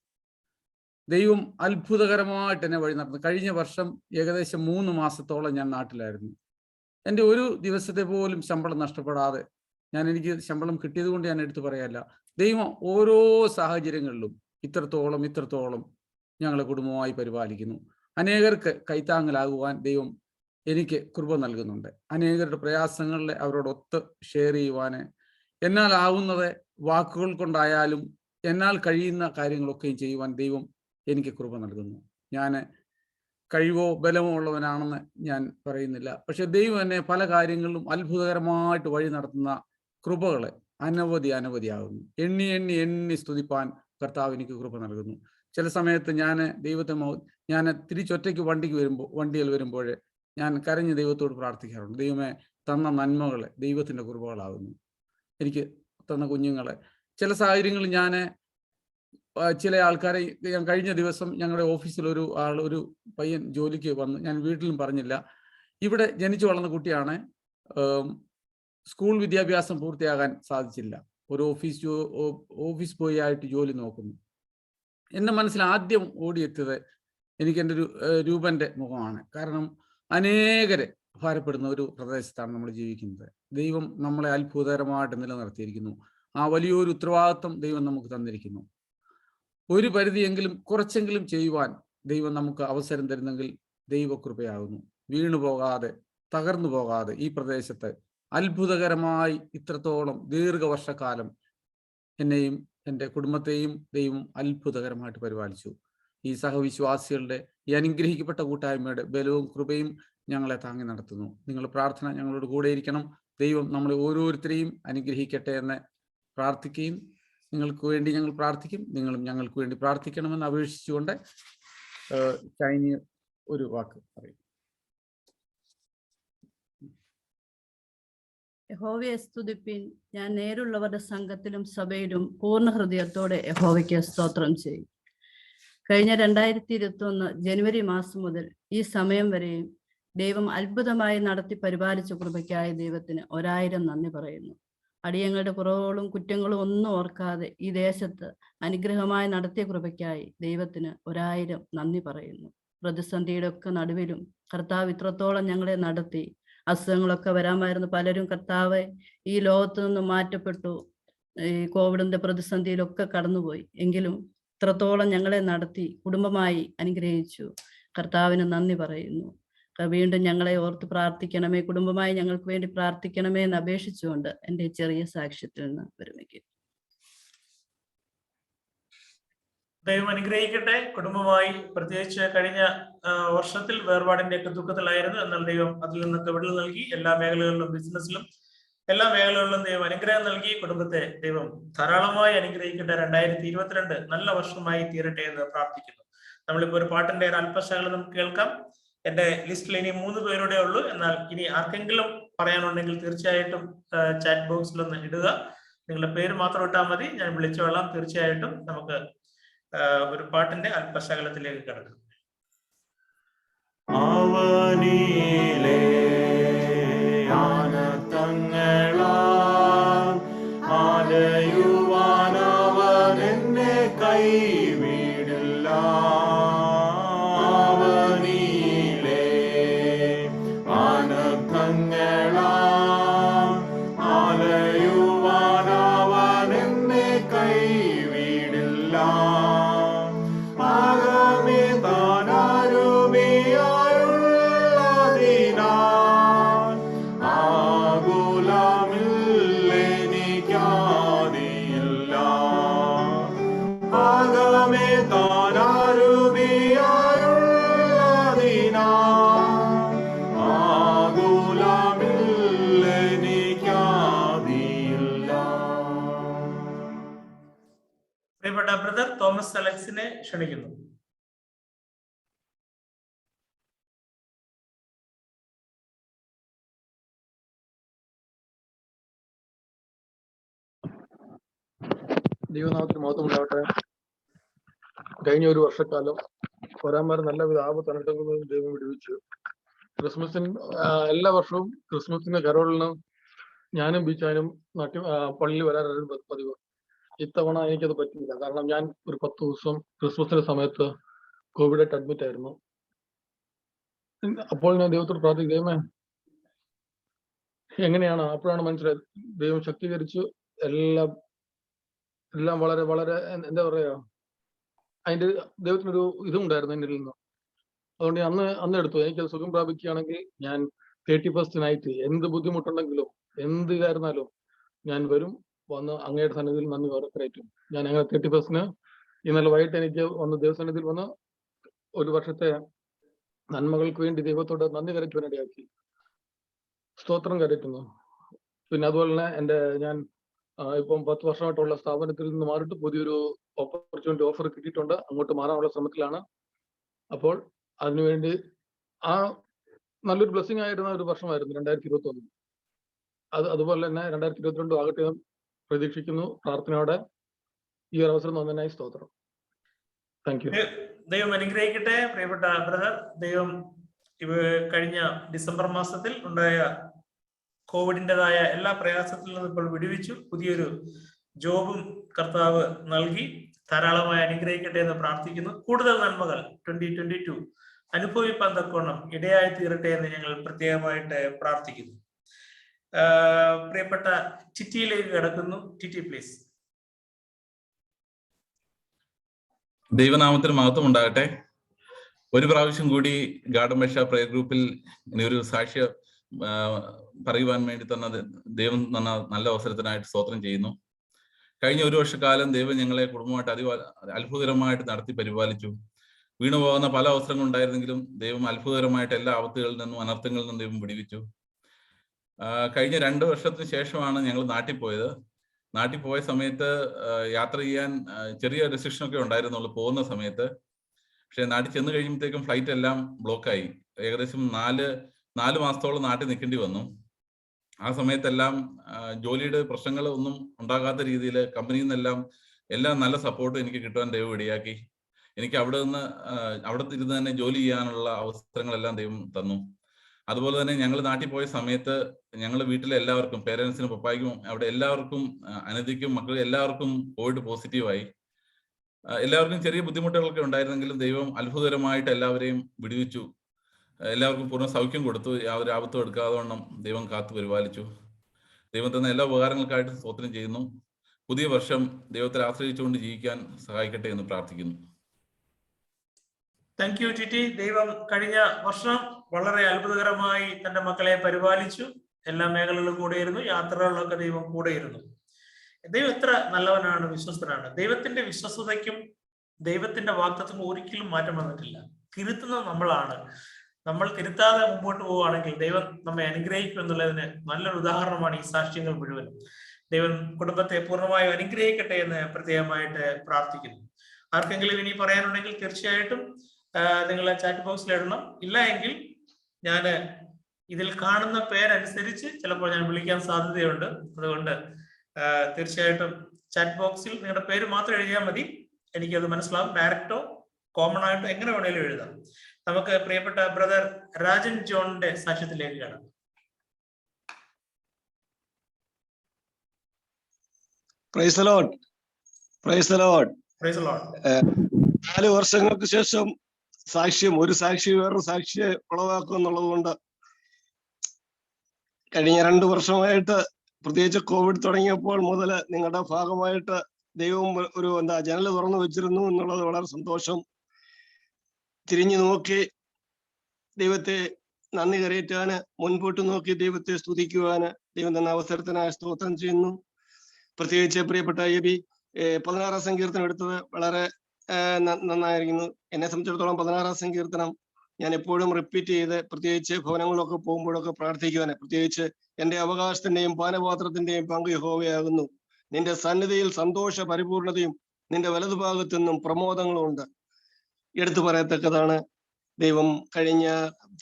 ദൈവം അത്ഭുതകരമായിട്ട് എന്നെ വഴി നടന്നു. കഴിഞ്ഞ വർഷം ഏകദേശം 3 മാസത്തോളം ഞാൻ നാട്ടിലായിരുന്നു. എൻ്റെ ഒരു ദിവസത്തെ പോലും ശമ്പളം നഷ്ടപ്പെടാതെ, എനിക്ക് ശമ്പളം കിട്ടിയത് കൊണ്ട് ഞാൻ എടുത്തു പറയല്ല, ദൈവം ഓരോ സാഹചര്യങ്ങളിലും ഇത്രത്തോളം ഞങ്ങളെ കുടുംബമായി പരിപാലിക്കുന്നു. അനേകർക്ക് കൈത്താങ്ങലാകുവാൻ ദൈവം എനിക്ക് കൃപ നൽകുന്നുണ്ട്. അനേകരുടെ പ്രയാസങ്ങളിൽ അവരോടൊത്ത് ഷെയർ ചെയ്യുവാൻ, എന്നാൽ ആവുന്നത് വാക്കുകൾ കൊണ്ടായാലും എന്നാൽ കഴിയുന്ന കാര്യങ്ങളൊക്കെയും ചെയ്യുവാൻ ദൈവം എനിക്ക് കൃപ നൽകുന്നു. ഞാൻ കഴിവോ ബലമോ ഉള്ളവനാണെന്ന് ഞാൻ പറയുന്നില്ല. പക്ഷെ ദൈവം എന്നെ പല കാര്യങ്ങളിലും അത്ഭുതകരമായിട്ട് വഴി നടത്തുന്ന കൃപകൾ അനവധിയാകുന്നു. എണ്ണി സ്തുതിപ്പാൻ കർത്താവ് എനിക്ക് കൃപ നൽകുന്നു. ചില സമയത്ത് ഞാൻ തിരിച്ചൊറ്റയ്ക്ക് വണ്ടിയിൽ വരുമ്പോൾ ഞാൻ കരഞ്ഞ് ദൈവത്തോട് പ്രാർത്ഥിക്കാറുണ്ട്. ദൈവമേ, തന്ന നന്മകൾ ദൈവത്തിൻ്റെ കൃപകളാകുന്നു. എനിക്ക് തന്ന കുഞ്ഞുങ്ങളെ ചില സാഹചര്യങ്ങളിൽ ചില ആൾക്കാരെ ഞാൻ കഴിഞ്ഞ ദിവസം ഞങ്ങളുടെ ഓഫീസിൽ ഒരു പയ്യൻ ജോലിക്ക് വന്നു. ഞാൻ വീട്ടിലും പറഞ്ഞില്ല. ഇവിടെ ജനിച്ചു വളർന്ന കുട്ടിയാണ്. സ്കൂൾ വിദ്യാഭ്യാസം പൂർത്തിയാകാൻ സാധിച്ചില്ല. ഒരു ഓഫീസ് ബോയ് ആയിട്ട് ജോലി നോക്കുന്നു. എൻ്റെ മനസ്സിൽ ആദ്യം ഓടിയെത്തിയത് എനിക്ക് എൻ്റെ രൂപൻ്റെ മുഖമാണ്. കാരണം അനേകരെ ഭാരപ്പെടുന്ന ഒരു പ്രദേശത്താണ് നമ്മൾ ജീവിക്കുന്നത്. ദൈവം നമ്മളെ അത്ഭുതകരമായിട്ട് നിലനിർത്തിയിരിക്കുന്നു. ആ വലിയൊരു ഉത്തരവാദിത്വം ദൈവം നമുക്ക് തന്നിരിക്കുന്നു. ഒരു പരിധിയെങ്കിലും കുറച്ചെങ്കിലും ചെയ്യുവാൻ ദൈവം നമുക്ക് അവസരം തരുന്നെങ്കിൽ ദൈവകൃപയാകുന്നു. വീണുപോകാതെ, തകർന്നു പോകാതെ ഈ പ്രദേശത്ത് അത്ഭുതകരമായി ഇത്രത്തോളം ദീർഘവർഷക്കാലം എന്നെയും എൻ്റെ കുടുംബത്തെയും ദൈവം അത്ഭുതകരമായിട്ട് പരിപാലിച്ചു. ഈ സഹവിശ്വാസികളുടെ ഈ അനുഗ്രഹിക്കപ്പെട്ട കൂട്ടായ്മയുടെ ബലവും കൃപയും ഞങ്ങളെ താങ്ങി നടത്തുന്നു. നിങ്ങൾ പ്രാർത്ഥന ഞങ്ങളോട് കൂടെ ഇരിക്കണം. ദൈവം നമ്മളെ ഓരോരുത്തരെയും അനുഗ്രഹിക്കട്ടെ എന്ന് പ്രാർത്ഥിക്കുകയും, നിങ്ങൾക്ക് വേണ്ടി ഞങ്ങൾ പ്രാർത്ഥിക്കും, നിങ്ങളും ഞങ്ങൾക്ക് വേണ്ടി പ്രാർത്ഥിക്കണമെന്ന് അപേക്ഷിച്ചുകൊണ്ട് ഷൈനി ഒരു വാക്ക് പറയും. യഹോവയെ സ്തുതിപ്പിൻ. ഞാൻ നേരുള്ളവരുടെ സംഘത്തിലും സഭയിലും പൂർണ്ണ ഹൃദയത്തോടെ യഹോവയ്ക്ക് സ്തോത്രം ചെയ്യും. കഴിഞ്ഞ 2021 ജനുവരി മാസം മുതൽ ഈ സമയം വരെയും ദൈവം അത്ഭുതമായി നടത്തി പരിപാലിച്ച കൃപയ്ക്കായി ദൈവത്തിന് 1000 നന്ദി പറയുന്നു. അടിയങ്ങളുടെ കുറവുകളും കുറ്റങ്ങളും ഒന്നും ഓർക്കാതെ ഈ ദേശത്ത് അനുഗ്രഹമായി നടത്തിയ കൃപയ്ക്കായി ദൈവത്തിന് 1000 നന്ദി പറയുന്നു. പ്രതിസന്ധിയുടെ ഒക്കെ നടുവിലും കർത്താവ് ഇത്രത്തോളം ഞങ്ങളെ നടത്തി. അസുഖങ്ങളൊക്കെ വരാമായിരുന്നു. പലരും കർത്താവ് ഈ ലോകത്തു നിന്നും മാറ്റപ്പെട്ടു. ഈ കോവിഡിന്റെ പ്രതിസന്ധിയിലൊക്കെ കടന്നുപോയി. എങ്കിലും ഇത്രത്തോളം ഞങ്ങളെ നടത്തി കുടുംബമായി അനുഗ്രഹിച്ചു. കർത്താവിന് നന്ദി പറയുന്നു. വീണ്ടും ഞങ്ങളെ ഓർത്ത് പ്രാർത്ഥിക്കണമേ, കുടുംബമായി ഞങ്ങൾക്ക് വേണ്ടി പ്രാർത്ഥിക്കണമേ എന്ന് അപേക്ഷിച്ചുകൊണ്ട് എൻ്റെ ചെറിയ സാക്ഷ്യത്തിൽ നിന്ന് വിരമിക്കുന്നു. ദൈവം അനുഗ്രഹിക്കട്ടെ. കുടുംബമായി പ്രത്യേകിച്ച് കഴിഞ്ഞ വർഷത്തിൽ വേർപാടിന്റെ ഒക്കെ ദുഃഖത്തിലായിരുന്നു. എന്നാൽ ദൈവം അതിൽ നിന്നൊക്കെ വിടുതൽ നൽകി. എല്ലാ മേഖലകളിലും, ബിസിനസ്സിലും എല്ലാ മേഖലകളിലും ദൈവം അനുഗ്രഹം നൽകി. കുടുംബത്തെ ദൈവം ധാരാളമായി അനുഗ്രഹിക്കട്ടെ. 2022 നല്ല വർഷമായി തീരട്ടെ എന്ന് പ്രാർത്ഥിക്കുന്നു. നമ്മളിപ്പോ ഒരു പാട്ടിന്റെ അല്പശകലം നമുക്ക് കേൾക്കാം. എന്റെ ലിസ്റ്റിൽ ഇനി 3 പേരുടെ ഉള്ളൂ. എന്നാൽ ഇനി ആർക്കെങ്കിലും പറയാനുണ്ടെങ്കിൽ തീർച്ചയായിട്ടും ചാറ്റ് ബോക്സിൽ ഒന്ന് ഇടുക. നിങ്ങളുടെ പേര് മാത്രം ഇട്ടാൽ മതി, ഞാൻ വിളിച്ചോളാം. തീർച്ചയായിട്ടും നമുക്ക് ഒരു പാട്ടിന്റെ അല്പശകലത്തിലേക്ക് കടക്കാം. അവനിലേ ആനന്ദ ബ്രദർ തോമസ് അലക്സിനെ ക്ഷണിക്കുന്നു. ദൈവനാമത്തിന് മഹത്വം ഉണ്ടാവട്ടെ. കഴിഞ്ഞ ഒരു വർഷക്കാലം വരാന്മാർ നല്ലവിധ ആപത്ത് അനർത്ഥങ്ങളിൽ ദൈവം വിടുവിച്ചു. ക്രിസ്മസിന് എല്ലാ വർഷവും ക്രിസ്മസിന് കരോളിന് ഞാനും ബീച്ചാനും പള്ളിയിൽ വരാറായിരുന്നു പതിവ്. ഇത്തവണ എനിക്കത് പറ്റിയില്ല. കാരണം ഞാൻ ഒരു 10 ദിവസം ക്രിസ്മസിന്റെ സമയത്ത് കോവിഡായിട്ട് അഡ്മിറ്റ് ആയിരുന്നു. അപ്പോൾ ഞാൻ ദൈവത്തോട് പ്രാർത്ഥിക്കും, ദൈവമേ എങ്ങനെയാണ്? അപ്പോഴാണ് മനസ്സിലായത് ദൈവം ശക്തീകരിച്ചു. എല്ലാം വളരെ വളരെ എന്താ പറയാ, അതിന്റെ ദൈവത്തിനൊരു ഇതും ഉണ്ടായിരുന്നു എന്നിൽ നിന്ന്. അതുകൊണ്ട് അന്ന് എടുത്തു. എനിക്കത് സുഖം പ്രാപിക്കുകയാണെങ്കിൽ ഞാൻ 31st നൈറ്റ് എന്ത് ബുദ്ധിമുട്ടുണ്ടെങ്കിലും എന്ത് ഇതായിരുന്നാലും ഞാൻ വന്ന് അങ്ങയുടെ സന്നിധിയിൽ നന്ദി ഓർക്കറേറ്റും. ഞാൻ അങ്ങനെ 31st ഇന്നലെ വൈകിട്ട് എനിക്ക് വന്ന് ദൈവസന്നിധിയിൽ വന്ന് ഒരു വർഷത്തെ നന്മകൾക്ക് വേണ്ടി ദൈവത്തോട് നന്ദി കരയ്ക്കുവാനിടയാക്കി. സ്തോത്രം കരയ്ക്കുന്നു. പിന്നെ അതുപോലെ തന്നെ ഞാൻ ഇപ്പം 10 വർഷമായിട്ടുള്ള സ്ഥാപനത്തിൽ നിന്ന് മാറിയിട്ട് പുതിയൊരു ഓപ്പർച്യൂണിറ്റി ഓഫർ കിട്ടിയിട്ടുണ്ട്. അങ്ങോട്ട് മാറാനുള്ള ശ്രമത്തിലാണ്. അപ്പോൾ അതിനുവേണ്ടി നല്ലൊരു ബ്ലെസ്സിങ് ആയിരുന്ന ഒരു വർഷമായിരുന്നു 2021. അതുപോലെ തന്നെ 2022 ആകട്ടെ എന്ന് പ്രതീക്ഷിക്കുന്നു. പ്രാർത്ഥനയോടെ ഈ ഒരു അവസരം തന്നതിനായി സ്തോത്രം. Thank you. ദൈവം അനുഗ്രഹിക്കട്ടെ പ്രിയപ്പെട്ട ബ്രദർ. ദൈവം കഴിഞ്ഞ ഡിസംബർ മാസത്തിൽ ഉണ്ടായ കോവിഡിൻ്റെതായ എല്ലാ പ്രയാസത്തിൽ നിന്നും ഇപ്പോൾ വിടുവിച്ചു. പുതിയൊരു ജോബും കർത്താവ് നൽകി. ധാരാളമായി അനുഗ്രഹിക്കട്ടെ എന്ന് പ്രാർത്ഥിക്കുന്നു. കൂടുതൽ നന്മകൾ 2022 അനുഭവിപ്പാൻ തക്കവണ്ണം ഇടയായി തീരട്ടെ എന്ന് ഞങ്ങൾ പ്രത്യേകമായിട്ട് പ്രാർത്ഥിക്കുന്നു. പ്രിയപ്പെട്ട ടിറ്റിയിലേക്ക് കിടക്കുന്നു. ടിറ്റി പ്ലീസ്. ദൈവനാമത്തിന് മഹത്വം ഉണ്ടാകട്ടെ. ഒരു പ്രാവശ്യം കൂടി ഗാർഡൻ ബഷ പ്രയർ ഗ്രൂപ്പിൽ ഒരു സാക്ഷ്യം പറയുവാൻ വേണ്ടി ദൈവം തന്ന നല്ല അവസരത്തിനായിട്ട് സ്തോത്രം ചെയ്യുന്നു. കഴിഞ്ഞ ഒരു വർഷക്കാലം ദൈവം ഞങ്ങളെ കുടുംബമായിട്ട് അത്ഭുതകരമായിട്ട് നടത്തി പരിപാലിച്ചു. വീണുപോകുന്ന പല അവസരങ്ങൾ ഉണ്ടായിരുന്നെങ്കിലും ദൈവം അത്ഭുതകരമായിട്ട് എല്ലാ ആപത്തുകളിൽ നിന്നും അനർത്ഥങ്ങളിൽ നിന്നും ദൈവം വിടുവിച്ചു. കഴിഞ്ഞ 2 വർഷത്തിന് ശേഷമാണ് ഞങ്ങൾ നാട്ടിൽ പോയത്. നാട്ടിൽ പോയ സമയത്ത് യാത്ര ചെയ്യാൻ ചെറിയ റെസ്ട്രിക്ഷനൊക്കെ ഉണ്ടായിരുന്നുള്ളൂ പോകുന്ന സമയത്ത്. പക്ഷെ നാട്ടിൽ ചെന്ന് കഴിയുമ്പോഴത്തേക്കും ഫ്ലൈറ്റ് എല്ലാം ബ്ലോക്കായി. ഏകദേശം 4 മാസത്തോളം നാട്ടിൽ നിൽക്കേണ്ടി വന്നു. ആ സമയത്തെല്ലാം ജോലിയുടെ പ്രശ്നങ്ങൾ ഒന്നും ഉണ്ടാകാത്ത രീതിയിൽ കമ്പനിയിൽ നിന്നെല്ലാം എല്ലാം നല്ല സപ്പോർട്ട് എനിക്ക് കിട്ടുവാൻ ദൈവം ഇടയാക്കി. എനിക്ക് അവിടെ ഇരുന്ന് തന്നെ ജോലി ചെയ്യാനുള്ള അവസരങ്ങളെല്ലാം ദൈവം തന്നു. അതുപോലെ തന്നെ ഞങ്ങൾ നാട്ടിൽ പോയ സമയത്ത് ഞങ്ങൾ വീട്ടിലെ എല്ലാവർക്കും, പേരൻസിനും പപ്പായ്ക്കും അവിടെ എല്ലാവർക്കും, അനധിക്കും മക്കളും എല്ലാവർക്കും കോവിഡ് പോസിറ്റീവായി. എല്ലാവർക്കും ചെറിയ ബുദ്ധിമുട്ടുകളൊക്കെ ഉണ്ടായിരുന്നെങ്കിലും ദൈവം അത്ഭുതകരമായിട്ട് എല്ലാവരെയും വിടുവിച്ചു. എല്ലാവർക്കും പൂർണ്ണ സൗഖ്യം കൊടുത്തു. യാതൊരു ആപത്തും എടുക്കാതെ വണ്ണം ദൈവം കാത്തു പരിപാലിച്ചു. ദൈവം തന്ന എല്ലാ ഉപകാരങ്ങൾക്കായിട്ട് സ്തോത്രം ചെയ്യുന്നു. പുതിയ വർഷം ദൈവത്തെ ആശ്രയിച്ചുകൊണ്ട് ജീവിക്കാൻ സഹായിക്കട്ടെ എന്ന് പ്രാർത്ഥിക്കുന്നു. താങ്ക് യു ടിറ്റി. ദൈവം കഴിഞ്ഞ വർഷം വളരെ അത്ഭുതകരമായി തന്റെ മക്കളെ പരിപാലിച്ചു. എല്ലാ മേഖലകളിലും കൂടെയിരുന്നു. യാത്രകളിലൊക്കെ ദൈവം കൂടെയിരുന്നു. ദൈവം എത്ര നല്ലവനാണ്, വിശ്വസ്തനാണ്. ദൈവത്തിന്റെ വിശ്വസ്തതയ്ക്കും ദൈവത്തിന്റെ വാഗ്ദത്തത്തിനും ഒരിക്കലും മാറ്റം വന്നിട്ടില്ല. തിരുത്തുന്നത് നമ്മളാണ്. നമ്മൾ തിരുത്താതെ മുമ്പോട്ട് പോവുകയാണെങ്കിൽ ദൈവം നമ്മെ അനുഗ്രഹിക്കും എന്നുള്ളതിന് നല്ലൊരു ഉദാഹരണമാണ് ഈ സാക്ഷ്യങ്ങൾ മുഴുവൻ. ദൈവം കുടുംബത്തെ പൂർണ്ണമായും അനുഗ്രഹിക്കട്ടെ എന്ന് പ്രത്യേകമായിട്ട് പ്രാർത്ഥിക്കുന്നു. ആർക്കെങ്കിലും ഇനി പറയാനുണ്ടെങ്കിൽ തീർച്ചയായിട്ടും നിങ്ങൾ ചാറ്റ് ബോക്സിൽ ഇടണം. ഇല്ല എങ്കിൽ ഞാൻ ഇതിൽ കാണുന്ന പേരനുസരിച്ച് ചിലപ്പോൾ ഞാൻ വിളിക്കാൻ സാധ്യതയുണ്ട്. അതുകൊണ്ട് തീർച്ചയായിട്ടും ചാറ്റ് ബോക്സിൽ നിങ്ങളുടെ പേര് മാത്രം എഴുതിയാൽ മതി. എനിക്കത് മനസ്സിലാവും. ഡയറക്റ്റോ കോമൺ ആയിട്ടോ എങ്ങനെ വേണേലും എഴുതാം. നമുക്ക് പ്രിയപ്പെട്ട ബ്രദർ രാജൻ ജോണിന്റെ സാക്ഷ്യത്തിലേക്ക് കാണാം. Price the Lord. Price the Lord. Price the Lord. 4 വർഷങ്ങൾക്ക് ശേഷം ഒരു സാക്ഷി വേറൊരു സാക്ഷിയെ ഉളവാക്കും എന്നുള്ളത് കൊണ്ട് കഴിഞ്ഞ 2 വർഷമായിട്ട്, പ്രത്യേകിച്ച് കോവിഡ് തുടങ്ങിയപ്പോൾ മുതൽ നിങ്ങളുടെ ഭാഗമായിട്ട് ദൈവം ഒരു ജനൽ തുറന്നു വെച്ചിരുന്നു എന്നുള്ളത് വളരെ സന്തോഷം. തിരിഞ്ഞു നോക്കി ദൈവത്തെ നന്ദി കരയറ്റാന്, മുൻപോട്ട് നോക്കി ദൈവത്തെ സ്തുതിക്കുവാന് ദൈവം തന്ന അവസരത്തിനായി സ്തോത്രം ചെയ്യുന്നു. പ്രത്യേകിച്ച് പ്രിയപ്പെട്ട എബി 16ാം സങ്കീർത്തനം എടുത്തത് വളരെ നന്നായിരിക്കുന്നു. എന്നെ സംബന്ധിച്ചിടത്തോളം 16ാം സങ്കീർത്തനം ഞാൻ എപ്പോഴും റിപ്പീറ്റ് ചെയ്ത്, പ്രത്യേകിച്ച് ഭവനങ്ങളിലൊക്കെ പോകുമ്പോഴൊക്കെ പ്രാർത്ഥിക്കുവാന്, പ്രത്യേകിച്ച് എന്റെ അവകാശത്തിന്റെയും പാനപാത്രത്തിന്റെയും പങ്ക് യഹോവയാകുന്നു. നിന്റെ സന്നിധിയിൽ സന്തോഷ പരിപൂർണതയും നിന്റെ വലതുഭാഗത്തു നിന്നും പ്രമോദങ്ങളുണ്ട്. എടുത്തു പറയത്തക്കതാണ്. ദൈവം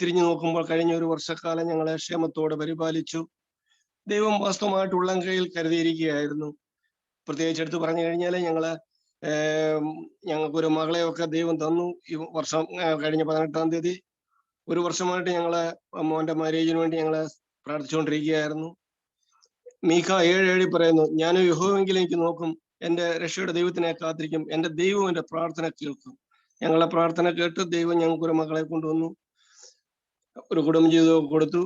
തിരിഞ്ഞു നോക്കുമ്പോൾ കഴിഞ്ഞ ഒരു വർഷക്കാലം ഞങ്ങളെ ക്ഷേമത്തോടെ പരിപാലിച്ചു. ദൈവം വാസ്തവമായിട്ട് ഉള്ളം കയ്യിൽ കരുതിയിരിക്കുകയായിരുന്നു. പ്രത്യേകിച്ച് എടുത്ത് പറഞ്ഞു കഴിഞ്ഞാൽ ഞങ്ങൾക്കൊരു മകളെയൊക്കെ ദൈവം തന്നു. ഈ വർഷം കഴിഞ്ഞ 18-ാം തീയതി. ഒരു വർഷമായിട്ട് മോന്റെ മാരേജിന് വേണ്ടി ഞങ്ങളെ പ്രാർത്ഥിച്ചുകൊണ്ടിരിക്കുകയായിരുന്നു. മീഖ 7:7 പറയുന്നു, ഞാനും യഹോവെങ്കിലും എനിക്ക് നോക്കും, എന്റെ രക്ഷയുടെ ദൈവത്തിനെ കാത്തിരിക്കും, എന്റെ ദൈവം എന്റെ പ്രാർത്ഥന കേൾക്കും. ഞങ്ങളെ പ്രാർത്ഥന കേട്ട് ദൈവം ഞങ്ങൾക്കൊരു മകളെ കൊണ്ടുവന്നു, ഒരു കുടുംബ ജീവിതമൊക്കെ കൊടുത്തു.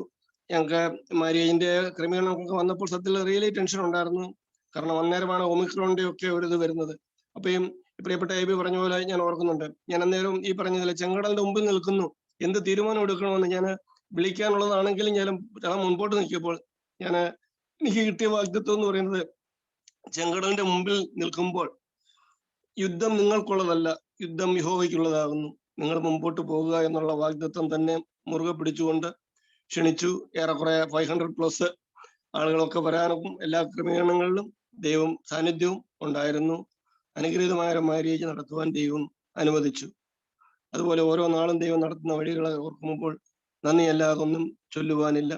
ഞങ്ങൾക്ക് മാരേജിന്റെ ക്രമീകരണമൊക്കെ വന്നപ്പോൾ സത്യത്തിൽ റിയലി ടെൻഷൻ ഉണ്ടായിരുന്നു. കാരണം അന്നേരമാണ് ഒമിക്രോണിന്റെ ഒക്കെ ഒരു ഇത് വരുന്നത്. അപ്പം പ്രിയപ്പെട്ട എബി പറഞ്ഞ പോലെ ഞാൻ ഓർക്കുന്നുണ്ട്, ഞാൻ അന്നേരം ഈ പറഞ്ഞതിൽ ചെങ്കടലിന്റെ മുമ്പിൽ നിൽക്കുന്നു, എന്ത് തീരുമാനം എടുക്കണമെന്ന് ഞാൻ വിളിക്കാനുള്ളതാണെങ്കിലും ഞാൻ മുൻപോട്ട് നിൽക്കിയപ്പോൾ എനിക്ക് കിട്ടിയ വാഗ്ദത്വം എന്ന് പറയുന്നത്, ചെങ്കടലിന്റെ മുമ്പിൽ നിൽക്കുമ്പോൾ യുദ്ധം നിങ്ങൾക്കുള്ളതല്ല, യുദ്ധം യഹോവയ്ക്കുള്ളതാകുന്നു, നിങ്ങൾ മുമ്പോട്ട് പോകുക എന്നുള്ള വാഗ്ദത്വം തന്നെ മുറുകെ പിടിച്ചുകൊണ്ട് ക്ഷണിച്ചു. ഏറെക്കുറെ 500+ ആളുകളൊക്കെ വരാനും എല്ലാ ക്രമീകരണങ്ങളിലും ദൈവം സാന്നിധ്യവും ഉണ്ടായിരുന്നു. അനുഗ്രഹീതമായ ഒരു മാര്യേജ് നടത്തുവാൻ ദൈവം അനുവദിച്ചു. അതുപോലെ ഓരോ നാളും ദൈവം നടത്തുന്ന വഴികളെ ഓർക്കുമ്പോൾ നന്ദിയല്ലാതെ ഒന്നും ചൊല്ലുവാനില്ല.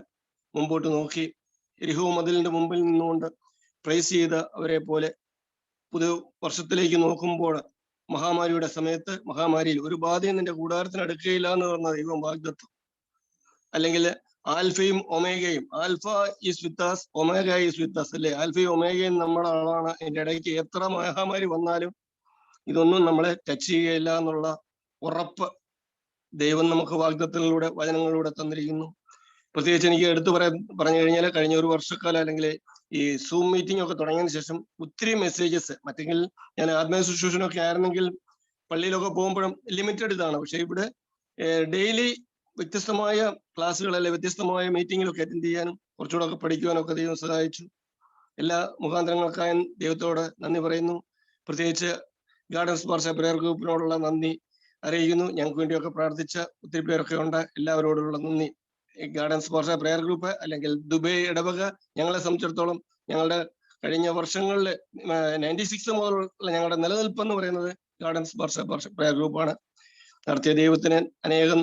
മുമ്പോട്ട് നോക്കി യെരിഹോ മതിലിന്റെ മുമ്പിൽ നിന്നുകൊണ്ട് പ്രൈസ് ചെയ്ത അവരെ പോലെ പുതിയ വർഷത്തിലേക്ക് നോക്കുമ്പോൾ മഹാമാരിയുടെ സമയത്ത് മഹാമാരിയിൽ ഒരു ബാധയും നിന്റെ കൂടാരത്തിന് അടുക്കുകയില്ല എന്ന് പറഞ്ഞ ദൈവം വാഗ്ദത്വം. അല്ലെങ്കിൽ ആൽഫയും ഒമേഗയും, alpha is with us, omega is with us അല്ലേ? ആൽഫയും ഒമേഗയും നമ്മുടെ ആളാണ്. അതിന്റെ ഇടയ്ക്ക് എത്ര മഹാമാരി വന്നാലും ഇതൊന്നും നമ്മളെ ടച്ച് ചെയ്യുകയില്ല എന്നുള്ള ഉറപ്പ് ദൈവം നമുക്ക് വാഗ്ദത്തങ്ങളിലൂടെ വചനങ്ങളിലൂടെ തന്നിരിക്കുന്നു. പ്രത്യേകിച്ച് എനിക്ക് എടുത്തു പറഞ്ഞു കഴിഞ്ഞാൽ കഴിഞ്ഞ ഒരു വർഷക്കാലം അല്ലെങ്കിൽ ഈ സൂം മീറ്റിംഗ് ഒക്കെ തുടങ്ങിയതിന് ശേഷം ഒത്തിരി മെസ്സേജസ്, മറ്റെങ്കിൽ ഞാൻ ആത്മീയ ശുശ്രൂഷനൊക്കെ ആയിരുന്നെങ്കിൽ പള്ളിയിലൊക്കെ പോകുമ്പോഴും ലിമിറ്റഡ് ഇതാണ്. പക്ഷെ ഇവിടെ ഡെയിലി വ്യത്യസ്തമായ ക്ലാസ്സുകൾ അല്ലെ വ്യത്യസ്തമായ മീറ്റിങ്ങിലൊക്കെ അറ്റൻഡ് ചെയ്യാനും കുറച്ചുകൂടെ ഒക്കെ പഠിക്കുവാനും ഒക്കെ ദൈവം സഹായിച്ചു. എല്ലാ മുഖാന്തരങ്ങൾക്കായി ദൈവത്തോട് നന്ദി പറയുന്നു. പ്രത്യേകിച്ച് ഗാർഡൻ സ്പാർശ പ്രയർ ഗ്രൂപ്പിനോടുള്ള നന്ദി അറിയിക്കുന്നു. ഞങ്ങൾക്ക് വേണ്ടിയൊക്കെ പ്രാർത്ഥിച്ച ഒത്തിരി പേരൊക്കെ ഉണ്ട്. എല്ലാവരോടുള്ള നന്ദി. ഗാർഡൻ സ്പാർശ പ്രയർ ഗ്രൂപ്പ് അല്ലെങ്കിൽ ദുബൈ ഇടവക ഞങ്ങളെ സംബന്ധിച്ചിടത്തോളം ഞങ്ങളുടെ കഴിഞ്ഞ വർഷങ്ങളിൽ 96 മുതലുള്ള ഞങ്ങളുടെ നിലനിൽപ്പെന്ന് പറയുന്നത് ഗാർഡൻ സ്പാർശ പ്രയർ ഗ്രൂപ്പാണ്. നടത്തിയ ദൈവത്തിന് അനേകം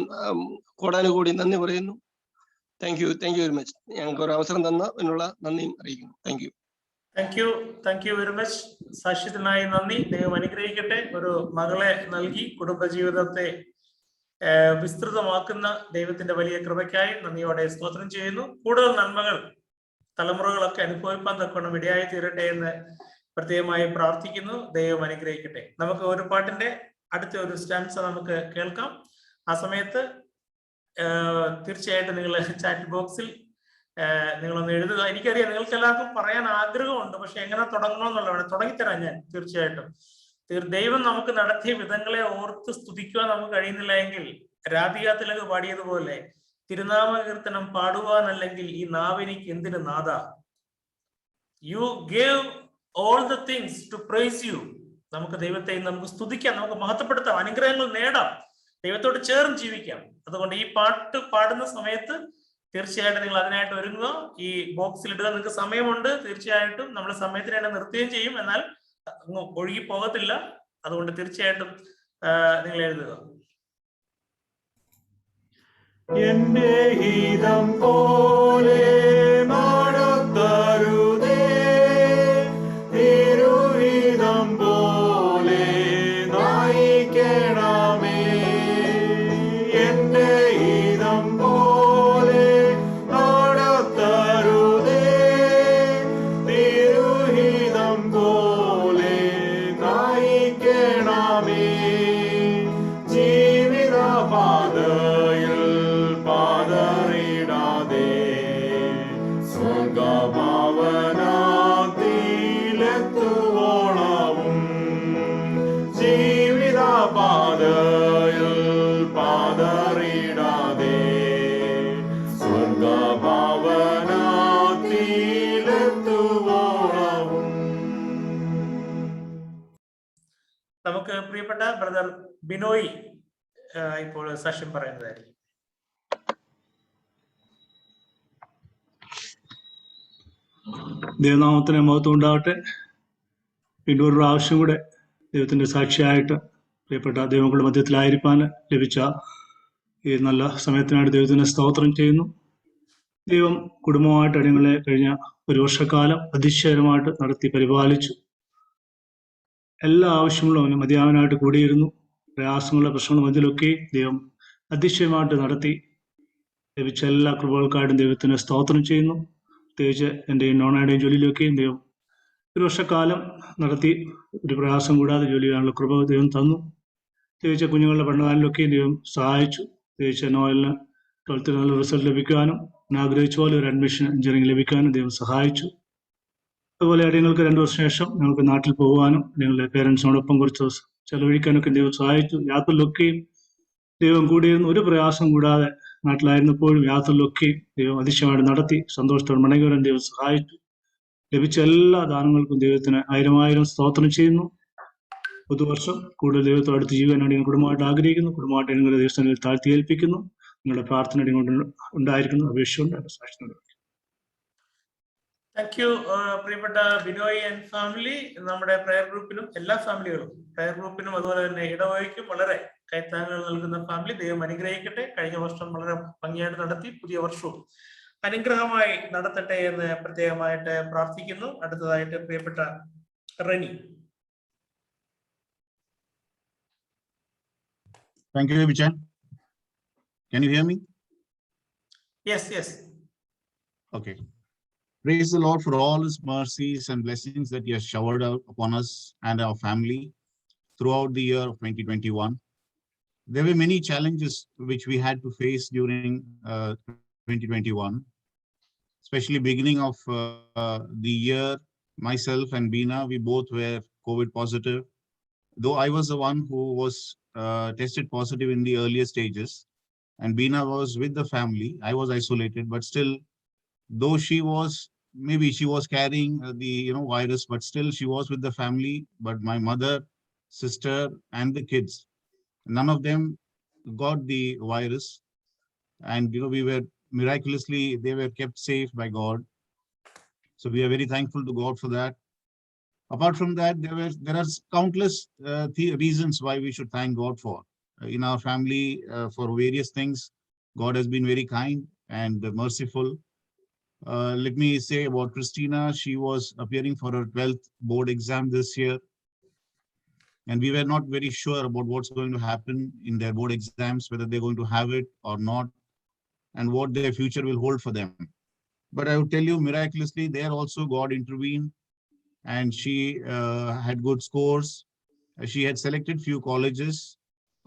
കോടാനുകൂടി നന്ദി പറയുന്നു. Thank you very much. ഞങ്ങൾക്ക് ഒരു അവസരം തന്നതിനുള്ള നന്ദിയും അറിയിക്കുന്നു. Thank you very much. സാക്ഷ്യത്തിനായി നന്ദി. ദൈവം അനുഗ്രഹിക്കട്ടെ. ഒരു മകളെ നൽകി കുടുംബജീവിതത്തെ വിസ്തൃതമാക്കുന്ന ദൈവത്തിന്റെ വലിയ കൃപയ്ക്കായി നന്ദിയോടെ സ്തോത്രം ചെയ്യുന്നു. കൂടുതൽ നന്മകൾ തലമുറകളൊക്കെ അനുഭവിപ്പാൻ തക്കവണ്ണം ഇടയായി തീരട്ടെ എന്ന് പ്രത്യേകമായി പ്രാർത്ഥിക്കുന്നു. ദൈവം അനുഗ്രഹിക്കട്ടെ. നമുക്ക് ഒരു പാട്ടിന്റെ അടുത്ത ഒരു സ്റ്റാൻസ നമുക്ക് കേൾക്കാം. ആ സമയത്ത് തീർച്ചയായിട്ടും നിങ്ങൾ ചാറ്റ് ബോക്സിൽ നിങ്ങളൊന്ന് എഴുതുക. എനിക്കറിയാം നിങ്ങൾക്ക് എല്ലാവർക്കും പറയാൻ ആഗ്രഹമുണ്ട്, പക്ഷെ എങ്ങനെ തുടങ്ങണമെന്നുള്ളതാണ്. തുടങ്ങിത്തരാം ഞാൻ. തീർച്ചയായിട്ടും ദൈവം നമുക്ക് നടത്തിയ വിധങ്ങളെ ഓർത്ത് സ്തുതിക്കുവാൻ നമുക്ക് കഴിയുന്നില്ല എങ്കിൽ രാധിക തിലക് പാടിയതുപോലെ തിരുനാമ കീർത്തനം പാടുവാനല്ലെങ്കിൽ ഈ നാവിനിക്ക് എന്തിന് നാഥ. You gave all the things to praise you. നമുക്ക് ദൈവത്തെ നമുക്ക് സ്തുതിക്കാം, നമുക്ക് മഹത്വപ്പെടുത്താം, അനുഗ്രഹങ്ങൾ നേടാം, ദൈവത്തോട് ചേർന്ന് ജീവിക്കാം. അതുകൊണ്ട് ഈ പാട്ട് പാടുന്ന സമയത്ത് തീർച്ചയായിട്ടും നിങ്ങൾ അതിനായിട്ട് ഒരുങ്ങുക. ഈ ബോക്സിൽ ഇടുക. നിങ്ങൾക്ക് സമയമുണ്ട്. തീർച്ചയായിട്ടും നമ്മൾ സമയത്തിന് തന്നെ നിർത്തുകയും ചെയ്യും. എന്നാൽ ഒഴുകി പോകത്തില്ല. അതുകൊണ്ട് തീർച്ചയായിട്ടും നിങ്ങൾ എഴുതുക. എന്റെ ഹിതം പോലെ നടത്തരുതേ, തിരുഹിതം പോലെ നയിക്കണമേ. എന്റെ ഹിതം പോലെ നടത്തരുതേ, തിരുഹിതം പോലെ നയിക്കണമേ. ജീവിത പാതയിൽ പാതറിടാതെ സ്വർഗഭവനത്തിലെത്തുവോളവും, ജീവിത പാതയിൽ പാതറിടാതെ സ്വർഗഭവനത്തിലെത്തുവോളവും. നമുക്ക് പ്രിയപ്പെട്ട ബ്രദർ ബിനോയ് ഇപ്പോൾ സാക്ഷ്യം പറയുന്നതായിരിക്കും. ദൈവനാമത്തിന് മഹത്വം ഉണ്ടാവട്ടെ. വീണ്ടും ഒരു പ്രാവശ്യം കൂടെ ദൈവത്തിന്റെ സാക്ഷിയായിട്ട് പ്രിയപ്പെട്ട ദൈവങ്ങളുടെ മധ്യത്തിലായിരിക്കാൻ ലഭിച്ച ഈ നല്ല സമയത്തിനായിട്ട് ദൈവത്തിന് സ്തോത്രം ചെയ്യുന്നു. ദൈവം കുടുംബമായിട്ട് അടിയങ്ങളെ കഴിഞ്ഞ ഒരു വർഷക്കാലം അതിശയകരമായിട്ട് നടത്തി പരിപാലിച്ചു. എല്ലാ ആവശ്യങ്ങളും അവന് മതിയാവനായിട്ട് കൂടിയിരുന്നു. പ്രയാസങ്ങളുടെ പ്രശ്നങ്ങളുടെ മധ്യയിലൊക്കെ ദൈവം അതിശയമായിട്ട് നടത്തി. ലഭിച്ച എല്ലാ കൃപകൾക്കായിട്ടും ദൈവത്തിന് സ്തോത്രം ചെയ്യുന്നു. പ്രത്യേകിച്ച് എൻ്റെ ഈ നോണായുടെയും ജോലിയിലൊക്കെയും ദൈവം ഒരു വർഷക്കാലം നടത്തി ഒരു പ്രയാസം കൂടാതെ ജോലി ചെയ്യാനുള്ള കൃപ ദൈവം തന്നു. പ്രത്യേകിച്ച് കുഞ്ഞുങ്ങളുടെ പഠനകാലിലൊക്കെയും ദൈവം സഹായിച്ചു. പ്രത്യേകിച്ച് നോവലിന് 12th നല്ല റിസൾട്ട് ലഭിക്കുവാനും ആഗ്രഹിച്ച പോലെ ഒരു അഡ്മിഷൻ എഞ്ചിനീയറിംഗ് ലഭിക്കാനും ദൈവം സഹായിച്ചു. അതുപോലെ അടിയങ്ങൾക്ക് 2 വർഷം ശേഷം ഞങ്ങൾക്ക് നാട്ടിൽ പോകുവാനും ഞങ്ങളുടെ പേരൻസിനോടൊപ്പം കുറച്ച് ദിവസം ചെലവഴിക്കാനൊക്കെ ദൈവം സഹായിച്ചു. യാത്രയിലൊക്കെയും ദൈവം കൂടിയിരുന്ന് ഒരു പ്രയാസം കൂടാതെ നാട്ടിലായിരുന്നപ്പോഴും യാത്രയിലൊക്കെയും ദൈവം അതിശയമായിട്ട് നടത്തി സന്തോഷത്തോടെ മടങ്ങി വരാൻ ദൈവം സഹായിച്ചു. ലഭിച്ച എല്ലാ ദാനങ്ങൾക്കും ദൈവത്തിന് 1000 സ്തോത്രം ചെയ്യുന്നു. പുതുവർഷം കൂടുതൽ ദൈവത്തോട് അടുത്ത് ജീവനാണ് നിങ്ങൾ കുടുംബമായിട്ട് ആഗ്രഹിക്കുന്നു. കുടുംബമായിട്ട് നിങ്ങളുടെ ദൈവസ്ഥാനത്തിൽ താഴ്ത്തി ഏൽപ്പിക്കുന്നു. നിങ്ങളുടെ പ്രാർത്ഥന കൊണ്ട് ഉണ്ടായിരിക്കുന്നു അപേക്ഷയുണ്ട്. സാക്ഷി താങ്ക് യു പ്രിയപ്പെട്ട ബിനോയ് ആൻഡ് ഫാമിലി. നമ്മുടെ പ്രയർ ഗ്രൂപ്പിനും എല്ലാ ഫാമിലികളും പ്രയർ ഗ്രൂപ്പിനും അതുപോലെ തന്നെ ഇടവകയ്ക്കും വളരെ കൈത്താങ്ങുകൾ നൽകുന്ന ഫാമിലി ദൈവം അനുഗ്രഹിക്കട്ടെ. കഴിഞ്ഞ വർഷം വളരെ ഭംഗിയായിട്ട് നടത്തി. പുതിയ വർഷവും അനുഗ്രഹമായി നടത്തട്ടെ എന്ന് പ്രത്യേകമായിട്ട് പ്രാർത്ഥിക്കുന്നു. അടുത്തതായിട്ട് പ്രിയപ്പെട്ട Reni. Thank you, Bichan. Can you hear me? Yes. Okay. Praise the Lord for all his mercies and blessings that he has showered out upon us and our family throughout the year of 2021. There were many challenges which we had to face during 2021, especially beginning of the year. Myself and Beena, we both were COVID positive. Though I was the one who was tested positive in the earlier stages, and Beena was with the family. I was isolated, but still, though she was carrying the virus, but still she was with the family. But my mother, sister, and the kids, none of them got the virus, and we were miraculously, they were kept safe by God. So we are very thankful to God for that. Apart from that, there are countless reasons why we should thank God for. In our family, for various things, God has been very kind and merciful. Let me say about Christina. She was appearing for her 12th board exam this year, and we were not very sure about what's going to happen in their board exams, whether they're going to have it or not, and what their future will hold for them. But I would tell you, miraculously, there also God intervened, and she had good scores. She had selected few colleges,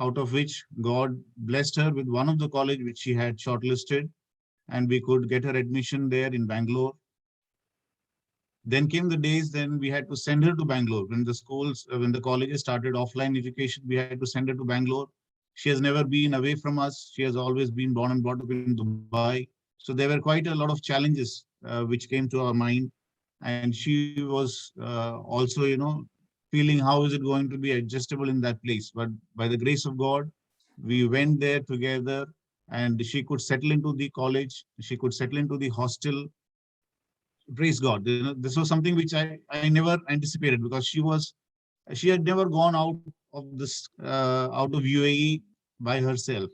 out of which God blessed her with one of the college which she had shortlisted, and we could get her admission there in Bangalore. Then came the days then we had to send her to Bangalore. When the colleges started offline education, we had to send her to Bangalore. She has never been away from us. She has always been born and brought up in Dubai. So there were quite a lot of challenges which came to our mind. And she was also, feeling how is it going to be adjustable in that place. But by the grace of God, we went there together, and she could settle into the college. She could settle into the hostel. Praise God. This was something which I never anticipated, because she had never gone out of UAE by herself.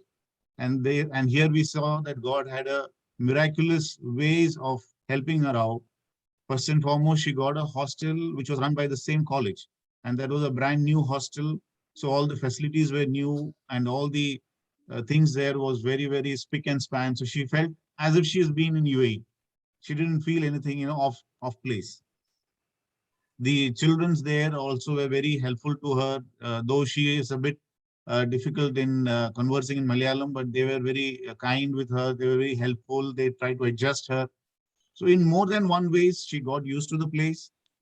And here we saw that God had a miraculous ways of helping her out. First and foremost, she got a hostel which was run by the same college, and that was a brand new hostel. So all the facilities were new, and all the things there was very, very spick and span. So she felt as if she has been in UAE. She didn't feel anything, off place. The children's there also were very helpful to her, though she is a bit difficult in conversing in Malayalam, but they were very kind with her. They were very helpful. They tried to adjust her. So in more than one ways, she got used to the place.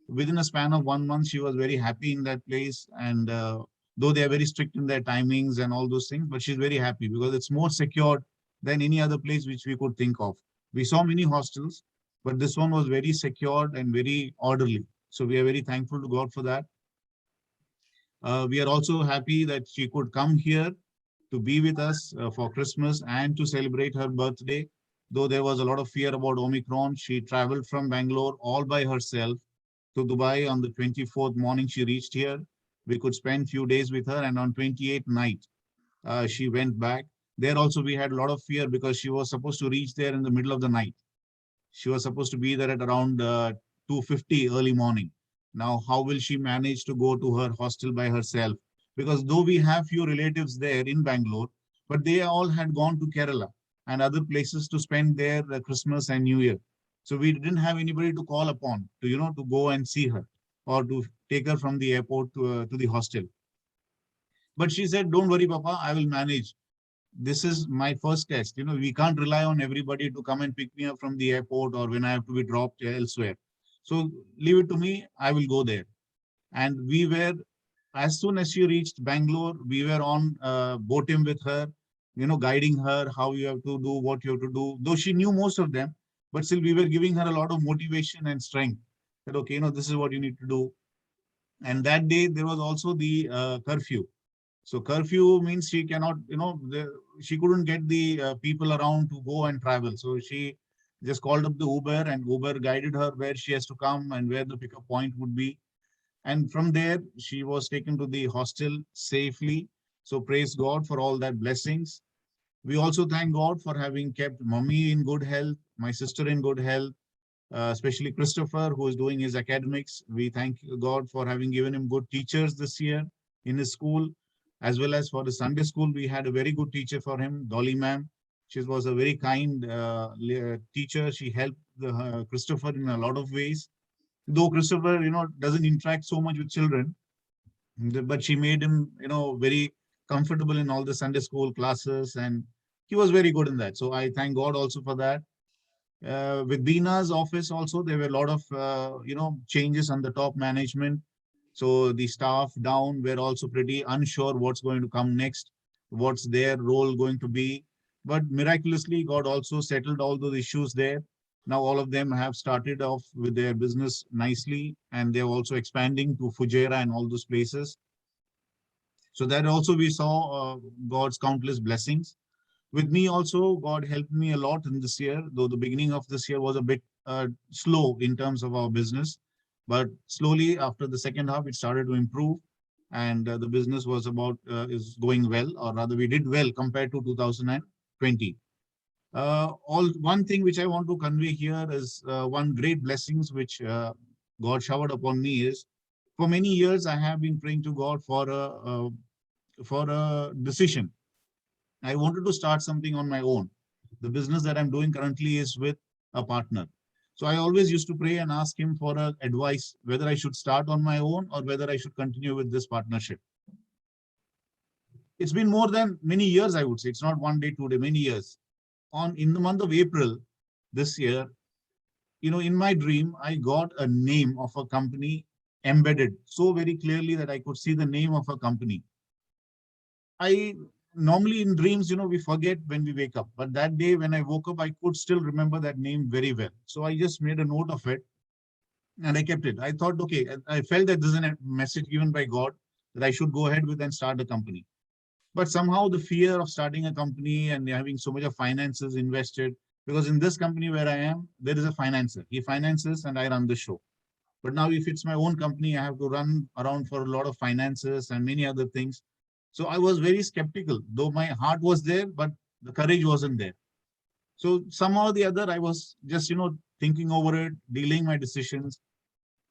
Within a span of 1 month, she was very happy in that place. And though they are very strict in their timings and all those things, but she's very happy because it's more secured than any other place which we could think of. We saw many hostels, but this one was very secured and very orderly. So we are very thankful to God for that. We are also happy that she could come here to be with us for Christmas and to celebrate her birthday. Though there was a lot of fear about Omicron, she traveled from Bangalore all by herself to Dubai. On the 24th morning, she reached here. We could spend few days with her, and on 28th night, she went back. There also we had a lot of fear because she was supposed to reach there in the middle of the night. She was supposed to be there at around 2:50 early morning. Now, how will she manage to go to her hostel by herself? Because though we have few relatives there in Bangalore, but they all had gone to Kerala and other places to spend their Christmas and New Year. So we didn't have anybody to call upon to, to go and see her or to take her from the airport to the hostel. But she said, don't worry, Papa, I will manage. This is my first test. We can't rely on everybody to come and pick me up from the airport or when I have to be dropped elsewhere. So leave it to me, I will go there. And we were, as soon as she reached Bangalore, we were on boating with her, guiding her how you have to do, what you have to do. Though she knew most of them, but still we were giving her a lot of motivation and strength that, okay, this is what you need to do. And that day there was also the curfew. So curfew means she cannot, she couldn't get the people around to go and travel. So she just called up the Uber, and Uber guided her where she has to come and where the pickup point would be. And from there, she was taken to the hostel safely. So praise God for all that blessings. We also thank God for having kept mommy in good health, my sister in good health, especially Christopher, who is doing his academics. We thank God for having given him good teachers this year in his school, as well as for the Sunday school. We had a very good teacher for him, Dolly ma'am. She was a very kind teacher. She helped Christopher in a lot of ways. Though Christopher, doesn't interact so much with children, but she made him, very comfortable in all the Sunday school classes, and he was very good in that. So I thank God also for that. With Dina's office also, there were a lot of, changes on the top management. So the staff down were also pretty unsure what's going to come next, what's their role going to be. But miraculously, God also settled all those issues there. Now all of them have started off with their business nicely, and they're also expanding to Fujairah and all those places. So that also we saw God's countless blessings. With me also, God helped me a lot in this year, though the beginning of this year was a bit slow in terms of our business. But slowly after the second half, it started to improve, and the business was is going well, or rather we did well compared to 2020. One thing which I want to convey here is one great blessings which God showered upon me is, for many years I have been praying to God for a decision. I wanted to start something on my own. The business that I'm doing currently is with a partner. So I always used to pray and ask him for advice, whether I should start on my own or whether I should continue with this partnership. It's been more than many years, I would say. It's not one day, 2 days, many years. In the month of April this year, in my dream, I got a name of a company embedded so very clearly that I could see the name of a company. Normally in dreams, we forget when we wake up. But that day when I woke up, I could still remember that name very well. So I just made a note of it and I kept it. I thought, okay, I felt that this is a message given by God that I should go ahead with and start a company. But somehow the fear of starting a company and having so much of finances invested, because in this company where I am, there is a financer. He finances and I run the show. But now if it's my own company, I have to run around for a lot of finances and many other things. So I was very skeptical, though my heart was there, but the courage wasn't there. So somehow or the other, I was just, thinking over it, delaying my decisions.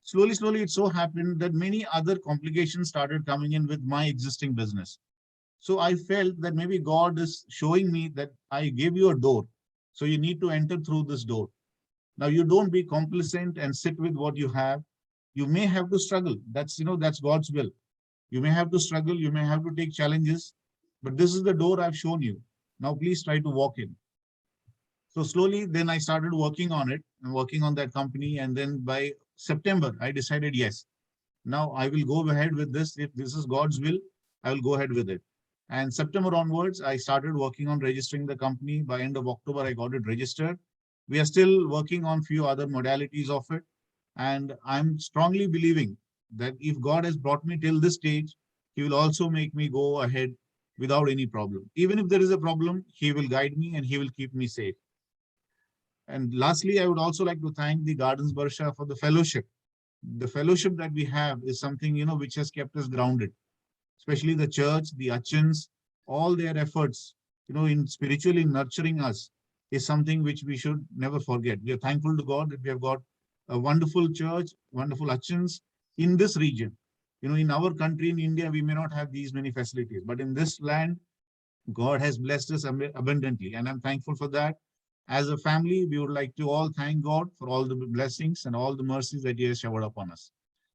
Slowly, it so happened that many other complications started coming in with my existing business. So I felt that maybe God is showing me that I gave you a door. So you need to enter through this door. Now you don't be complacent and sit with what you have. You may have to struggle. That's God's will. You may have to struggle. You may have to take challenges, but this is the door I've shown you. Now please try to walk in. So slowly, then I started working on it and working on that company. And then by September, I decided, yes, now I will go ahead with this. If this is God's will, I will go ahead with it. And September onwards, I started working on registering the company. By end of October, I got it registered. We are still working on few other modalities of it. And I'm strongly believing that if God has brought me till this stage, he will also make me go ahead without any problem. Even if there is a problem, he will guide me and he will keep me safe. And lastly, I would also like to thank the Gardens Barsha for the fellowship the fellowship that we have is something, which has kept us grounded, especially the church, the Achins, all their efforts, in spiritually nurturing us is something which we should never forget. We are thankful to God that we have got a wonderful church, wonderful Achins in this region. In our country, in India, we may not have these many facilities, but in this land, God has blessed us abundantly, and I'm thankful for that. As a family, we would like to all thank God for all the blessings and all the mercies that He has showered upon us.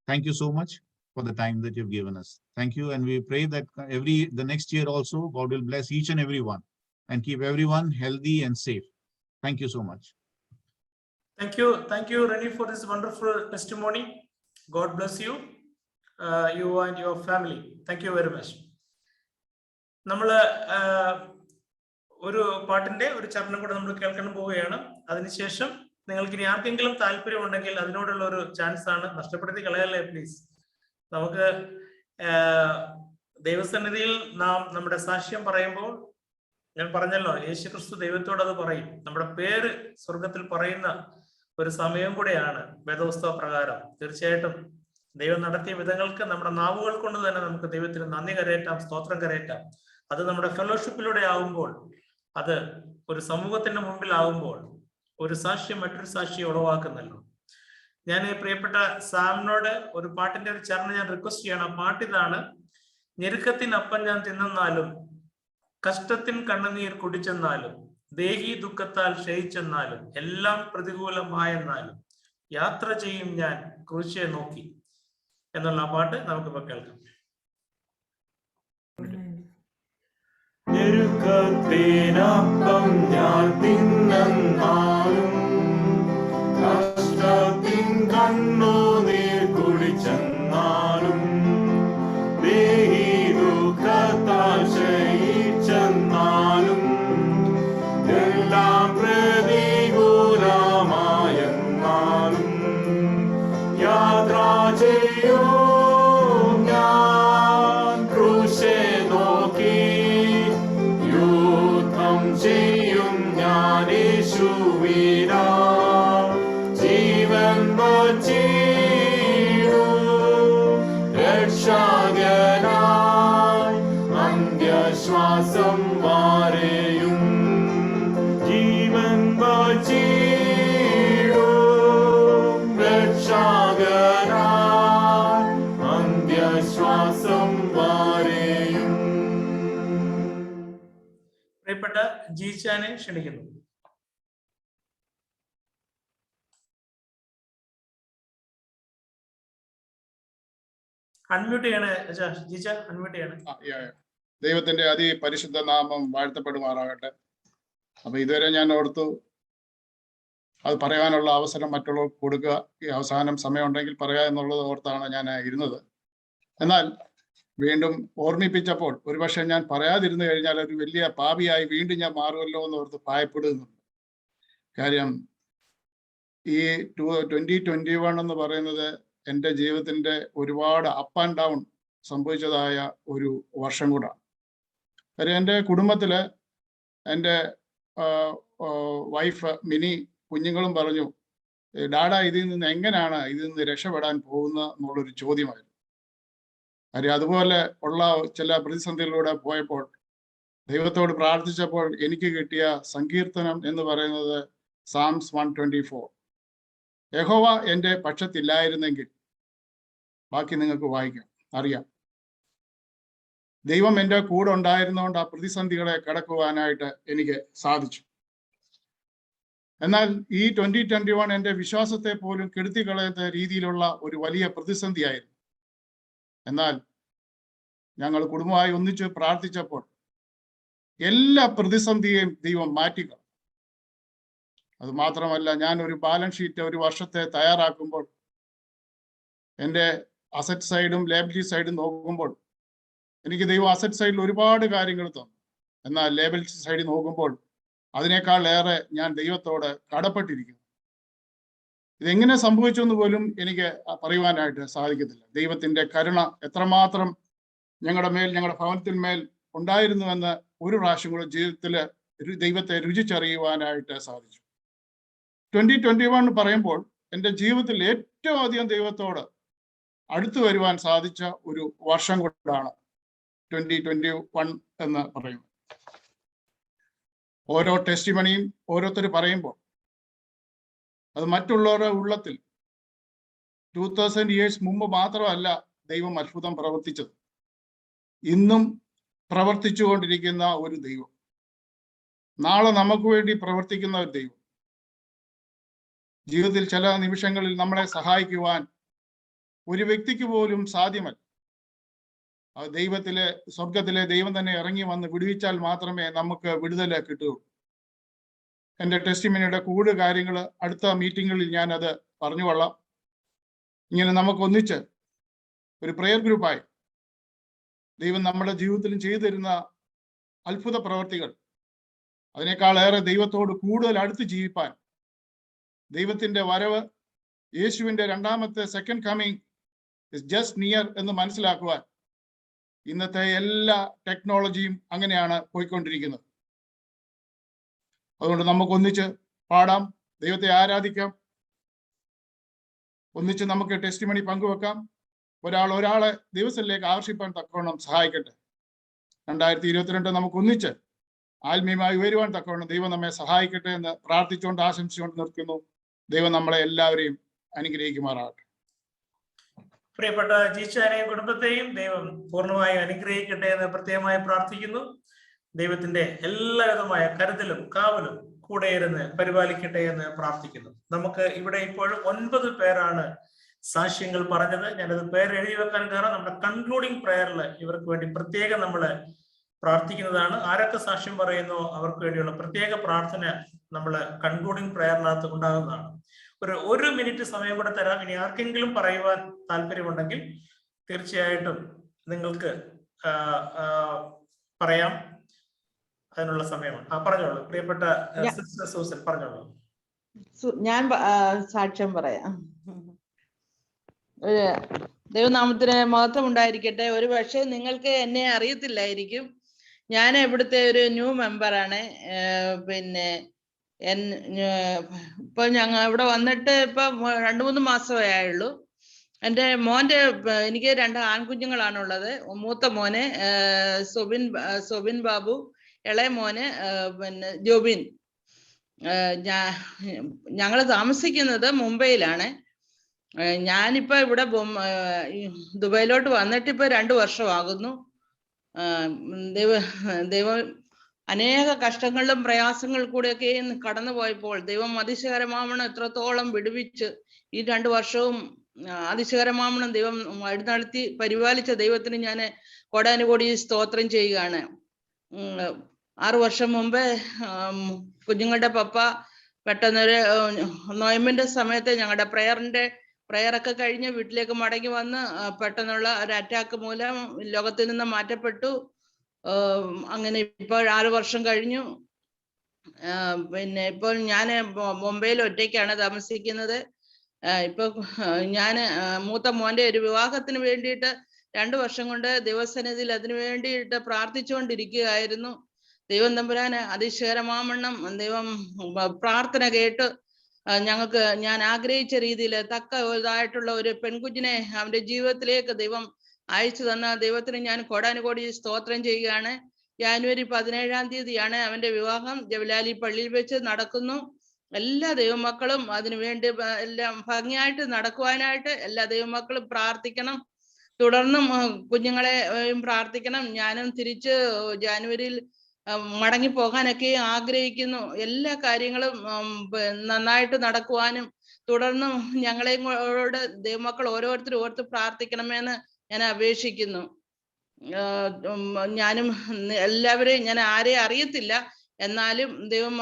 Thank you so much for the time that you've given us. Thank you, and we pray that the next year also, God will bless each and every one and keep everyone healthy and safe. Thank you so much. Thank you, Rennie, for this wonderful testimony. God bless you, you and your family. Thank you very much. നമ്മള് ഒരു പാട്ടിന്റെ ഒരു ചരണം കൂടെ നമ്മൾ കേൾക്കാൻ പോവുകയാണ്. അതിനുശേഷം നിങ്ങൾക്ക് ഇനി ആർക്കെങ്കിലും താല്പര്യമുണ്ടെങ്കിൽ അതിനോടുള്ള ഒരു ചാൻസ് ആണ്, നഷ്ടപ്പെടുത്തി കളയല്ലേ പ്ലീസ്. നമുക്ക് ദൈവസന്നിധിയിൽ നാം നമ്മുടെ സാക്ഷ്യം പറയുമ്പോൾ, ഞാൻ പറഞ്ഞല്ലോ, യേശുക്രിസ്തു ദൈവത്തോട് അത് പറയും. നമ്മുടെ പേര് സ്വർഗത്തിൽ പറയുന്ന ഒരു സമയം കൂടെയാണ് വേദപുസ്തക പ്രകാരം. തീർച്ചയായിട്ടും ദൈവം നടത്തിയ വിധങ്ങൾക്ക് നമ്മുടെ നാവുകൾ കൊണ്ട് തന്നെ നമുക്ക് ദൈവത്തിന് നന്ദി കരയറ്റാം, സ്തോത്രം കരയറ്റാം. അത് നമ്മുടെ ഫെലോഷിപ്പിലൂടെ ആവുമ്പോൾ, അത് ഒരു സമൂഹത്തിന്റെ മുമ്പിലാവുമ്പോൾ ഒരു സാക്ഷ്യം മറ്റൊരു സാക്ഷിയെ ഉളവാക്കുന്നല്ലോ. ഞാൻ പ്രിയപ്പെട്ട സാമിനോട് ഒരു പാട്ടിന്റെ ഒരു ചരണം ഞാൻ റിക്വസ്റ്റ് ചെയ്യണം. പാട്ടിതാണ്: ഞെരുക്കത്തിനപ്പം ഞാൻ തിന്നെന്നാലും, കഷ്ടത്തിൻ കണ്ണുനീർ കുടിച്ചെന്നാലും, ദേഹി ദുഃഖത്താൽ ക്ഷയിച്ചെന്നാലും, എല്ലാം പ്രതികൂലമായെന്നാലും, യാത്ര ചെയ്യും ഞാൻ ക്രൂശിയെ നോക്കി എന്നുള്ള ആ പാട്ട് നമുക്കിപ്പോ കേൾക്കാം. ഞെരുക്കത്തിനപ്പം ഞാൻ തിന്നെന്നാലും, കഷ്ടത്തിൻ കണ്ണുനീർ കുടിച്ചെന്നാലും, ദേഹി ദുഃഖത്താൽ ക്ഷയിച്ചെന്നാലും, എല്ലാം പ്രതികൂലമായെന്നാലും, യാത്ര ചെയ്യൂ ഞാൻ ക്രൂശെ നോക്കി, യുദ്ധം ചെയ്യും ഞാൻ യേശുവിനാ, ജീവൻ വച്ചിടും രക്ഷകനായി അന്ത്യശ്വാസം വരെയും, ജീവൻ വച്ചിടും രക്ഷകനായി അന്ത്യശ്വാസം വരെയും. പ്രിയപ്പെട്ട ജീച്ചാനെ ക്ഷണിക്കുന്നു. അൺമ്യൂട്ട് ചെയ്യണേ ജീച്ച, അൺമ്യൂട്ട് ചെയ്യണേ. ദൈവത്തിന്റെ അതിപരിശുദ്ധ നാമം വാഴ്ത്തപ്പെടുമാറാകട്ടെ. അപ്പൊ ഇതുവരെ ഞാൻ ഓർത്തു അത് പറയാനുള്ള അവസരം മറ്റുള്ളവർക്ക് കൊടുക്കുക, ഈ അവസാനം സമയമുണ്ടെങ്കിൽ പറയാ എന്നുള്ളത് ഓർത്താണ് ഞാൻ ഇരുന്നത്. എന്നാൽ വീണ്ടും ഓർമ്മിപ്പിച്ചപ്പോൾ ഒരുപക്ഷെ ഞാൻ പറയാതിരുന്നു കഴിഞ്ഞാൽ ഒരു വലിയ പാപിയായി വീണ്ടും ഞാൻ മാറുമല്ലോ എന്ന് ഓർത്ത് ഭയപ്പെടുന്നുണ്ട്. കാര്യം ഈ 2021 എന്ന് പറയുന്നത് എൻ്റെ ജീവിതത്തിന്റെ ഒരുപാട് അപ്പ് ആൻഡ് ഡൗൺ സംഭവിച്ചതായ ഒരു വർഷം കൂടാണ്. കാര്യം എൻ്റെ കുടുംബത്തില് എൻ്റെ വൈഫ് മിനി, കുഞ്ഞുങ്ങളും പറഞ്ഞു, ഡാഡാ ഇതിൽ നിന്ന് രക്ഷപ്പെടാൻ പോകുന്നത് എന്നുള്ളൊരു ചോദ്യമായിരുന്നു. കാര്യം അതുപോലെ ഉള്ള ചില പ്രതിസന്ധികളിലൂടെ പോയപ്പോൾ ദൈവത്തോട് പ്രാർത്ഥിച്ചപ്പോൾ എനിക്ക് കിട്ടിയ സങ്കീർത്തനം എന്ന് പറയുന്നത് സാംസ് 124. യഹോവ എൻ്റെ പക്ഷത്തില്ലായിരുന്നെങ്കിൽ, ബാക്കി നിങ്ങൾക്ക് വായിക്കാം, അറിയാം. ദൈവം എൻ്റെ കൂടെ ഉണ്ടായിരുന്നുകൊണ്ട് ആ പ്രതിസന്ധികളെ കടക്കുവാനായിട്ട് എനിക്ക് സാധിച്ചു. എന്നാൽ ഈ 2021 എൻ്റെ വിശ്വാസത്തെ പോലും കെടുത്തി കളയുന്ന രീതിയിലുള്ള ഒരു വലിയ പ്രതിസന്ധിയായിരുന്നു. എന്നാൽ ഞങ്ങൾ കുടുംബമായി ഒന്നിച്ച് പ്രാർത്ഥിച്ചപ്പോൾ എല്ലാ പ്രതിസന്ധിയെയും ദൈവം മാറ്റിക്ക. അത് മാത്രമല്ല, ഞാൻ ഒരു ബാലൻസ് ഷീറ്റ് ഒരു വർഷത്തെ തയ്യാറാക്കുമ്പോൾ എൻ്റെ അസറ്റ് സൈഡും ലേബിലിറ്റി സൈഡും നോക്കുമ്പോൾ എനിക്ക് ദൈവം അസറ്റ് സൈഡിൽ ഒരുപാട് കാര്യങ്ങൾ തന്നു. എന്നാൽ ലേബിലിറ്റി സൈഡിൽ നോക്കുമ്പോൾ അതിനേക്കാൾ ഏറെ ഞാൻ ദൈവത്തോട് കടപ്പെട്ടിരിക്കുന്നു. ഇതെങ്ങനെ സംഭവിച്ചു എന്ന് പോലും എനിക്ക് പറയുവാനായിട്ട് സാധിക്കത്തില്ല. ദൈവത്തിന്റെ കരുണ എത്രമാത്രം ഞങ്ങളുടെ മേൽ, ഞങ്ങളുടെ ഭവനത്തിന്മേൽ ഉണ്ടായിരുന്നുവെന്ന് ഒരു പ്രാവശ്യം കൂടെ ജീവിതത്തിൽ ദൈവത്തെ രുചിച്ചറിയുവാനായിട്ട് സാധിച്ചു. 2021 പറയുമ്പോൾ എൻ്റെ ജീവിതത്തിൽ ഏറ്റവും അധികം ദൈവത്തോട് അടുത്തു വരുവാൻ സാധിച്ച ഒരു വർഷം കൊണ്ടാണ് 2021 എന്ന് പറയുന്നത്. ഓരോ ടെസ്റ്റിമണിയും ഓരോരുത്തർ പറയുമ്പോൾ അത് മറ്റുള്ളവരുടെ ഉള്ളത്തിൽ 2000 ഇയേഴ്സ് മുമ്പ് മാത്രമല്ല ദൈവം അത്ഭുതം പ്രവർത്തിച്ചത്, ഇന്നും പ്രവർത്തിച്ചുകൊണ്ടിരിക്കുന്ന ഒരു ദൈവം, നാളെ നമുക്ക് വേണ്ടി പ്രവർത്തിക്കുന്ന ഒരു ദൈവം, ജീവിതത്തിൽ ചില നിമിഷങ്ങളിൽ നമ്മളെ സഹായിക്കുവാൻ ഒരു വ്യക്തിക്ക് പോലും സാധ്യമല്ല. ദൈവത്തിലെ സ്വർഗത്തിലെ ദൈവം തന്നെ ഇറങ്ങി വന്ന് വിടുവിച്ചാൽ മാത്രമേ നമുക്ക് വിടുതൽ കിട്ടുകയുള്ളൂ. എൻ്റെ ടെസ്റ്റിമണിയുടെ കൂടുതൽ കാര്യങ്ങൾ അടുത്ത മീറ്റിങ്ങുകളിൽ ഞാൻ അത് പറഞ്ഞുകൊള്ളാം. ഇങ്ങനെ നമുക്ക് ഒന്നിച്ച് ഒരു പ്രെയർ ഗ്രൂപ്പായി ദൈവം നമ്മുടെ ജീവിതത്തിലും ചെയ്തു തരുന്ന അത്ഭുത പ്രവർത്തികൾ, അതിനേക്കാളേറെ ദൈവത്തോട് കൂടുതൽ അടുത്ത് ജീവിപ്പാൻ, ദൈവത്തിന്റെ വരവ്, യേശുവിന്റെ രണ്ടാമത്തെ second coming is just near എന്ന് മനസ്സിലാക്കുവാൻ ഇന്നത്തെ എല്ലാ ടെക്നോളജിയും അങ്ങനെയാണ് പോയിക്കൊണ്ടിരിക്കുന്നത്. അതുകൊണ്ട് നമുക്ക് ഒന്നിച്ച് പാടാം, ദൈവത്തെ ആരാധിക്കാം, ഒന്നിച്ച് നമുക്ക് ടെസ്റ്റിമണി പങ്കുവെക്കാം. ഒരാളെ ദിവസത്തിലേക്ക് ആകർഷിപ്പാൻ തക്കവണ്ണം സഹായിക്കട്ടെ. 2022 നമുക്ക് ഒന്നിച്ച് ആത്മീയമായി ഉയരുവാൻ തക്കവണ്ണം ദൈവം നമ്മെ സഹായിക്കട്ടെ എന്ന് പ്രാർത്ഥിച്ചുകൊണ്ട് ആശംസിച്ചുകൊണ്ട് നിർത്തുന്നു. ദൈവം നമ്മളെ എല്ലാവരെയും അനുഗ്രഹിക്കുമാറാകട്ടെ. പ്രിയപ്പെട്ട ജീച്ചാനെയും കുടുംബത്തെയും ദൈവം പൂർണ്ണമായും അനുഗ്രഹിക്കട്ടെ എന്ന് പ്രത്യേകമായി പ്രാർത്ഥിക്കുന്നു. ദൈവത്തിന്റെ എല്ലാവിധമായ കരുതലും കാവലും കൂടെ ഇരുന്ന് പരിപാലിക്കട്ടെ എന്ന് പ്രാർത്ഥിക്കുന്നു. നമുക്ക് ഇവിടെ ഇപ്പോൾ 9 പേരാണ് സാക്ഷ്യങ്ങൾ പറഞ്ഞത്. ഞാനത് പേര് എഴുതി വെക്കാൻ കാരണം നമ്മുടെ കൺക്ലൂഡിങ് പ്രയറിൽ ഇവർക്ക് വേണ്ടി പ്രത്യേകം നമ്മൾ പ്രാർത്ഥിക്കുന്നതാണ്. ആരൊക്കെ സാക്ഷ്യം പറയുന്നോ അവർക്ക് വേണ്ടിയുള്ള പ്രത്യേക പ്രാർത്ഥന നമ്മൾ കൺക്ലൂഡിങ് പ്രയറിനകത്ത് ഉണ്ടാകുന്നതാണ്. ഒരു മിനിറ്റ് സമയം കൂടെ തരാം. ഇനി ആർക്കെങ്കിലും പറയുവാൻ താല്പര്യമുണ്ടെങ്കിൽ തീർച്ചയായിട്ടും നിങ്ങൾക്ക് പറയാം, അതിനുള്ള സമയമാണ്. പറഞ്ഞോളൂ പ്രിയപ്പെട്ട സിസ്റ്റർ സൂസൻ, പറഞ്ഞോളൂ. ഞാൻ സാക്ഷ്യം പറയാം. ദൈവനാമത്തിന് മഹത്വം ഉണ്ടായിരിക്കട്ടെ. ഒരു പക്ഷേ നിങ്ങൾക്ക് എന്നെ അറിയത്തില്ലായിരിക്കും. ഞാൻ ഇവിടുത്തെ ഒരു ന്യൂ മെമ്പറാണ്. പിന്നെ ഇപ്പൊ ഞങ്ങൾ ഇവിടെ വന്നിട്ട് ഇപ്പൊ 2-3 മാസമേ ആയുള്ളൂ. എൻ്റെ മോന്റെ എനിക്ക് 2 ആൺകുഞ്ഞുങ്ങളാണുള്ളത്. മൂത്ത മോന് സൊബിൻ ബാബു, ഇളയ മോന് പിന്നെ ജോബിൻ. ഞങ്ങൾ താമസിക്കുന്നത് മുംബൈയിലാണ്. ഞാനിപ്പോ ഇവിടെ ദുബൈയിലോട്ട് വന്നിട്ട് ഇപ്പൊ 2 വർഷമാകുന്നു. ദൈവം അനേക കഷ്ടങ്ങളിലും പ്രയാസങ്ങൾ കൂടെയൊക്കെ കടന്നു പോയപ്പോൾ ദൈവം അതിശയകരമാവണം എത്രത്തോളം വിടുവിച്ച് ഈ 2 വർഷവും അതിശയകരമാവണം ദൈവം വഴിനടത്തി പരിപാലിച്ച ദൈവത്തിന് ഞാൻ കോടാനുകോടി സ്തോത്രം ചെയ്യുകയാണ്. 6 വർഷം മുമ്പേ കുഞ്ഞുങ്ങളുടെ പപ്പ പെട്ടെന്നൊരു നൊയമ്പിന്റെ സമയത്ത് ഞങ്ങളുടെ പ്രയറൊക്കെ കഴിഞ്ഞ് വീട്ടിലേക്ക് മടങ്ങി വന്ന് പെട്ടെന്നുള്ള ഒരു അറ്റാക്ക് മൂലം ലോകത്തിൽ നിന്ന് മാറ്റപ്പെട്ടു. അങ്ങനെ ഇപ്പോൾ 6 വർഷം കഴിഞ്ഞു. പിന്നെ ഇപ്പോൾ ഞാൻ മുംബൈയിൽ ഒറ്റയ്ക്കാണ് താമസിക്കുന്നത്. ഇപ്പൊ ഞാൻ മൂത്ത മോന്റെ ഒരു വിവാഹത്തിന് വേണ്ടിയിട്ട് 2 വർഷം കൊണ്ട് ദൈവസന്നിധിയിൽ അതിനു വേണ്ടിയിട്ട് പ്രാർത്ഥിച്ചുകൊണ്ടിരിക്കുകയായിരുന്നു. ദൈവം തമ്പുരാന് അതിശയകരമാവണ്ണം ദൈവം പ്രാർത്ഥന കേട്ട് ഞങ്ങൾക്ക് ഞാൻ ആഗ്രഹിച്ച രീതിയിൽ തക്കതായിട്ടുള്ള ഒരു പെൺകുഞ്ഞിനെ അവന്റെ ജീവിതത്തിലേക്ക് ദൈവം അയച്ചു തന്ന ദൈവത്തിന് ഞാൻ കോടാനുകോടി സ്തോത്രം ചെയ്യുകയാണ്. ജാനുവരി 17-ാം തീയതിയാണ് അവന്റെ വിവാഹം. ജവലാലി പള്ളിയിൽ വെച്ച് നടക്കുന്നു. എല്ലാ ദൈവമക്കളും അതിനുവേണ്ടി എല്ലാം ഭംഗിയായിട്ട് നടക്കുവാനായിട്ട് എല്ലാ ദൈവമക്കളും പ്രാർത്ഥിക്കണം. തുടർന്നും കുഞ്ഞുങ്ങളെയും പ്രാർത്ഥിക്കണം. ഞാനും തിരിച്ച് ജാനുവരിയിൽ മടങ്ങി പോകാനൊക്കെ ആഗ്രഹിക്കുന്നു. എല്ലാ കാര്യങ്ങളും നന്നായിട്ട് നടക്കുവാനും തുടർന്നും ഞങ്ങളെയോട് ദൈവമക്കൾ ഓരോരുത്തരും ഓർത്ത് പ്രാർത്ഥിക്കണമെന്ന് ഞാൻ അപേക്ഷിക്കുന്നു. ഞാനും എല്ലാവരെയും ഞാൻ ആരെയും അറിയത്തില്ല, എന്നാലും ദൈവം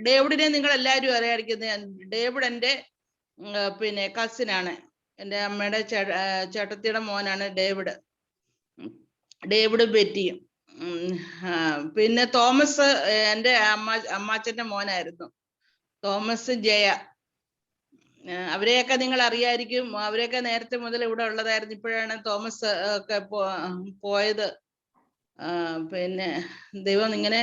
ഡേവിഡിനെ നിങ്ങൾ എല്ലാവരും അറിയാതിരിക്കുന്നത്. ഡേവിഡ് എൻ്റെ പിന്നെ കസിനാണ്. എൻ്റെ അമ്മയുടെ ചേട്ടത്തിയുടെ മോനാണ് ഡേവിഡ് ബെറ്റിയും. പിന്നെ തോമസ് എൻ്റെ അമ്മാച്ചന്റെ മോനായിരുന്നു. തോമസ് ജയ, അവരെയൊക്കെ നിങ്ങൾ അറിയായിരിക്കും. അവരെയൊക്കെ നേരത്തെ മുതൽ ഇവിടെ ഉള്ളതായിരുന്നു. ഇപ്പോഴാണ് തോമസ് ഒക്കെ പോയത്. പിന്നെ ദൈവം ഇങ്ങനെ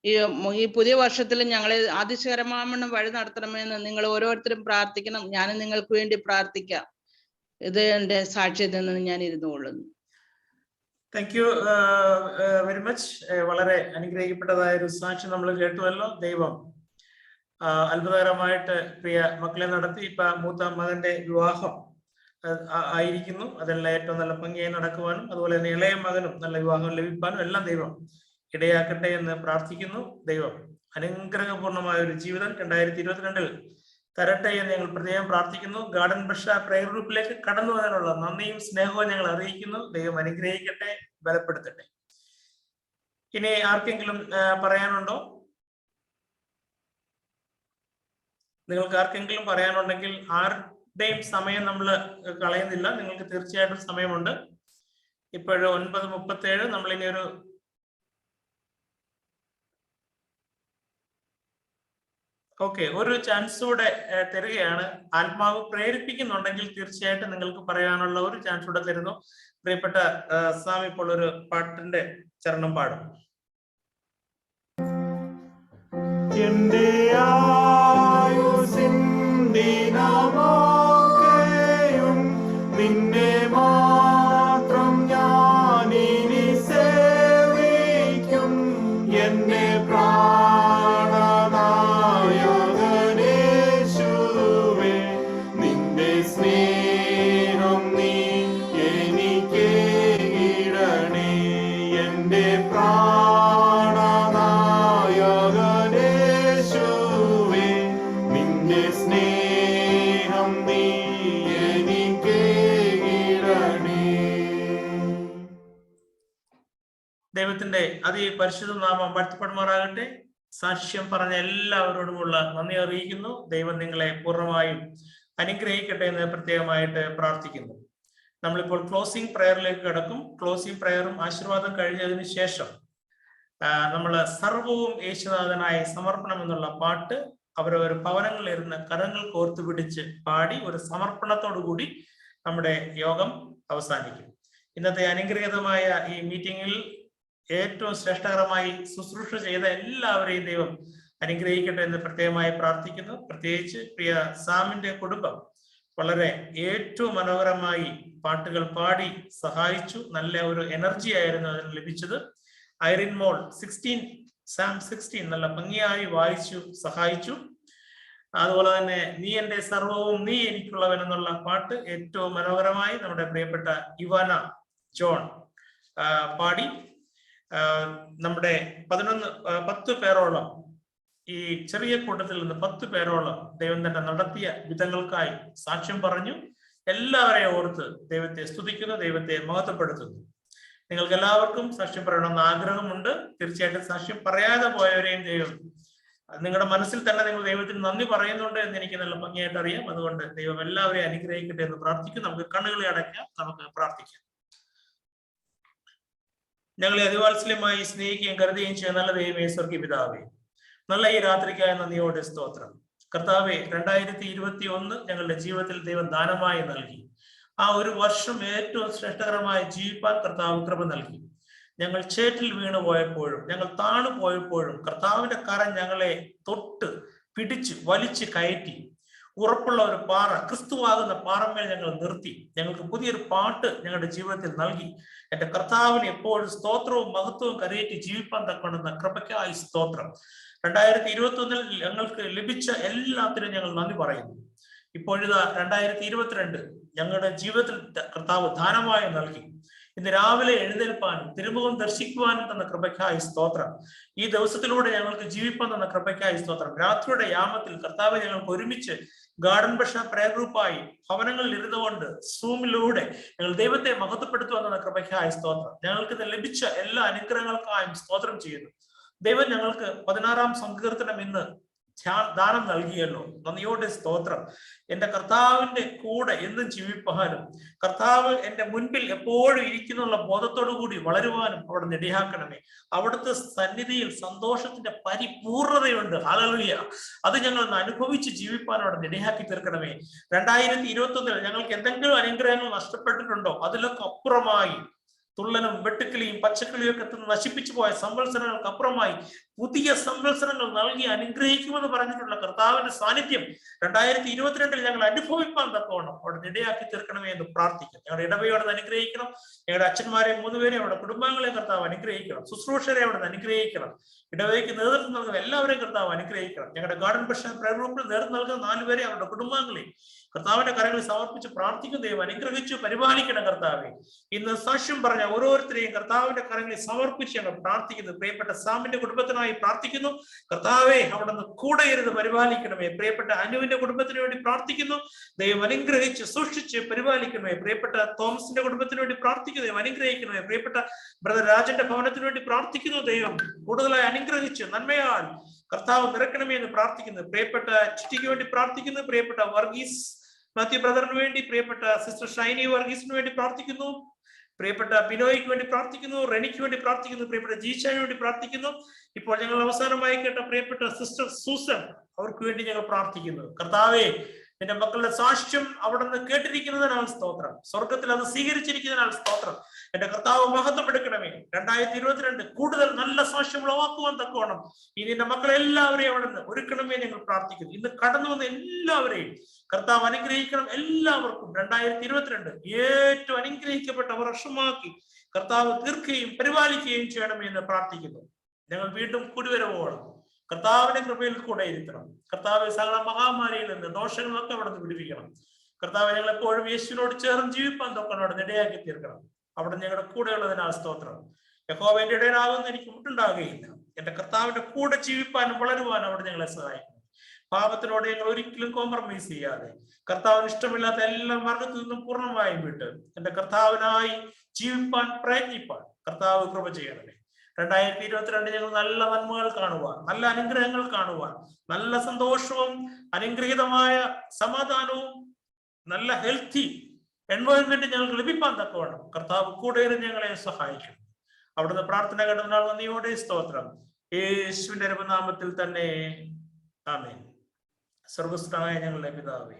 ഈ പുതിയ വർഷത്തിൽ ഞങ്ങളെ അതിശയകരമാവണ്ണം വഴി നടത്തണമെന്ന് നിങ്ങൾ ഓരോരുത്തരും പ്രാർത്ഥിക്കണം. ഞാനും നിങ്ങൾക്ക് വേണ്ടി പ്രാർത്ഥിക്കാം. ഇത് എന്റെ സാക്ഷ്യത്തിൽ നിന്ന് ഞാൻ ഇരുന്നു കൊള്ളുന്നു. Thank you very much. വളരെ അനുഗ്രഹിക്കപ്പെട്ടതായ ഒരു സാക്ഷ്യം നമ്മൾ കേട്ടുവല്ലോ. ദൈവം അത്ഭുതകരമായിട്ട് പ്രിയ മക്കളെ നടത്തി. ഇപ്പൊ മൂത്ത മകന്റെ വിവാഹം ആയിരിക്കുന്നു. അതെല്ലാം ഏറ്റവും നല്ല ഭംഗിയായി നടക്കുവാനും അതുപോലെ തന്നെ ഇളയ മകനും നല്ല വിവാഹം ലഭിക്കാനും എല്ലാം ദൈവം ഇടയാക്കട്ടെ എന്ന് പ്രാർത്ഥിക്കുന്നു. ദൈവം അനുഗ്രഹപൂർണമായ ഒരു ജീവിതം 2022 തരട്ടെ എന്ന് ഞങ്ങൾ പ്രത്യേകം പ്രാർത്ഥിക്കുന്നു. ഗാർഡൻ ബഷ പ്രയർ ഗ്രൂപ്പിലേക്ക് കടന്നു വരാനുള്ള നന്ദിയും സ്നേഹവും ഞങ്ങൾ അറിയിക്കുന്നു. ദൈവം അനുഗ്രഹിക്കട്ടെ, ബലപ്പെടുത്തട്ടെ. ഇനി ആർക്കെങ്കിലും പറയാനുണ്ടോ? നിങ്ങൾക്ക് ആർക്കെങ്കിലും പറയാനുണ്ടെങ്കിൽ ആരുടെയും സമയം നമ്മൾ കളയുന്നില്ല. നിങ്ങൾക്ക് തീർച്ചയായിട്ടും സമയമുണ്ട്. ഇപ്പോഴും 9:37. നമ്മളിനി ഒരു ചാൻസ് കൂടെ തരികയാണ്. ആത്മാവ് പ്രേരിപ്പിക്കുന്നുണ്ടെങ്കിൽ തീർച്ചയായിട്ടും നിങ്ങൾക്ക് പറയാനുള്ള ഒരു ചാൻസ് കൂടെ തരുന്നു. പ്രിയപ്പെട്ട സാം ഇപ്പോൾ ഒരു പാട്ടിന്റെ ചരണം പാടും. എന്റെ ആയുസ്സിൻ ദിനമൊക്കെയും നിന്നെ മാത്രം ഞാനിനി സേവിക്കും. എന്റെ പ്രാണനായകനേശുവേ, നിന്റെ സ്നേഹം നീ എനിക്ക് ഇടണേ. എന്റെ പ്രാണനായകനേശുവേ, നിന്റെ സ്നേഹം നീ എനിക്ക് ഇടണേ. ദൈവത്തിന്റെ അതിപരിശുദ്ധ നാമം വാഴ്ത്തപ്പെടുമാറാകട്ടെ. സാക്ഷ്യം പറഞ്ഞ എല്ലാവരോടുമുള്ള നന്ദി അറിയിക്കുന്നു. ദൈവം നിങ്ങളെ പൂർണ്ണമായും അനുഗ്രഹിക്കട്ടെ എന്ന് പ്രത്യേകമായിട്ട് പ്രാർത്ഥിക്കുന്നു. നമ്മളിപ്പോൾ ക്ലോസിംഗ് പ്രയറിലേക്ക് കടക്കും. ക്ലോസിംഗ് പ്രയറും ആശീർവാദം കഴിഞ്ഞതിന് ശേഷം നമ്മൾ സർവവും യേശുനാഥനായ സമർപ്പണം എന്നുള്ള പാട്ട് അവരവർ ഭവനങ്ങളിലിരുന്ന് കരങ്ങൾ കോർത്തു പിടിച്ച് പാടി ഒരു സമർപ്പണത്തോടു കൂടി നമ്മുടെ യോഗം അവസാനിക്കും. ഇന്നത്തെ അനുഗ്രഹീതമായ ഈ മീറ്റിംഗിൽ ഏറ്റവും ശ്രേഷ്ഠകരമായി ശുശ്രൂഷ ചെയ്ത എല്ലാവരെയും ദൈവം അനുഗ്രഹിക്കട്ടെ എന്ന് പ്രത്യേകമായി പ്രാർത്ഥിക്കുന്നു. പ്രത്യേകിച്ച് പ്രിയ സാമിന്റെ കുടുംബം വളരെ ഏറ്റവും മനോഹരമായി പാട്ടുകൾ പാടി സഹായിച്ചു. നല്ല ഒരു എനർജി ആയിരുന്നു അതിന് ലഭിച്ചത്. ഐറിൻ മോൾ 16 നല്ല ഭംഗിയായി വായിച്ചു സഹായിച്ചു. അതുപോലെ തന്നെ നീ എന്റെ സർവവും നീ എനിക്കുള്ളവൻ എന്നുള്ള പാട്ട് ഏറ്റവും മനോഹരമായി നമ്മുടെ പ്രിയപ്പെട്ട ഇവാന ജോൺ പാടി. നമ്മുടെ 10 പേരോളം ഈ ചെറിയ കൂട്ടത്തിൽ നിന്ന് 10 പേരോളം ദൈവം തന്നെ നടത്തിയ വിധങ്ങൾക്കായി സാക്ഷ്യം പറഞ്ഞു. എല്ലാവരെയും ഓർത്ത് ദൈവത്തെ സ്തുതിക്കുന്നു, ദൈവത്തെ മഹത്വപ്പെടുത്തുന്നു. നിങ്ങൾക്ക് എല്ലാവർക്കും സാക്ഷ്യം പറയണമെന്ന് ആഗ്രഹമുണ്ട്. തീർച്ചയായിട്ടും സാക്ഷ്യം പറയാതെ പോയവരെയും ദൈവം നിങ്ങളുടെ മനസ്സിൽ തന്നെ നിങ്ങൾ ദൈവത്തിന് നന്ദി പറയുന്നുണ്ട് എന്ന് എനിക്ക് നല്ല ഭംഗിയായിട്ട് അറിയാം. അതുകൊണ്ട് ദൈവം എല്ലാവരെയും അനുഗ്രഹിക്കട്ടെ എന്ന് പ്രാർത്ഥിക്കും. നമുക്ക് കണ്ണുകളെ അടയ്ക്കാം, നമുക്ക് പ്രാർത്ഥിക്കാം. ഞങ്ങളെ അതിവാത്സല്യമായി സ്നേഹിക്കുകയും കരുതുകയും ചെയ്യുന്ന നല്ല ദൈവമേ, സ്വർഗീയ പിതാവേ, നല്ല ഈ രാത്രിക്കായ നന്ദിയോടെ സ്തോത്രം. കർത്താവെ, 2021 ഞങ്ങളുടെ ജീവിതത്തിൽ ദൈവം ദാനമായി നൽകി. ആ ഒരു വർഷം ഏറ്റവും ശ്രേഷ്ഠകരമായി ജീവിപ്പാൻ കർത്താവ് കൃപ നൽകി. ഞങ്ങൾ ചേറ്റിൽ വീണു പോയപ്പോഴും ഞങ്ങൾ താണു പോയപ്പോഴും കർത്താവിന്റെ കരം ഞങ്ങളെ തൊട്ട് പിടിച്ച് വലിച്ച് കയറ്റി ഉറപ്പുള്ള ഒരു പാറ, ക്രിസ്തുവാകുന്ന പാറമേൽ ഞങ്ങൾ നിർത്തി. ഞങ്ങൾക്ക് പുതിയൊരു പാട്ട് ഞങ്ങളുടെ ജീവിതത്തിൽ നൽകി. എന്റെ കർത്താവിന് എപ്പോഴും സ്തോത്രവും മഹത്വവും കരയേറ്റി ജീവിപ്പാൻ തക്കണമെന്ന കൃപയ്ക്കായി സ്തോത്രം. 2021 ഞങ്ങൾക്ക് ലഭിച്ച എല്ലാത്തിനും ഞങ്ങൾ നന്ദി പറയുന്നു. ഇപ്പോഴിതാ 2022 ഞങ്ങളുടെ ജീവിതത്തിൽ കർത്താവ് ദാനമായി നൽകി. ഇന്ന് രാവിലെ എഴുന്നേൽപ്പാനും തിരുമുഖം ദർശിക്കുവാനും തന്ന കൃപയ്ക്കായി സ്തോത്രം. ഈ ദിവസത്തിലൂടെ ഞങ്ങൾക്ക് ജീവിപ്പാൻ തന്ന കൃപയ്ക്കായി സ്തോത്രം. രാത്രിയുടെ യാമത്തിൽ കർത്താവ് ഞങ്ങൾക്ക് ഒരുമിച്ച് ഗാർഡൻ ബഷ പ്രയർ ഗ്രൂപ്പായി ഭവനങ്ങളിൽ ഇരുന്നുകൊണ്ട് സൂമിലൂടെ ഞങ്ങൾ ദൈവത്തെ മഹത്വപ്പെടുത്തുവാൻ തന്ന കൃപയ്ക്കായി സ്തോത്രം. ഞങ്ങൾക്ക് ഇത് ലഭിച്ച എല്ലാ അനുഗ്രഹങ്ങൾക്കായും സ്തോത്രം ചെയ്യുന്നു. ദൈവം ഞങ്ങൾക്ക് 16-ാം സങ്കീർത്തനം ഇന്ന് ദാനം നൽകിയല്ലോ. നന്ദിയോടെ സ്തോത്രം. എന്റെ കർത്താവിന്റെ കൂടെ എന്നും ജീവിപ്പാനും കർത്താവ് എന്റെ മുൻപിൽ എപ്പോഴും ഇരിക്കുന്നുള്ള ബോധത്തോടു കൂടി വളരുവാനും അവിടെ ഇടയാക്കണമേ. അവിടുത്തെ സന്നിധിയിൽ സന്തോഷത്തിന്റെ പരിപൂർണതയുണ്ട്. ഹല്ലേലൂയ. അത് ഞങ്ങൾ അനുഭവിച്ച് ജീവിപ്പാൻ അവിടെ ഇടയാക്കി തീർക്കണമേ. 2021 ഞങ്ങൾക്ക് എന്തെങ്കിലും അനുഗ്രഹങ്ങൾ നഷ്ടപ്പെട്ടിട്ടുണ്ടോ? അതിലൊക്കെ അപ്പുറമായി തുള്ളനും വെട്ടുക്കിളിയും പച്ചക്കിളിയും ഒക്കെ നശിപ്പിച്ചു പോയ സംവത്സരങ്ങൾക്ക് അപ്പുറമായി പുതിയ സംവത്സരങ്ങൾ നൽകി അനുഗ്രഹിക്കുമെന്ന് പറഞ്ഞിട്ടുള്ള കർത്താവിന്റെ സാന്നിധ്യം 2022 ഞങ്ങൾ അനുഭവിക്കാൻ തക്കവണ്ണം അവിടെ ഇടയാക്കി തീർക്കണമേ എന്ന് പ്രാർത്ഥിക്കും. ഞങ്ങളുടെ ഇടവയോടെ അനുഗ്രഹിക്കണം. ഞങ്ങളുടെ അച്ഛന്മാരെ 3 പേരെ അവിടെ കുടുംബാംഗങ്ങളെ കർത്താവ് അനുഗ്രഹിക്കണം. ശുശ്രൂഷരെ അവിടെ അനുഗ്രഹിക്കണം. ഇടവയ്ക്ക് നേതൃത്വം നൽകുന്ന എല്ലാവരെയും കർത്താവ് അനുഗ്രഹിക്കണം. ഞങ്ങളുടെ ഗാർഡൻ ബഷ പ്രയർ ഗ്രൂപ്പിൽ നേതൃത്വം നൽകുന്ന 4 പേരെ അവരുടെ കുടുംബാംഗങ്ങളെ കർത്താവിന്റെ കരങ്ങളിൽ സമർപ്പിച്ച് പ്രാർത്ഥിക്കുന്ന ദൈവം അനുഗ്രഹിച്ചു പരിപാലിക്കണം. കർത്താവെ, ഇന്ന് സാക്ഷ്യം പറഞ്ഞ ഓരോരുത്തരെയും കർത്താവിന്റെ കരങ്ങളിൽ സമർപ്പിച്ച് ഞങ്ങൾ പ്രാർത്ഥിക്കുന്നു. പ്രിയപ്പെട്ട സാമിന്റെ കുടുംബത്തിനായി പ്രാർത്ഥിക്കുന്നു. കർത്താവെ, അവിടെ നിന്ന് കൂടെ ഇരുന്ന് പരിപാലിക്കണമേ. പ്രിയപ്പെട്ട അനുവിന്റെ കുടുംബത്തിന് വേണ്ടി പ്രാർത്ഥിക്കുന്നു. ദൈവം അനുഗ്രഹിച്ച് സൂക്ഷിച്ച് പരിപാലിക്കണമേ. പ്രിയപ്പെട്ട തോമസിന്റെ കുടുംബത്തിന് വേണ്ടി പ്രാർത്ഥിക്കുന്നു. ദൈവം അനുഗ്രഹിക്കണമേ. പ്രിയപ്പെട്ട ബ്രദർ രാജന്റെ ഭവനത്തിന് വേണ്ടി പ്രാർത്ഥിക്കുന്നു. ദൈവം കൂടുതലായി അനുഗ്രഹിച്ച് നന്മയാൽ കർത്താവ് നിറക്കണമേ എന്ന് പ്രാർത്ഥിക്കുന്നു. പ്രിയപ്പെട്ട ചിറ്റിക്ക് വേണ്ടി പ്രാർത്ഥിക്കുന്നു. പ്രിയപ്പെട്ട വർഗീസ് മാത്യു ബ്രദറിന് വേണ്ടി, പ്രിയപ്പെട്ട സിസ്റ്റർ ഷൈനി വർഗീസിന് വേണ്ടി പ്രാർത്ഥിക്കുന്നു. പ്രിയപ്പെട്ട ബിനോയ്ക്ക് വേണ്ടി പ്രാർത്ഥിക്കുന്നു. റെനിക്ക് വേണ്ടി പ്രാർത്ഥിക്കുന്നു. പ്രിയപ്പെട്ട ജീഷാന് വേണ്ടി പ്രാർത്ഥിക്കുന്നു. ഇപ്പോൾ ഞങ്ങൾ അവസാനമായി കേട്ട പ്രിയപ്പെട്ട സിസ്റ്റർ സൂസൻ, അവർക്ക് വേണ്ടി ഞങ്ങൾ പ്രാർത്ഥിക്കുന്നു. കർത്താവെ, നിന്റെ മക്കളുടെ സാക്ഷ്യം അവിടെ നിന്ന് കേട്ടിരിക്കുന്നതിനാൽ സ്തോത്രം. സ്വർഗത്തിൽ അത് സ്വീകരിച്ചിരിക്കുന്നതിനാൽ സ്തോത്രം. എന്റെ കർത്താവ് മഹത്വപ്പെടുക്കണമേ. 2022 കൂടുതൽ നല്ല സാക്ഷ്യം ഉളവാക്കുവാൻ തക്കവണ്ണം ഈ നിന്റെ മക്കളെല്ലാവരെയും അവിടെ നിന്ന് ഒരുക്കണമേ ഞങ്ങൾ പ്രാർത്ഥിക്കുന്നു. ഇന്ന് കടന്നു വന്ന എല്ലാവരെയും കർത്താവ് അനുഗ്രഹിക്കണം. എല്ലാവർക്കും 2022 ഏറ്റവും അനുഗ്രഹിക്കപ്പെട്ട വർഷമാക്കി കർത്താവ് തീർക്കുകയും പരിപാലിക്കുകയും ചെയ്യണമേ എന്ന് പ്രാർത്ഥിക്കുന്നു. ഞങ്ങൾ വീണ്ടും കൂടിവരവോളം കർത്താവിന്റെ കൃപയിൽ കൂടെ ഇരുത്തണം. കർത്താവ് സകല മഹാമാരിയിൽ നിന്ന് ദോഷങ്ങളൊക്കെ അവിടെ നിന്ന് വിടുവിക്കണം. കർത്താവ് ഞങ്ങൾ എപ്പോഴും യേശുവിനോട് ചേർന്ന് ജീവിപ്പാൻ തൊക്കെ അവിടെ ഇടയാക്കി തീർക്കണം. അവിടെ ഞങ്ങളുടെ കൂടെ ഉള്ളതിനാൽ സ്തോത്രം. യഹോവയുടെ ഇടയനാകുന്ന എനിക്ക് മുട്ടുണ്ടാകുകയില്ല. എന്റെ കർത്താവിന്റെ കൂടെ ജീവിപ്പാനും വളരുവാനും അവിടെ ഞങ്ങളെ സഹായിക്കണം. പാപത്തിനോട് ഞങ്ങൾ ഒരിക്കലും കോംപ്രമൈസ് ചെയ്യാതെ കർത്താവിന് ഇഷ്ടമില്ലാത്ത എല്ലാ മാർഗത്തിൽ നിന്നും പൂർണ്ണമായും വിട്ട് എന്റെ കർത്താവിനായി ജീവിപ്പാൻ പ്രയത്നിപ്പാൻ കർത്താവ് കൃപ ചെയ്യണമേ. 2022 ഞങ്ങൾ നല്ല നന്മകൾ കാണുവാൻ, നല്ല അനുഗ്രഹങ്ങൾ കാണുവാൻ, നല്ല സന്തോഷവും അനുഗ്രഹീതമായ സമാധാനവും നല്ല ഹെൽത്തി എൻവയോൺമെന്റ് ഞങ്ങൾക്ക് ലഭിക്കാൻ തക്കവണ്ണം കർത്താവ് കൂടെ ഞങ്ങളെ സഹായിക്കും. അവിടുന്ന് പ്രാർത്ഥന കേട്ടതിനാൽ നന്ദിയോടെ സ്തോത്രം. യേശുവിന്റെ നാമത്തിൽ തന്നെ ആമേൻ. സർവ്വസ്ഥനായ ഞങ്ങളുടെ പിതാവേ,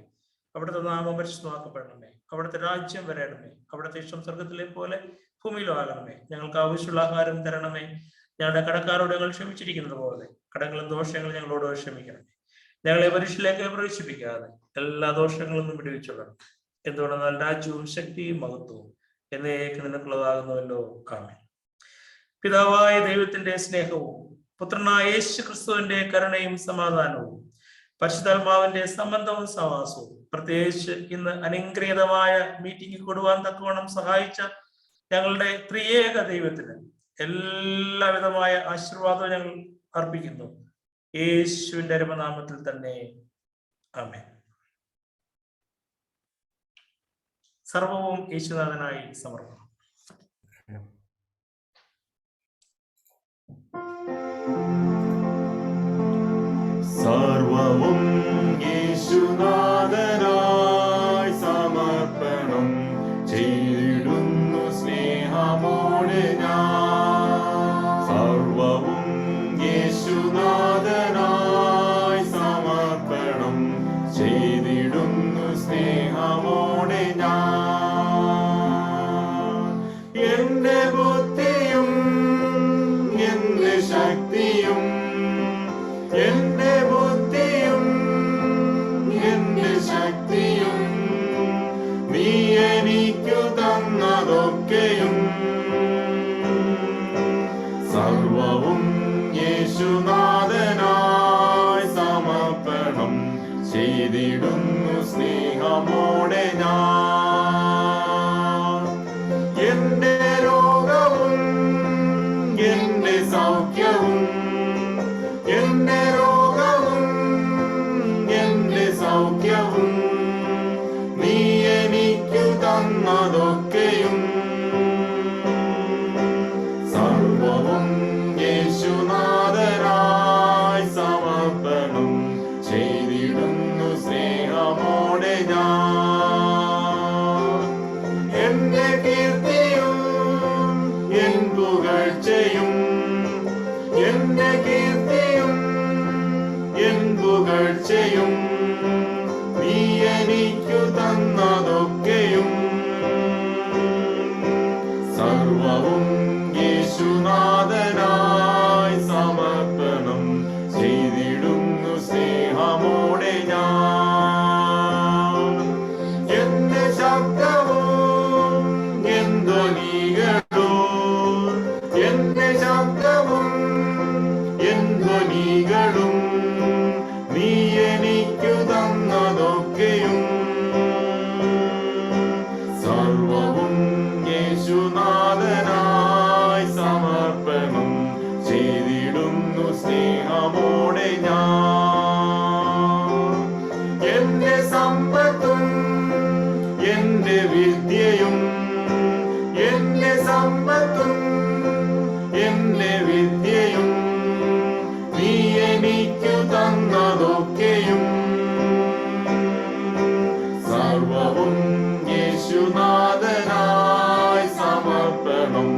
അവിടുത്തെ നാമം പരിശുദ്ധമാക്കപ്പെടണമേ. അവിടുത്തെ രാജ്യം വരണമേ. അവിടുത്തെ ഇഷ്ടം സ്വർഗത്തിലെ പോലെ ഭൂമിയിലും ആകണമേ. ഞങ്ങൾക്ക് ആവശ്യമുള്ള ആഹാരം തരണമേ. ഞങ്ങളുടെ കടക്കാരോട് ഞങ്ങൾ ക്ഷമിച്ചിരിക്കുന്നത് പോലെ കടങ്ങളും ദോഷങ്ങളും ഞങ്ങളോട് ക്ഷമിക്കണമേ. ഞങ്ങളെ പരീക്ഷയിലേക്ക് പ്രവേശിപ്പിക്കാതെ എല്ലാ ദോഷങ്ങളിൽ നിന്നും വിടുവിച്ചോളണം. എന്തുകൊണ്ടെന്നാൽ രാജ്യവും ശക്തിയും മഹത്വവും എന്നേക്ക് നിനക്കുള്ളതാകുന്നുവല്ലോ. ആമേൻ. പിതാവായ ദൈവത്തിന്റെ സ്നേഹവും പുത്രനായ യേശു ക്രിസ്തുവിന്റെ കരുണയും സമാധാനവും പരിശുദ്ധാത്മാവിന്റെ സംബന്ധവും സഹവാസവും പ്രത്യേകിച്ച് ഇന്ന് അനുഗ്രഹീതമായ മീറ്റിംഗ് കൂടുവാൻ തക്കവണ്ണം സഹായിച്ച ഞങ്ങളുടെ ത്രിയേക ദൈവത്തിന് എല്ലാവിധമായ ആശീർവാദവും ഞങ്ങൾ അർപ്പിക്കുന്നു. യേശുവിന്റെ നാമത്തിൽ തന്നെ ആമേൻ. സർവവും യേശുനാഥനായി സമർപ്പണം. സർവവും യേശുനാഥനായി സമർപ്പണം ചെയ്തിടുന്നു സ്നേഹമോടെ ഞാൻ. സർവവും യേശുനാഥനായി സമർപ്പണം ചെയ്തിടുന്നു സ്നേഹമോടെ ഞാൻ. എന്റെ ബുദ്ധിയും എന്റെ ശക്തിയും എന്റെ ബുദ്ധിയും എന്റെ ശക്തിയും നീ എനിക്കു തന്നതൊക്കെയും സർവവും യേശുനാഥനായി സമർപ്പണം ചെയ്തിടുന്നു സ്നേഹമോടെ ഞാൻ. എന്റെ രോഗവും എന്റെ സൗഖ്യവും എന്റെ രോഗവും എന്റെ സൗഖ്യവും നീ എനിക്കു തന്നതൊക്കെയും സർവവും യേശുനാഥനായി സമർപ്പണം ചെയ്തിടുന്നു സ്നേഹമോടെ ഞാൻ. എന്റെ കീർത്തിയും എൻ പുകഴ്ചയും എന്റെ കീർത്തിയും എൻ പുകഴ്ചയും നീ എനിക്കു തന്നതൊക്കെയും സർവവും യേശുനാഥനായി സമർപ്പണം കനികളും നീ എനിക്കു തന്നതൊക്കെയും സർവവും യേശുനാഥനായി സമർപ്പണം ചെയ്തിടുന്നു സ്നേഹമോടെ ഞാൻ. എന്റെ സമ്പത്തും എന്റെ വിദ്യയും എന്റെ സമ്പത്തും എന്റെ വിദ്യയും നീ എനിക്കു തന്നതൊക്കെയും സർവവും യേശുനാഥനായി സമർപ്പണം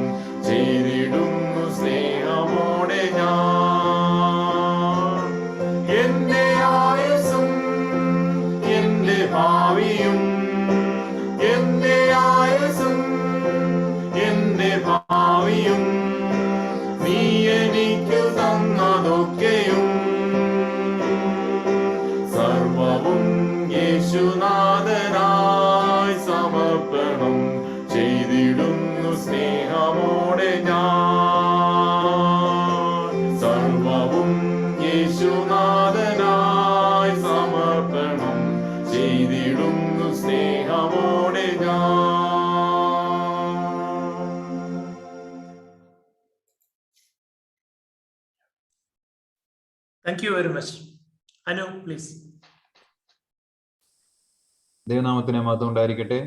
ചെയ്തിടുന്നു സ്നേഹമോടെ ഞാൻ. എന്റെ ആയുസ്സും എന്റെ ഭാവിയും എന്റെ ആയുസ്സും എന്റെ ഭാവിയും നീ എനിക്കു തന്നതൊക്കെയും സർവവും യേശുനാഥനായി സമർപ്പണം ചെയ്തിടുന്നു സ്നേഹമോടെ ഞാൻ. സർവവും യേശുനാഥനായി സമർപ്പണം ചെയ്തിടുന്നു സ്നേഹമോടെ ഞാൻ. Thank you very much. Anu, please. ദൈവനാമത്തിന് മഹത്വം ഉണ്ടായിരിക്കട്ടെ.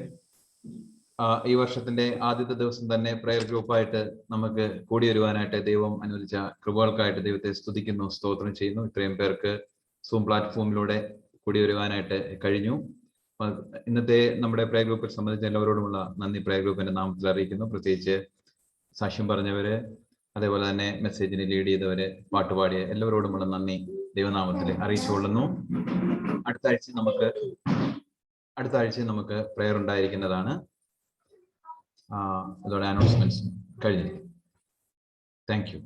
ഈ വർഷത്തിന്റെ ആദ്യത്തെ ദിവസം തന്നെ പ്രയർ ഗ്രൂപ്പായിട്ട് നമുക്ക് കൂടി വരുവാനായിട്ട് ദൈവം അനുവദിച്ച കൃപകൾക്കായിട്ട് ദൈവത്തെ സ്തുതിക്കുന്നു, സ്തോത്രം ചെയ്യുന്നു. ഇത്രയും പേർക്ക് സൂം പ്ലാറ്റ്ഫോമിലൂടെ കൂടി വരുവാനായിട്ട് കഴിഞ്ഞു. ഇന്നത്തെ നമ്മുടെ പ്രയർ ഗ്രൂപ്പിൽ സംബന്ധിച്ച എല്ലാവരോടുമുള്ള നന്ദി പ്രയർ ഗ്രൂപ്പിന്റെ നാമത്തിൽ അറിയിക്കുന്നു. പ്രത്യേകിച്ച് സാക്ഷ്യം പറഞ്ഞവര്, അതേപോലെ തന്നെ മെസ്സേജിന് ലീഡ് ചെയ്തവര്, പാട്ടുപാടിയ എല്ലാവരോടുമുള്ള നന്ദി ദൈവനാമത്തിൽ അറിയിച്ചുകൊള്ളുന്നു. അടുത്ത ആഴ്ച നമുക്ക് പ്രയർ ഉണ്ടായിരിക്കുന്നതാണ്. അതോടെ അനൗൺസ്മെന്റ്സ് കഴിഞ്ഞിരിക്കും. Thank you.